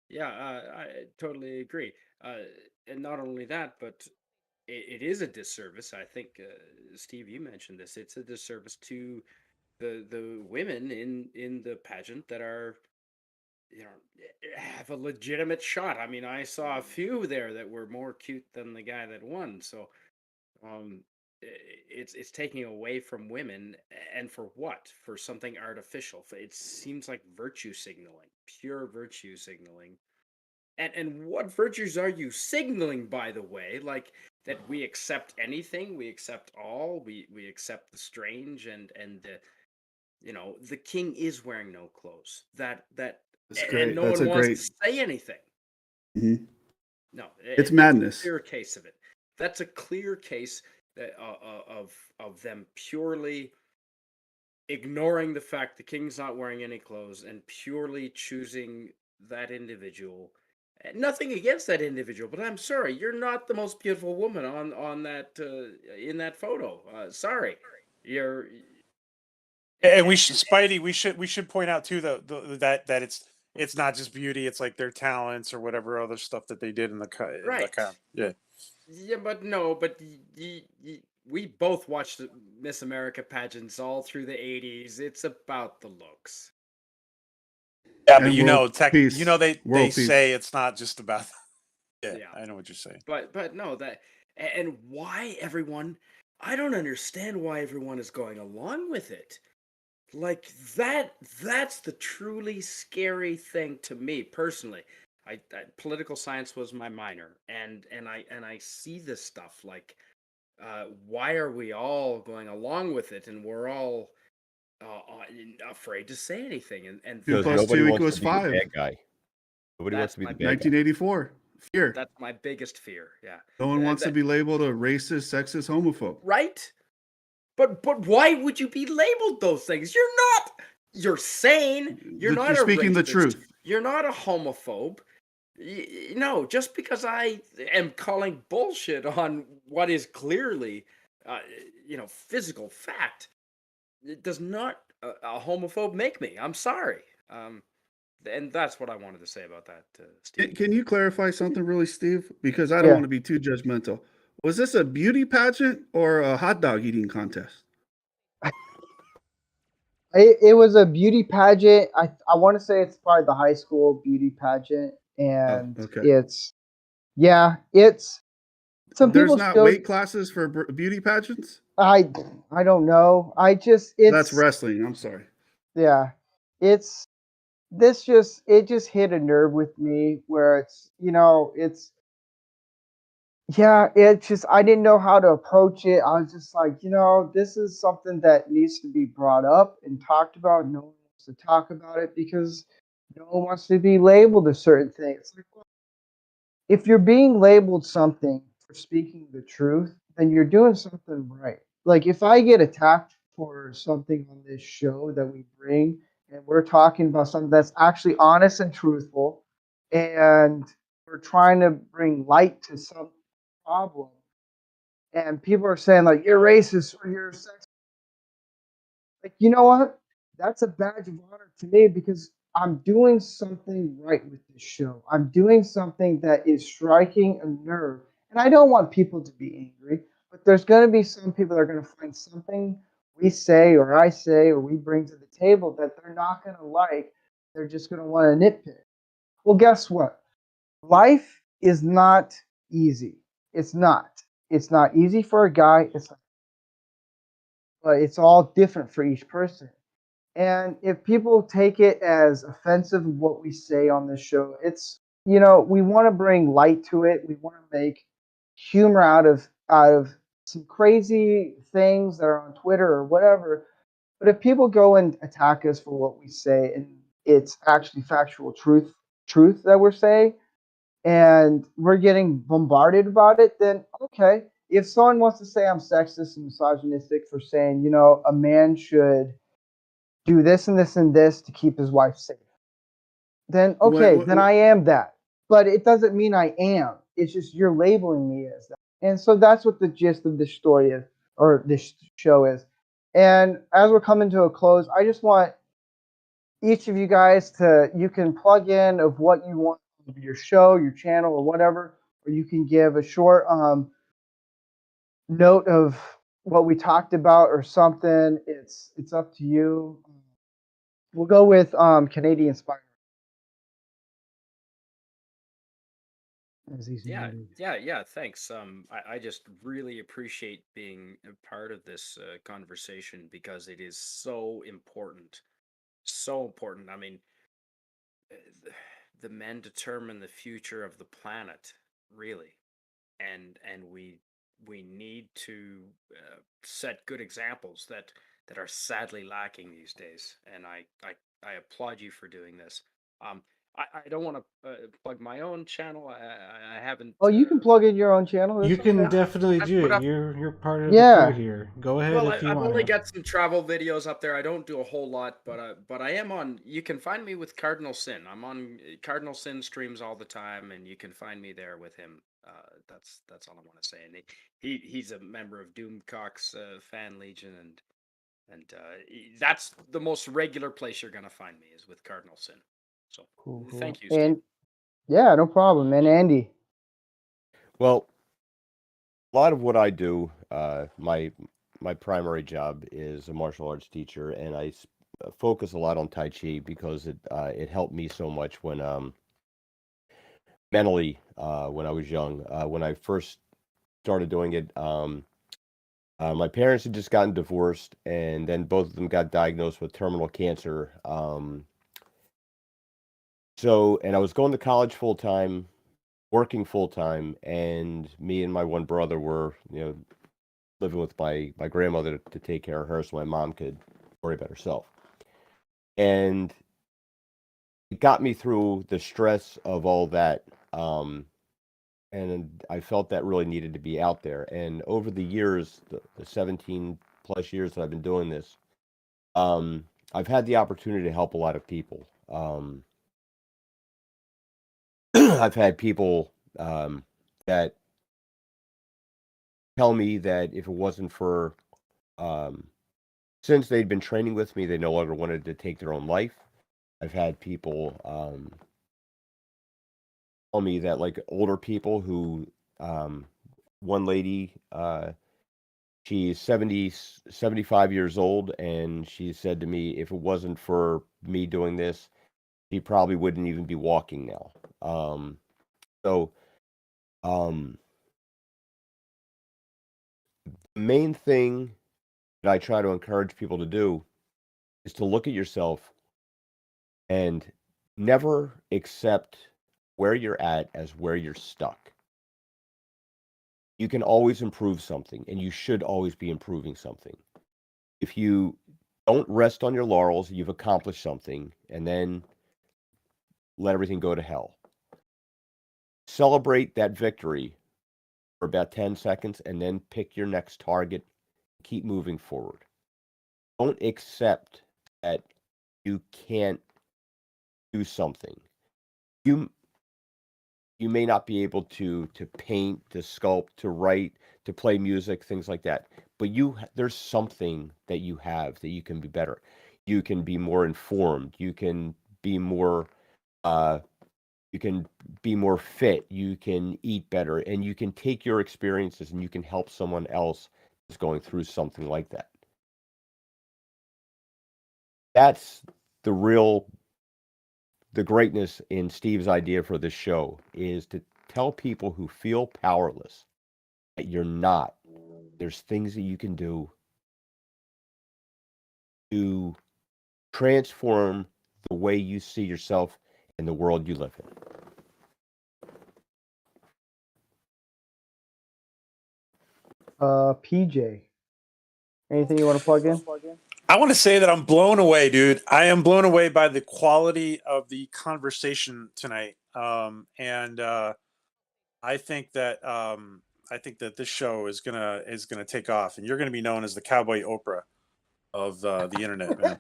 Yeah, I totally agree. And not only that, but it is a disservice. I think, Steve, you mentioned this. It's a disservice to the women in the pageant that are, have a legitimate shot. I mean, I saw a few there that were more cute than the guy that won. So, um, it's taking away from women, and for what? For something artificial. It seems like virtue signaling, pure virtue signaling. And what virtues are you signaling, by the way? Like that we accept anything, we accept all, we accept the strange, and the king is wearing no clothes. That's And great. no That's one a wants great. to say anything. Mhm. No, It's that's a madness. clear case of it. That's a clear case that of them purely ignoring the fact the king's not wearing any clothes and purely choosing that individual. Nothing against that individual, but I'm sorry, you're not the most beautiful woman on that in that photo. Sorry, you're. And we should, Spidey. We should point out too that it's not just beauty. It's like their talents or whatever other stuff that they did in the Right. yeah. Yeah, but no, but we both watched the Miss America pageants all through the 80s. It's about the looks. Yeah, but And world peace. they World peace. say it's not just about. Yeah, Yeah. I know what you're saying. But no, and why everyone, I don't understand why everyone is going along with it. Like that's the truly scary thing to me personally. Political science was my minor, and I see this stuff like, why are we all going along with it, and we're all afraid to say anything, and 2 Because plus nobody 2 wants to equals be the 5. bad guy. Nobody wants that's to be my the bad guy. 1984. Fear. that's my biggest fear. Yeah, No one and wants to be labeled a racist, sexist, homophobe. right. But why would you be labeled those things? You're not. You're sane. You're not You're a speaking the racist. truth. You're not a homophobe. No, just because I am calling bullshit on what is clearly, physical fact, it does not a homophobe make me. I'm sorry. And that's what I wanted to say about that, Steve. Can you clarify something really, Steve? Because I don't Yeah. want to be too judgmental. Was this a beauty pageant or a hot dog eating contest? It was a beauty pageant. I want to say it's probably the high school beauty pageant, Oh, and okay. it's some There's people not still. weight classes for beauty pageants? I don't know. That's It's wrestling. I'm sorry. yeah. It's it just hit a nerve with me where it's yeah, it just I didn't know how to approach it. I was just like, this is something that needs to be brought up and talked about. No one wants to talk about it because no one wants to be labeled a certain thing. It's like, well, if you're being labeled something for speaking the truth, then you're doing something right. Like if I get attacked for something on this show that we bring and we're talking about something that's actually honest and truthful and we're trying to bring light to some problem and people are saying like you're racist or you're sexist, like, you know what? That's a badge of honor to me because I'm doing something right with this show. I'm doing something that is striking a nerve. And I don't want people to be angry, but there's going to be some people that are going to find something we say or I say or we bring to the table that they're not going to like. They're just going to want to nitpick. Well, guess what? Life is not easy. It's not. It's not easy for a guy. But it's all different for each person. And if people take it as offensive what we say on this show, we want to bring light to it. We want to make humor out of some crazy things that are on Twitter or whatever. But if people go and attack us for what we say and it's actually factual truth that we're saying and we're getting bombarded about it, then okay. If someone wants to say I'm sexist and misogynistic for saying, a man should do this and this and this to keep his wife safe, then okay, then I am that. But it doesn't mean I am. It's just you're labeling me as that. And so that's what the gist of this story is, or this show is. And as we're coming to a close, I just want each of you guys you can plug in of what you want of your show, your channel, or whatever, or you can give a short note of what we talked about or something. It's up to you. We'll go with Canadian Spider. As he's Yeah, muted. yeah. Thanks. I just really appreciate being a part of this conversation because it is so important. So important. I mean, uh, the, the men determine the future of the planet, really, and we need to set good examples that are sadly lacking these days. And I applaud you for doing this. Um, I don't want to plug my own channel. I haven't. Oh, you can plug in your own channel. You That's can okay. definitely I've do put it. up. You're part of the crew Yeah. here. Go ahead Well, if you I've want only to. got some travel videos up there. I don't do a whole lot, but I am on. You can find me with Cardinal Sin. I'm on Cardinal Sin streams all the time, and you can find me there with him. That's all I want to say. And he's a member of Doomcock's fan legion, and And that's the most regular place you're going to find me is with Cardinal Sin. So Cool, cool. thank you, Steve. And yeah, no problem. And Andy. Well, a lot of what I do, my primary job is a martial arts teacher, and I focus a lot on Tai Chi because it helped me so much when mentally when I was young. When I first started doing it, my parents had just gotten divorced, and then both of them got diagnosed with terminal cancer. And I was going to college full time, working full time, and me and my one brother were, living with my grandmother to take care of her, so my mom could worry about herself. And it got me through the stress of all that. And I felt that really needed to be out there. And over the years, the 17 plus years that I've been doing this, I've had the opportunity to help a lot of people. I've had people that tell me that if it wasn't for, since they'd been training with me, they no longer wanted to take their own life. I've had people tell me that, like, older people who, one lady, she's 75 years old, and she said to me, if it wasn't for me doing this, she probably wouldn't even be walking now. So, the main thing that I try to encourage people to do is to look at yourself and never accept where you're at as where you're stuck. You can always improve something, and you should always be improving something. If you don't rest on your laurels, you've accomplished something, and then let everything go to hell. Celebrate that victory for about 10 seconds, and then pick your next target. Keep moving forward. Don't accept that you can't do something. You may not be able to paint, to sculpt, to write, to play music, things like that. But there's something that you have that you can be better. You can be more informed. You can be more fit. You can eat better, and you can take your experiences and you can help someone else who's going through something like that. That's the greatness in Steve's idea for this show, is to tell people who feel powerless that you're not. There's things that you can do to transform the way you see yourself and the world you live in. PJ. Anything you want to plug in? I want to say that I'm blown away, dude. I am blown away by the quality of the conversation tonight. And I think that this show is gonna take off, and you're gonna be known as the Cowboy Oprah of the internet, man.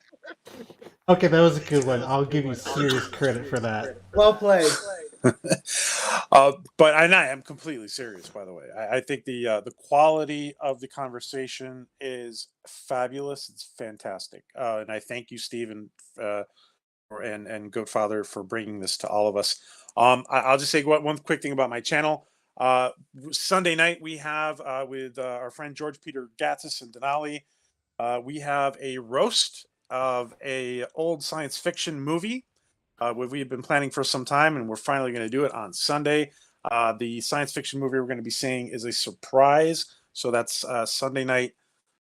Okay, that was a good one. I'll give you serious credit for that. Well played. But I am completely serious, by the way. I think the quality of the conversation is fabulous. It's fantastic, and I thank you, Stephen, and Goatfather, for bringing this to all of us. I'll just say one quick thing about my channel. Sunday night we have with our friend George Peter Gatsis and Denali. We have a roast of a old science fiction movie. We've been planning for some time, and we're finally going to do it on Sunday. The science fiction movie we're going to be seeing is a surprise. So that's Sunday night.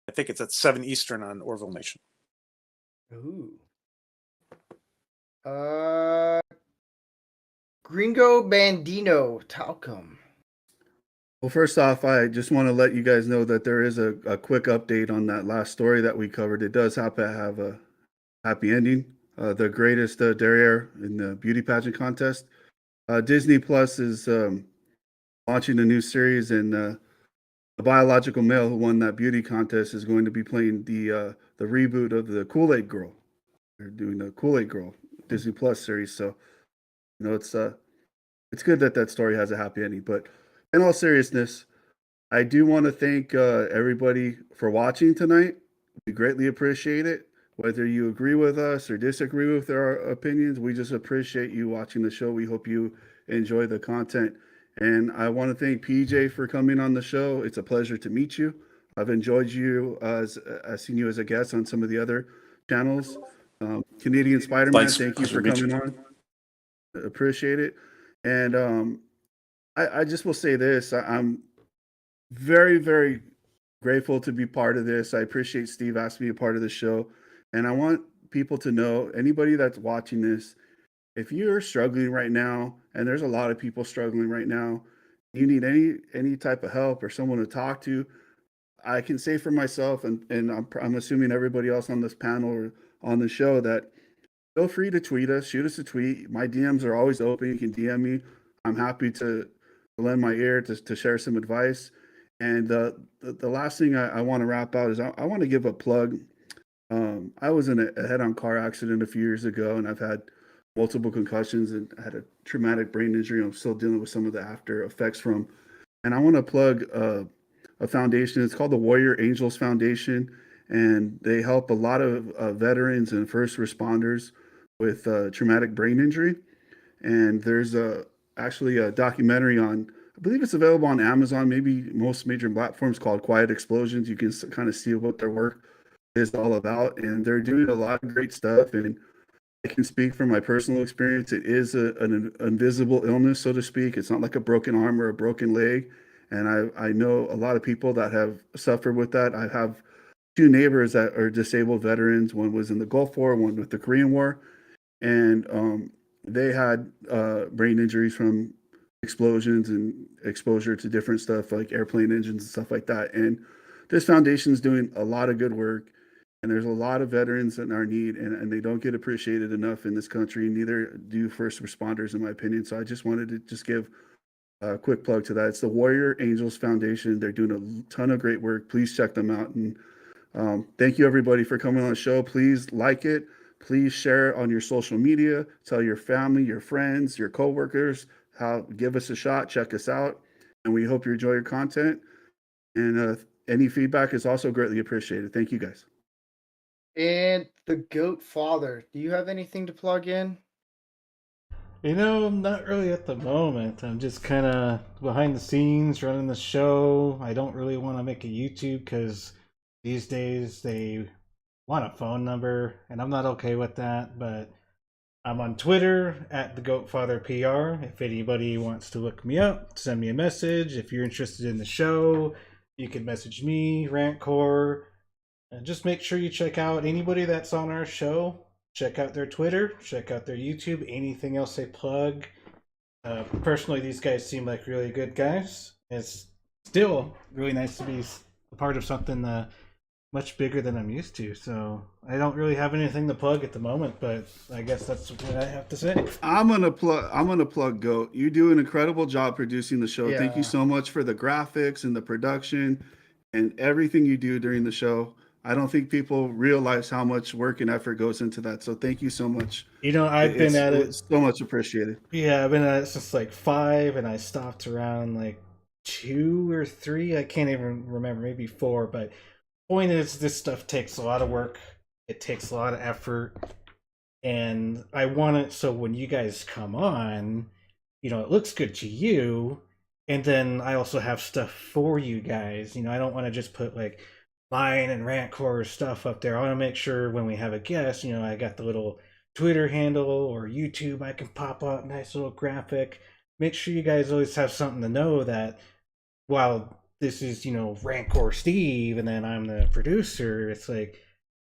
I think it's at 7 Eastern on Orville Nation. Ooh. Gringo Bandino, Talcum. Well, first off, I just want to let you guys know that there is a quick update on that last story that we covered. It does happen to have a happy ending. The greatest derriere in the beauty pageant contest. Disney Plus is launching a new series, and the biological male who won that beauty contest is going to be playing the reboot of the Kool-Aid Girl. They're doing the Kool-Aid Girl Disney Plus series, so it's good that story has a happy ending. But in all seriousness, I do want to thank everybody for watching tonight. We greatly appreciate it. Whether you agree with us or disagree with our opinions, we just appreciate you watching the show. We hope you enjoy the content. And I want to thank PJ for coming on the show. It's a pleasure to meet you. I've enjoyed you as I've seen you as a guest on some of the other channels. Canadian Spider-Man, Thanks. thank you Pleasure for to meet coming you. on. Appreciate it. And I just will say this. I'm very, very grateful to be part of this. I appreciate Steve asking me a part of the show. And I want people to know, anybody that's watching this, if you're struggling right now, and there's a lot of people struggling right now, you need any type of help or someone to talk to, I can say for myself, and I'm assuming everybody else on this panel or on the show, that feel free to tweet us, shoot us a tweet. My DMs are always open. You can DM me. I'm happy to lend my ear to share some advice. And the last thing I want to wrap out is I want to give a plug. I was in a head-on car accident a few years ago, and I've had multiple concussions and had a traumatic brain injury. I'm still dealing with some of the after effects from. And I want to plug a foundation. It's called the Warrior Angels Foundation, and they help a lot of veterans and first responders with traumatic brain injury. And there's actually a documentary on, I believe it's available on Amazon, maybe most major platforms, called Quiet Explosions. You can kind of see what their work is all about, and they're doing a lot of great stuff. And I can speak from my personal experience. It is an invisible illness, so to speak. It's not like a broken arm or a broken leg. And I know a lot of people that have suffered with that. I have two neighbors that are disabled veterans. One was in the Gulf War, one with the Korean War. And they had brain injuries from explosions and exposure to different stuff like airplane engines and stuff like that. And this foundation is doing a lot of good work. And there's a lot of veterans in our need, and they don't get appreciated enough in this country. Neither do first responders, in my opinion. So I just wanted to just give a quick plug to that. It's the Warrior Angels Foundation. They're doing a ton of great work. Please check them out. And thank you, everybody, for coming on the show. Please like it. Please share it on your social media. Tell your family, your friends, your coworkers give us a shot. Check us out. And we hope you enjoy your content. And any feedback is also greatly appreciated. Thank you, guys. And the Goat Father, do you have anything to plug in? Not really at the moment. I'm just kind of behind the scenes running the show. I don't really want to make a YouTube because these days they want a phone number, and I'm not okay with that. But I'm on Twitter at the Goatfather PR. If anybody wants to look me up, send me a message. If you're interested in the show, you can message me, Rantcore. And just make sure you check out anybody that's on our show. Check out their Twitter, check out their YouTube, anything else they plug. Personally, these guys seem like really good guys. It's still really nice to be a part of something much bigger than I'm used to. So I don't really have anything to plug at the moment, but I guess that's what I have to say. I'm gonna plug Goat. You do an incredible job producing the show. Thank you Yeah. so much for the graphics and the production and everything you do during the show. I don't think people realize how much work and effort goes into that. So thank you so much. I've been at it. It's so much appreciated. Yeah, I've been at it since like 5, and I stopped around like 2 or 3. I can't even remember, maybe 4. But point is, this stuff takes a lot of work. It takes a lot of effort, and I want it so when you guys come on, it looks good to you, and then I also have stuff for you guys. I don't want to just put like mine and Rantcore stuff up there. I want to make sure when we have a guest, I got the little Twitter handle or YouTube I can pop up, nice little graphic. Make sure you guys always have something to know that while this is, Rantcore Steve and then I'm the producer, it's like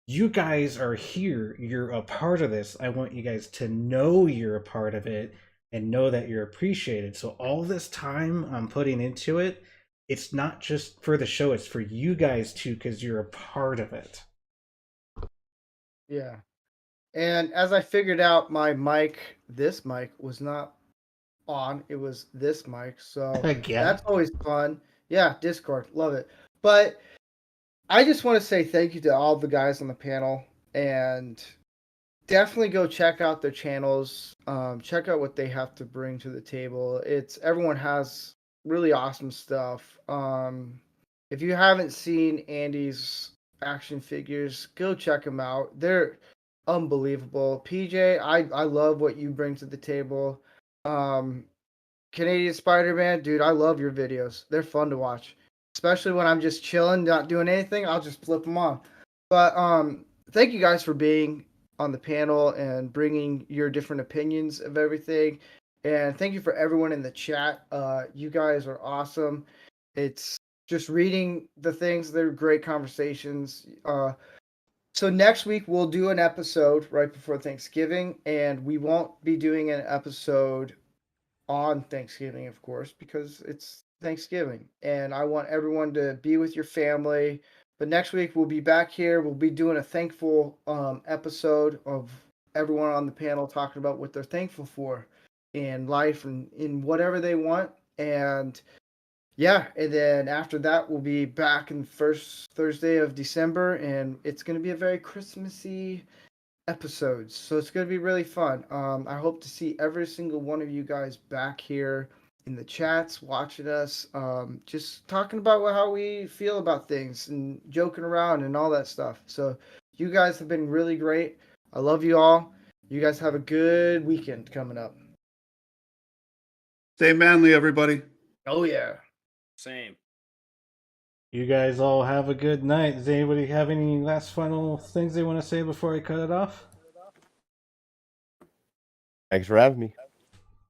you guys are here. You're a part of this. I want you guys to know you're a part of it and know that you're appreciated. So all this time I'm putting into it, it's not just for the show, it's for you guys too, because you're a part of it. Yeah. And as I figured out, this mic was not on. It was this mic. So Again. that's always fun. Yeah, Discord. Love it. But I just want to say thank you to all the guys on the panel, and definitely go check out their channels. Check out what they have to bring to the table. Everyone has really awesome stuff. If you haven't seen Andy's action figures. Go check them out. They're unbelievable. PJ, I love what you bring to the table. Um, Canadian Spider-Man, dude, I love your videos. They're fun to watch, especially when I'm just chilling, not doing anything. I'll just flip them on. But thank you guys for being on the panel and bringing your different opinions of everything. And thank you for everyone in the chat. You guys are awesome. It's just reading the things. They're great conversations. So next week we'll do an episode right before Thanksgiving, and we won't be doing an episode on Thanksgiving, of course, because it's Thanksgiving, and I want everyone to be with your family. But next week we'll be back here. We'll be doing a thankful episode of everyone on the panel talking about what they're thankful for in life and in whatever they want. And yeah, and then after that we'll be back in the first Thursday of December, and it's going to be a very Christmassy episodes. So it's going to be really fun. I hope to see every single one of you guys back here in the chats watching us, just talking about how we feel about things and joking around and all that stuff. So you guys have been really great. I love you all. You guys have a good weekend coming up. Stay manly, everybody. Oh, yeah. Same. You guys all have a good night. Does anybody have any last final things they want to say before I cut it off? Thanks for having me.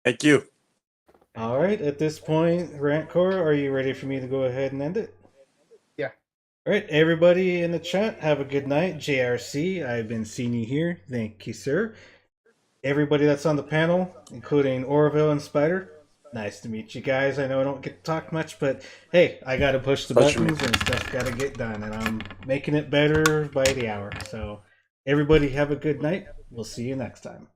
Thank you. All right. At this point, Rantcore, are you ready for me to go ahead and end it? Yeah. All right, everybody in the chat, have a good night. JRC, I've been seeing you here. Thank you, sir. Everybody that's on the panel, including Orville and Spider, nice to meet you guys. I know I don't get to talk much, but hey, I got to push the Pleasure. buttons and stuff got to get done, and I'm making it better by the hour. So everybody have a good night. We'll see you next time.